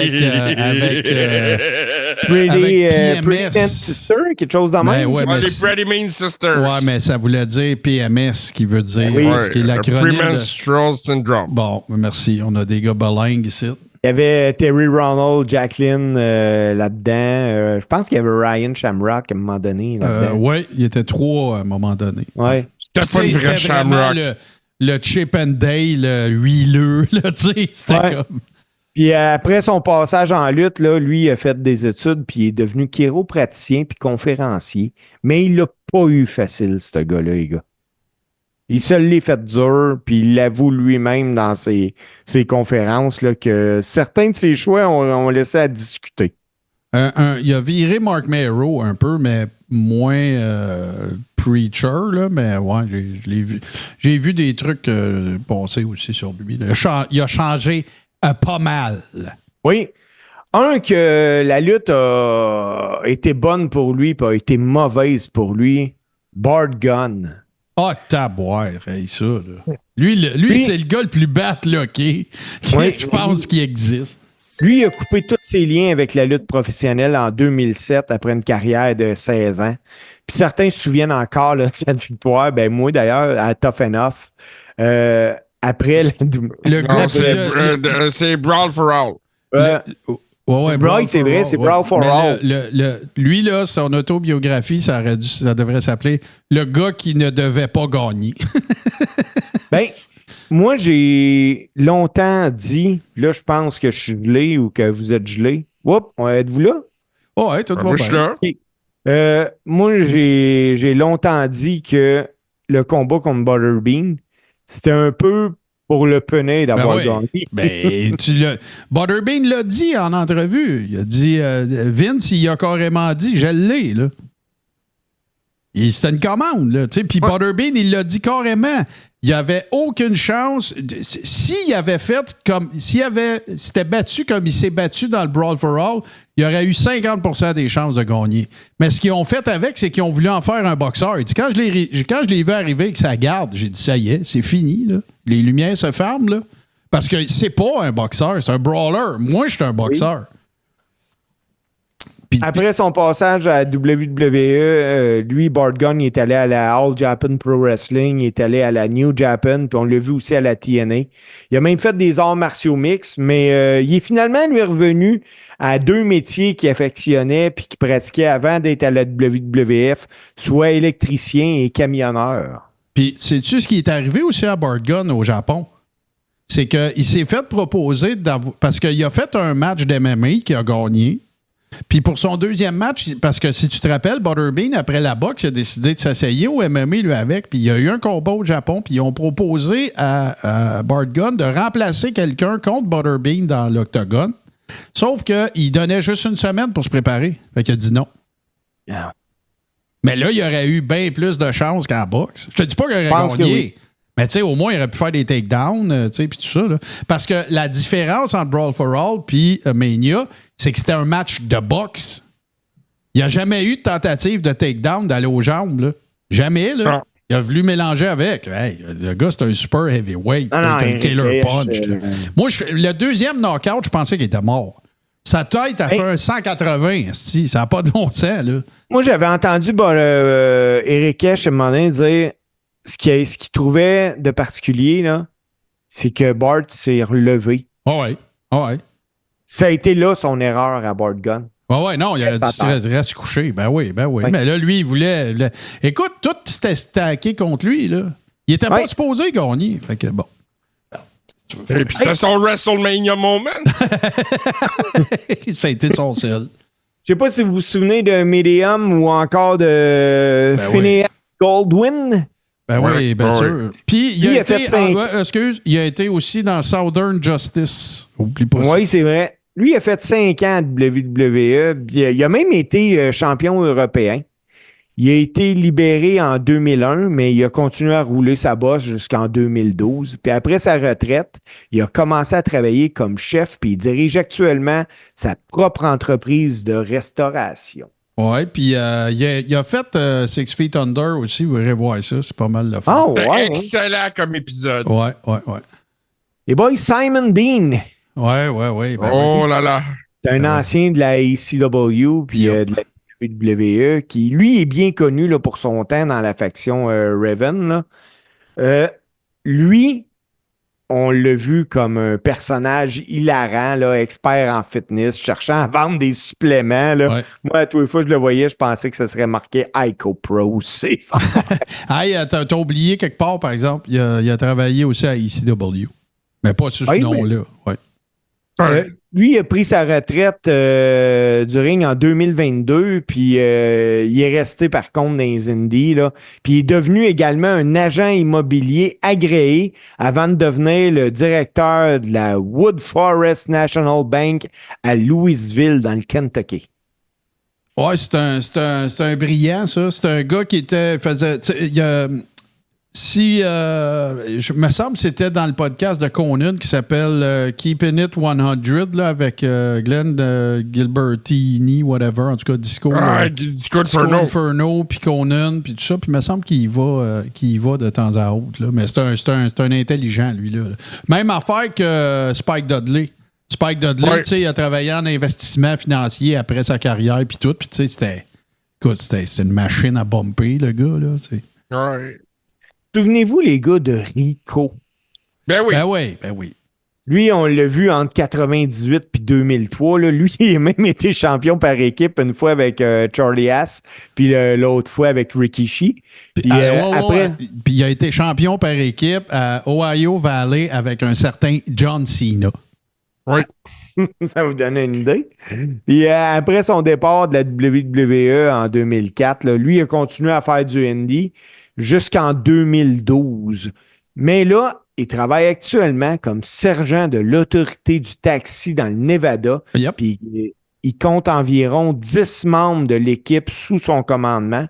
Pretty PMS. Mean Sister, quelque chose dans Ben même. ouais, mais les Pretty Mean Sisters. Ouais, mais ça voulait dire PMS, qui veut dire Oui. ce qui est l'acronyme de... Premenstrual Syndrome. Bon, merci. On a des gars bilingues ici. Il y avait Terry Ronald, Jacqueline là-dedans. Je pense qu'il y avait Ryan Shamrock à un moment donné. Là-dedans. Oui, il était 3 à un moment donné. Ouais. C'était pas une Tu sais, vraie c'était vraiment Shamrock. le Chip and Dale huileux, là, tu sais. C'était Ouais. comme... Puis après son passage en lutte, là, lui il a fait des études, puis il est devenu chiropraticien puis conférencier. Mais il l'a pas eu facile, ce gars-là, les gars. Il se l'est fait dur, puis il l'avoue lui-même dans ses conférences là, que certains de ses choix ont laissé à discuter. Il a viré Mark Mero un peu, mais moins preacher, là, mais ouais, je l'ai vu. J'ai vu des trucs passer aussi sur lui. Là. Il a changé pas mal. Oui. Que la lutte a été bonne pour lui, puis a été mauvaise pour lui, Bart Gunn. Ah, taboire, hey, ça. Là. Lui, c'est le gars le plus batlocké Oui. je pense qu'il existe. Lui, il a coupé tous ses liens avec la lutte professionnelle en 2007 après une carrière de 16 ans. Puis certains se souviennent encore là, de cette victoire. Ben moi, d'ailleurs, à Tough Enough. Après Le gars Non, c'est Brawl for All. Ouais, Brawl, c'est vrai, c'est Brawl for Mais All. Lui, là, son autobiographie, ça devrait s'appeler Le gars qui ne devait pas gagner. Ben, moi, j'ai longtemps dit, là, je pense que je suis gelé ou que vous êtes gelé. Oups, êtes-vous là? Oh, ouais, tout va Moi, je suis bien. là. Moi, j'ai longtemps dit que le combat contre Butterbean, c'était un peu pour le peiner d'avoir gagné. Ben, Butterbean l'a dit en entrevue. Il a dit, Vince, il a carrément dit, je l'ai, là. C'était une commande, là. Puis Butterbean, il l'a dit carrément. Il n'y avait aucune chance. S'il avait fait comme. S'était battu comme il s'est battu dans le Brawl for All, il y aurait eu 50% des chances de gagner. Mais ce qu'ils ont fait avec, c'est qu'ils ont voulu en faire un boxeur. Il dit, quand je l'ai vu arriver avec sa garde, j'ai dit, ça y est, c'est fini, là. Les lumières se ferment, là. Parce que c'est pas un boxeur, c'est un brawler. Moi, je suis un boxeur. Puis, Après son passage à WWE, lui, Bart Gunn, il est allé à la All Japan Pro Wrestling, il est allé à la New Japan, puis on l'a vu aussi à la TNA. Il a même fait des arts martiaux mix, mais il est finalement, lui, revenu à 2 métiers qu'il affectionnait puis qu'il pratiquait avant d'être à la WWF, soit électricien et camionneur. puis sais-tu ce qui est arrivé aussi à Bart Gunn au Japon? c'est qu'il s'est fait proposer parce qu'il a fait un match d'MMA qu'il a gagné. Puis pour son deuxième match, parce que si tu te rappelles, Butterbean, après la boxe, il a décidé de s'essayer au MMA lui avec, puis il y a eu un combat au Japon, puis ils ont proposé à Bart Gunn de remplacer quelqu'un contre Butterbean dans l'octogone. Sauf qu'il donnait juste une semaine pour se préparer. Fait qu'il a dit non. Yeah. Mais là, il aurait eu bien plus de chances qu'en boxe. Je te dis pas qu'il aurait gagné. Oui. Mais tu sais, au moins, il aurait pu faire des takedowns, tu sais, puis tout ça. Là. Parce que la différence entre Brawl for All puis Mania, c'est que c'était un match de boxe. Il n'y a jamais eu de tentative de takedown d'aller aux jambes, là. Jamais, là. Non. Il a voulu mélanger avec. Hey, le gars, c'est un super heavyweight. Avec un killer punch. Moi, le deuxième knockout, je pensais qu'il était mort. Sa tête a fait un 180. Ça n'a pas de bon sens, là. Moi, j'avais entendu Eric Esch, à un moment donné, dire ce qu'il trouvait de particulier, là, c'est que Bart s'est relevé. Oh ouais. Oh ouais. Ça a été là son erreur à Bart Gunn. Ah ouais, non, il aurait dû rester couché. Ben oui. Ouais. Mais là, lui, il voulait. Écoute, tout s'était stacké contre lui, là. Il était pas supposé gagner. Fait que bon. Et puis c'était son WrestleMania moment. Ça a été son seul. Je sais pas si vous vous souvenez de Medium ou encore de Phineas Goldwyn. Ben oui, bien sûr. Puis il a été aussi dans Southern Justice. Oublie pas ça. Oui, c'est vrai. Lui, il a fait 5 ans de WWE. Il a même été champion européen. Il a été libéré en 2001, mais il a continué à rouler sa bosse jusqu'en 2012. Puis après sa retraite, il a commencé à travailler comme chef, puis il dirige actuellement sa propre entreprise de restauration. Oui, puis il a fait Six Feet Under aussi. Vous irez voir ça, c'est pas mal le fun. Oh, ouais, excellent comme épisode. Ouais. Les boys, Simon Dean. Ouais. Ben là là. C'est un ancien de la ECW, puis de la WWE, qui, lui, est bien connu là, pour son temps dans la faction Raven. Là. Lui, on l'a vu comme un personnage hilarant, là, expert en fitness, cherchant à vendre des suppléments. Là. Ouais. Moi, à tous les fois que je le voyais, je pensais que ça serait marqué IcoPro. C'est ça. T'as oublié quelque part, par exemple, il a travaillé aussi à ECW. Mais pas sous ce nom-là. Ouais. Lui, il a pris sa retraite du ring en 2022, puis il est resté par contre dans les Indies. Là. Puis il est devenu également un agent immobilier agréé avant de devenir le directeur de la Wood Forest National Bank à Louisville, dans le Kentucky. Ouais, c'est un brillant, ça. C'est un gars qui faisait. Je me semble que c'était dans le podcast de Conan qui s'appelle Keeping It 100 là, avec Glenn Gilbertini, whatever, en tout cas Disco Inferno, puis Conan, puis tout ça. Puis il me semble qu'il y va de temps à autre. Là. Mais c'est un intelligent, lui. Là. Même affaire que Spike Dudley. Spike Dudley, tu sais, il a travaillé en investissement financier après sa carrière, puis tout. Puis tu sais, c'était une machine à bumper, le gars. Là, t'sais. Ouais. Souvenez-vous, les gars, de Rico? Ben oui. Lui, on l'a vu entre 98 puis 2003. Là. Lui, il a même été champion par équipe une fois avec Charlie Haas, puis l'autre fois avec Rikishi. Puis puis il a été champion par équipe à Ohio Valley avec un certain John Cena. Oui. Ça vous donne une idée. Puis après son départ de la WWE en 2004, là, lui, il a continué à faire du indie jusqu'en 2012. Mais là, il travaille actuellement comme sergent de l'autorité du taxi dans le Nevada. Yep. Puis il compte environ 10 membres de l'équipe sous son commandement.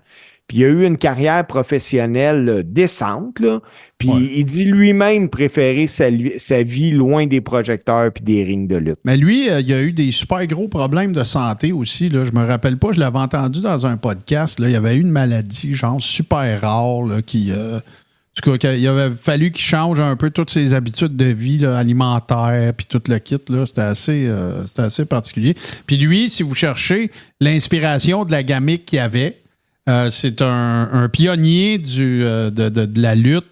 Puis il a eu une carrière professionnelle décente. Là. Puis il dit lui-même préférer sa vie loin des projecteurs puis des rings de lutte. Mais lui, il a eu des super gros problèmes de santé aussi. Là. Je me rappelle pas, je l'avais entendu dans un podcast. Là. Il avait eu une maladie genre super rare là, qui... En tout cas, il avait fallu qu'il change un peu toutes ses habitudes de vie là, alimentaires puis tout le kit. Là, c'était assez particulier. Puis lui, si vous cherchez l'inspiration de la gamique qu'il avait, c'est un pionnier de la lutte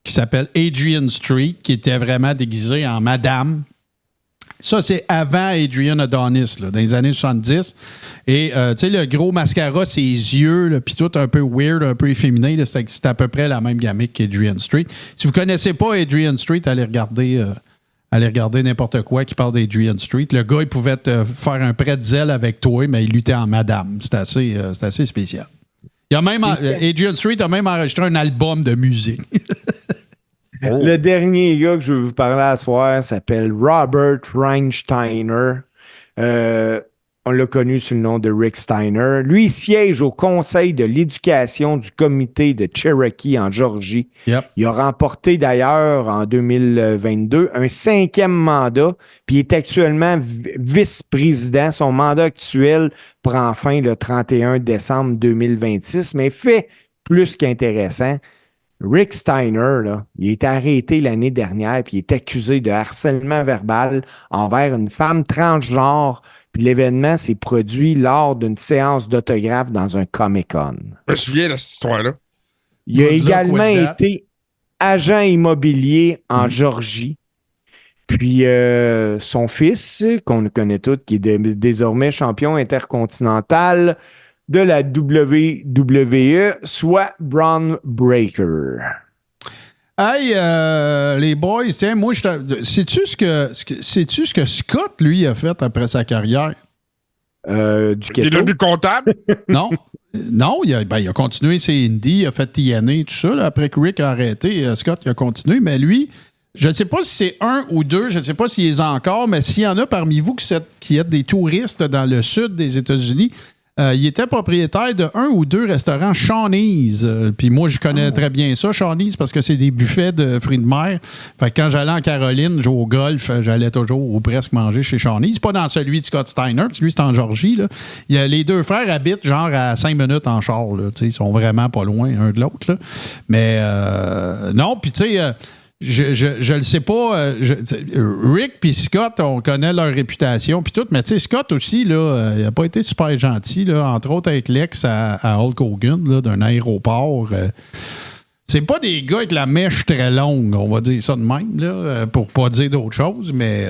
qui s'appelle Adrian Street, qui était vraiment déguisé en madame. Ça, c'est avant Adrian Adonis, là, dans les années 70. Et, tu sais, le gros mascara, ses yeux, puis tout un peu weird, un peu efféminé, là, c'est à peu près la même gamique qu'Adrian Street. Si vous connaissez pas Adrian Street, allez regarder n'importe quoi qui parle d'Adrian Street. Le gars, il pouvait te faire un pretzel avec toi, mais il luttait en madame. C'est assez spécial. Adrian Street a même enregistré un album de musique. Le dernier gars que je vais vous parler à ce soir s'appelle Robert Reinsteiner. On l'a connu sous le nom de Rick Steiner. Lui, il siège au conseil de l'éducation du comité de Cherokee en Georgie. Yep. Il a remporté d'ailleurs en 2022 un 5e mandat, puis il est actuellement vice-président. Son mandat actuel prend fin le 31 décembre 2026, mais fait plus qu'intéressant. Rick Steiner, là, il a été arrêté l'année dernière puis il est accusé de harcèlement verbal envers une femme transgenre. Puis l'événement s'est produit lors d'une séance d'autographe dans un Comic-Con. Je me souviens de cette histoire-là. Il a également été agent immobilier en Georgie. Puis son fils, qu'on connaît tous, qui est désormais champion intercontinental de la WWE, soit Bron Breakker. Hey, les boys, tiens, moi, sais-tu ce que Scott, lui, a fait après sa carrière? Du keto. Il est devenu comptable? Non. Non, il a continué ses indies, il a fait TNA, tout ça. Là, après que Rick a arrêté, Scott, il a continué. Mais lui, je ne sais pas si c'est un ou deux, je ne sais pas s'il les a encore, mais s'il y en a parmi vous qui êtes des touristes dans le sud des États-Unis, il était propriétaire de un ou deux restaurants Shawnee's. Puis moi, je connais très bien ça, Shawnee's, parce que c'est des buffets de fruits de mer. Fait que quand j'allais en Caroline, jouer au golf, j'allais toujours ou presque manger chez Shawnee's. Pas dans celui de Scott Steiner, lui, c'est en Georgie. Là. Les deux frères habitent genre à 5 minutes en char. Là. Ils sont vraiment pas loin un de l'autre. Là. Mais non, puis tu sais... Je le sais pas. Rick puis Scott, on connaît leur réputation puis tout, mais tu sais, Scott aussi, là, il n'a pas été super gentil, là, entre autres avec l'ex à Hulk Hogan, là, d'un aéroport. C'est pas des gars avec la mèche très longue, on va dire ça de même, là, pour pas dire d'autre chose, mais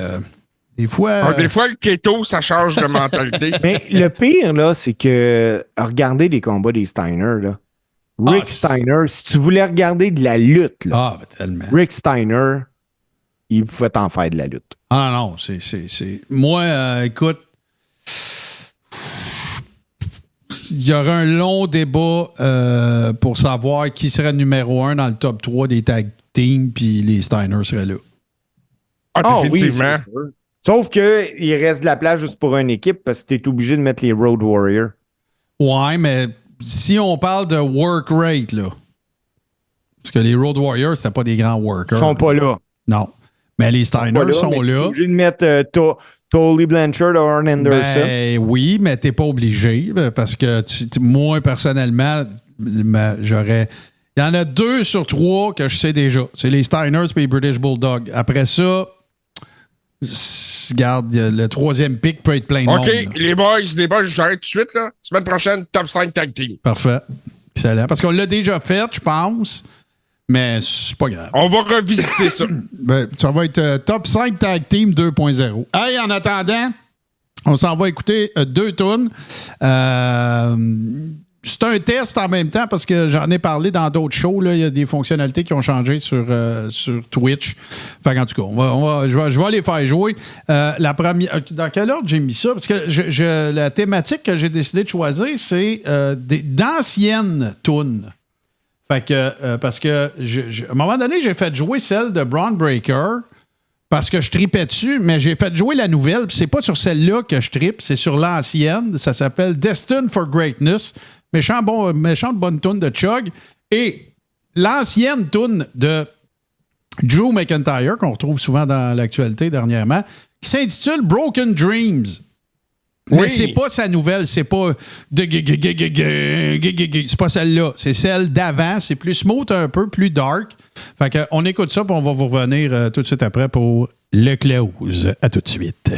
des fois... Des fois, le keto, ça change de mentalité. Mais le pire, là, c'est que regardez les combats des Steiner, là. Rick Steiner, si tu voulais regarder de la lutte, là, tellement. Rick Steiner, il pouvait t'en faire de la lutte. Ah non, c'est... Moi, écoute, il y aurait un long débat pour savoir qui serait numéro 1 dans le top 3 des tag teams, puis les Steiner seraient là. Ah, définitivement. Oui, sauf qu'il reste de la place juste pour une équipe parce que tu es obligé de mettre les Road Warriors. Ouais, mais... Si on parle de work rate, là, parce que les Road Warriors, c'était pas des grands workers. Ils sont pas là. Non. Mais les Steiner sont là. Tu es obligé de mettre Tully Blanchard ou Arn Anderson. Ben oui, mais t'es pas obligé parce que moi, personnellement, j'aurais... Il y en a 2 sur 3 que je sais déjà. C'est les Steiners et les British Bulldogs. Après ça... Regarde, le 3e pick peut être plein de monde. OK, les boys, j'arrête tout de suite. Là. Semaine prochaine, top 5 tag team. Parfait. Excellent. Parce qu'on l'a déjà fait, je pense, mais c'est pas grave. On va revisiter ça. Ben, ça va être top 5 tag team 2.0. Hey, en attendant, on s'en va écouter 2 tunes. C'est un test en même temps parce que j'en ai parlé dans d'autres shows. Là. Il y a des fonctionnalités qui ont changé sur Twitch. Fait en tout cas, je vais les faire jouer. La première, dans quel ordre j'ai mis ça? Parce que la thématique que j'ai décidé de choisir, c'est d'anciennes tunes. Fait que, parce que à un moment donné, j'ai fait jouer celle de Bron Breakker parce que je tripais dessus, mais j'ai fait jouer la nouvelle. Puis c'est pas sur celle-là que je trippe, c'est sur l'ancienne. Ça s'appelle Destined for Greatness. Méchante bonne toune de Chug. Et l'ancienne toune de Drew McIntyre, qu'on retrouve souvent dans l'actualité dernièrement, qui s'intitule Broken Dreams. Oui. Mais c'est pas sa nouvelle, c'est pas c'est pas celle-là, c'est celle d'avant, c'est plus smooth un peu, plus dark. Fait que on écoute ça, puis on va vous revenir tout de suite après pour le close. À tout de suite.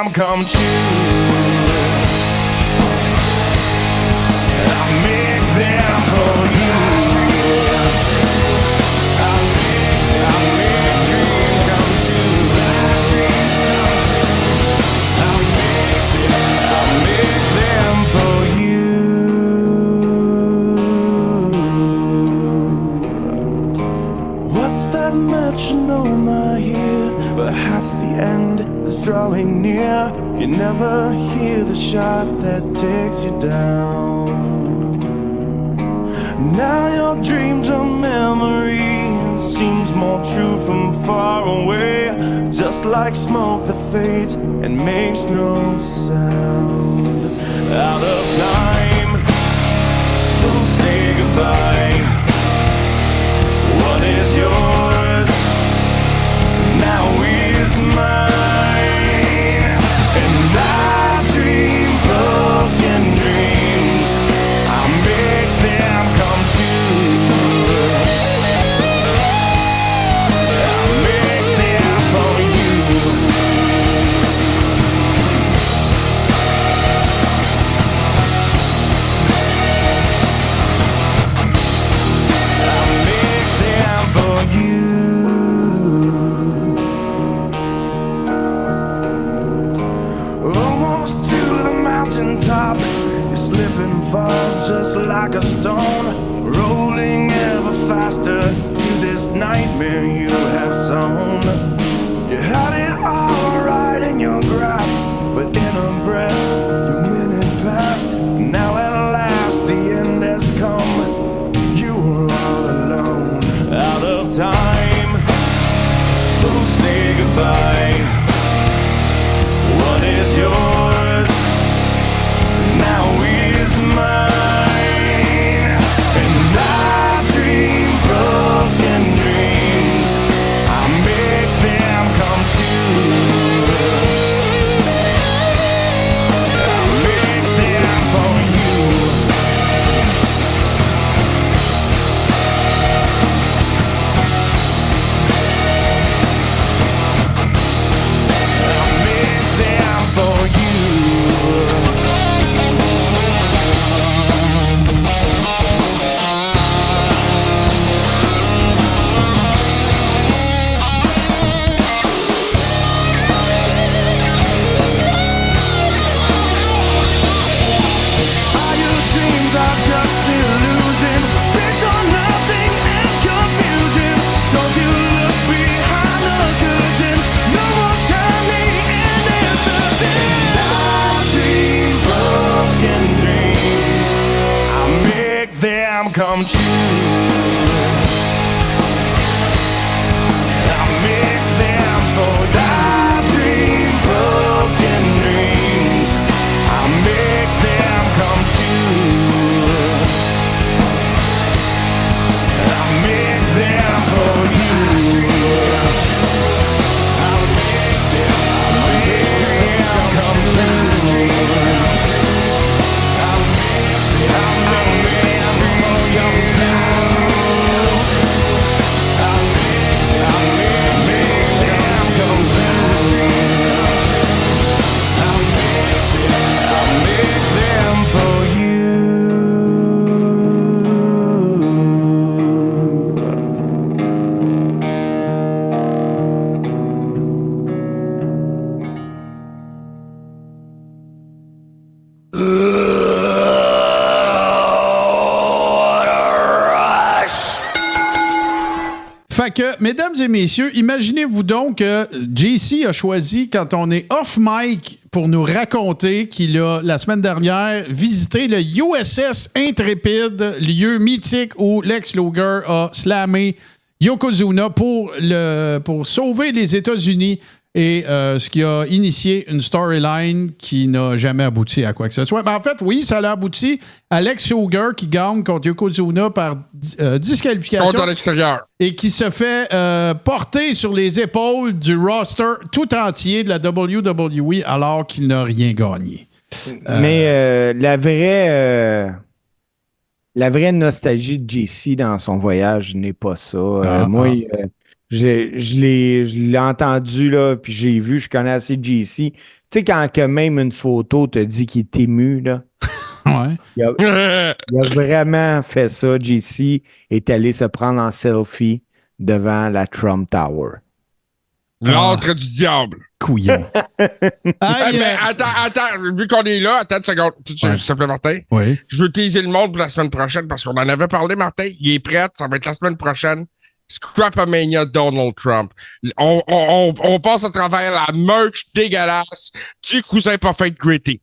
them come true. I'll make them for you. I'll make dreams come true. I'll make them for you. What's that metronome I hear? Perhaps the end is drawing near. You never hear the shot that takes you down. Now your dreams are memory. It seems more true from far away. Just like smoke that fades and makes no sound. Out of time, so say goodbye. What is yours now is mine. And I dream broken dreams. I make them come true. I make them for you. I make them for you. Almost to the mountaintop, you slip and fall just like a stone, rolling ever faster to this nightmare you have sown. You had it all right in your grasp, but in a breath, your minute passed. Now at last the end has come. You were all alone, out of time. So say goodbye. What is yours now is mine. And I dream broken dreams. I make them come true. I make them for you. I make them for you. All your dreams are just illusion, based on nothing and confusion. Don't you look behind the curtain. No more time, the end is certain. I dream broken dreams. I make them come true. I make them for I dream broken dreams. I make them come true. I make them for you. I make them come true. I make them for Fait que, mesdames et messieurs, imaginez-vous donc que JC a choisi, quand on est off mic, pour nous raconter qu'il a, la semaine dernière, visité le USS Intrépide, lieu mythique où Lex Luger a slammé Yokozuna pour sauver les États-Unis. Et ce qui a initié une storyline qui n'a jamais abouti à quoi que ce soit. Mais en fait, oui, ça a abouti à Lex Luger qui gagne contre Yokozuna par disqualification. Contre l'extérieur. Et qui se fait porter sur les épaules du roster tout entier de la WWE alors qu'il n'a rien gagné. Mais la vraie nostalgie de JC dans son voyage n'est pas ça. Moi, Je l'ai entendu, là, puis j'ai vu, je connais assez JC. Tu sais, quand que même une photo te dit qu'il est ému, là. Ouais. Il a vraiment fait ça. JC est allé se prendre en selfie devant la Trump Tower. L'antre du diable. Couillon. Mais attends, vu qu'on est là, attends une seconde. S'il te plaît, Martin. Oui. Je veux teaser le monde pour la semaine prochaine parce qu'on en avait parlé, Martin. Il est prêt, ça va être la semaine prochaine. Scrapamania Donald Trump. On passe à travers la merch dégueulasse du cousin pas fait gritty.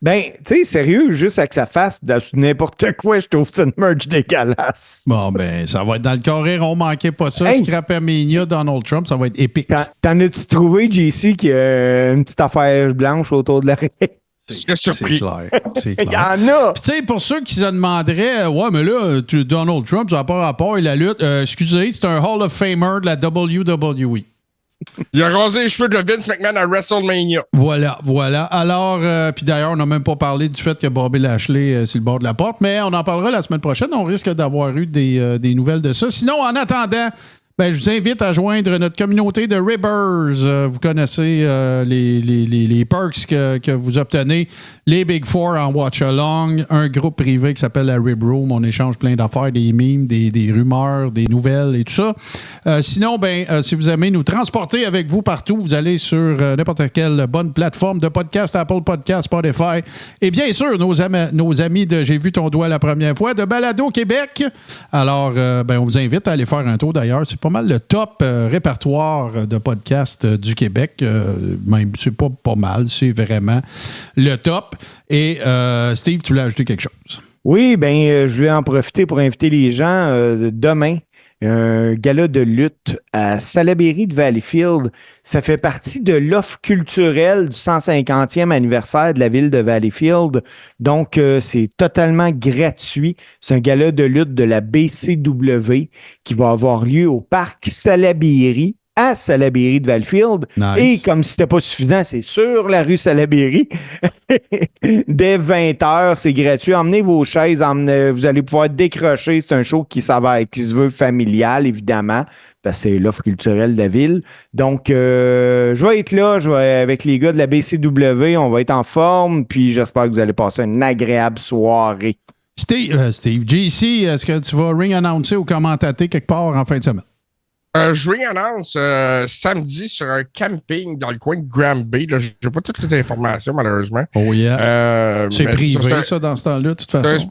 Ben, tu sais, sérieux, juste avec sa face, de n'importe quoi, je trouve ça une merch dégueulasse. Bon, ben, ça va être dans le carré, on manquait pas ça. Hey. Scrapamania, Donald Trump, ça va être épique. T'en as-tu trouvé, JC, qui a une petite affaire blanche autour de l'oreille? C'est surpris. C'est Il y clair. en a! Puis, tu sais, pour ceux qui se demanderaient, ouais, mais là, Donald Trump, ça n'a pas rapport, il la lutte. Excusez, c'est un Hall of Famer de la WWE. Il a rasé les cheveux de Vince McMahon à WrestleMania. Voilà. Alors, puis d'ailleurs, on n'a même pas parlé du fait que Bobby Lashley sur le bord de la porte, mais on en parlera la semaine prochaine. On risque d'avoir eu des nouvelles de ça. Sinon, en attendant, ben, je vous invite à joindre notre communauté de Ribbers. Vous connaissez les perks que vous obtenez. Les Big Four en watch-along. Un groupe privé qui s'appelle la Rib Room. On échange plein d'affaires, des memes, des rumeurs, des nouvelles et tout ça. Sinon, si vous aimez nous transporter avec vous partout, vous allez sur n'importe quelle bonne plateforme de podcast, Apple Podcast, Spotify. Et bien sûr, nos amis de J'ai vu ton doigt la première fois, de Balado Québec. Alors, on vous invite à aller faire un tour d'ailleurs. C'est pas mal le top répertoire de podcasts du Québec. Même, c'est pas mal, c'est vraiment le top. Et Steve, tu voulais ajouter quelque chose? Oui, je vais en profiter pour inviter les gens demain. Un gala de lutte à Salaberry de Valleyfield. Ça fait partie de l'offre culturelle du 150e anniversaire de la ville de Valleyfield. Donc, c'est totalement gratuit. C'est un gala de lutte de la BCW qui va avoir lieu au parc Salaberry à Salaberry de Valleyfield. Nice. Et comme si c'était pas suffisant, c'est sur la rue Salaberry. Dès 20h, c'est gratuit. Emmenez vos chaises, vous allez pouvoir décrocher. C'est un show qui se veut familial, évidemment, parce que c'est l'offre culturelle de la ville. Donc, je vais être là, avec les gars de la BCW, on va être en forme, puis j'espère que vous allez passer une agréable soirée. Steve, JC, est-ce que tu vas ring-announcer ou commentater quelque part en fin de semaine? Je ring-annonce samedi sur un camping dans le coin de Granby. J'ai pas toutes les informations, malheureusement. Oh yeah. C'est privé, ça, dans ce temps-là, de toute façon.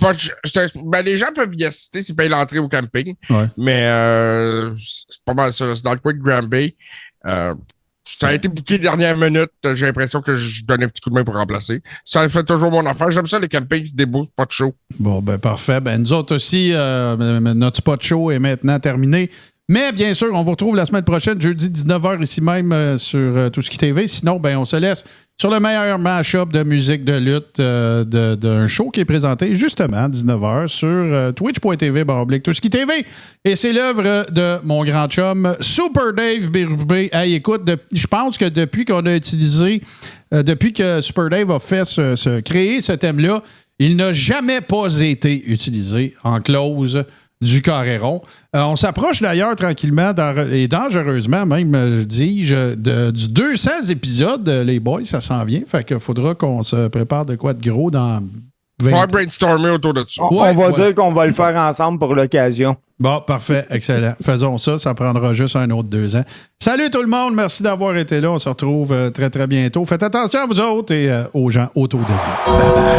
Les gens peuvent y assister s'ils payent l'entrée au camping. Ouais. Mais c'est pas mal ça. C'est dans le coin de Granby. Ça a été booké dernière minute. J'ai l'impression que je donne un petit coup de main pour remplacer. Ça fait toujours mon affaire. J'aime ça, les campings, c'est des beaux spots chauds. Bon, parfait. Nous autres aussi, notre spot show est maintenant terminé. Mais bien sûr, on vous retrouve la semaine prochaine, jeudi 19h, ici même sur Touski TV. Sinon, on se laisse sur le meilleur mash-up de musique de lutte d'un show qui est présenté justement 19h sur twitch.tv/Touski TV. Et c'est l'œuvre de mon grand chum Super Dave Birubé. Hey, écoute, je pense que depuis qu'on a utilisé, depuis que Super Dave a fait créer ce thème-là, il n'a jamais pas été utilisé en close du Carré-Rond. On s'approche d'ailleurs tranquillement et dangereusement, même, dis-je, du 200 épisodes, les boys, ça s'en vient. Fait qu'il faudra qu'on se prépare de quoi de gros dans 20... On va brainstormer autour de ça. On va dire qu'on va le faire ensemble pour l'occasion. Bon, parfait, excellent. Faisons ça, ça prendra juste un autre 2 ans. Salut tout le monde, merci d'avoir été là. On se retrouve très, très bientôt. Faites attention à vous autres et aux gens autour de vous. Bye bye.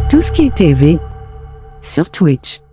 Touski TV sur Twitch.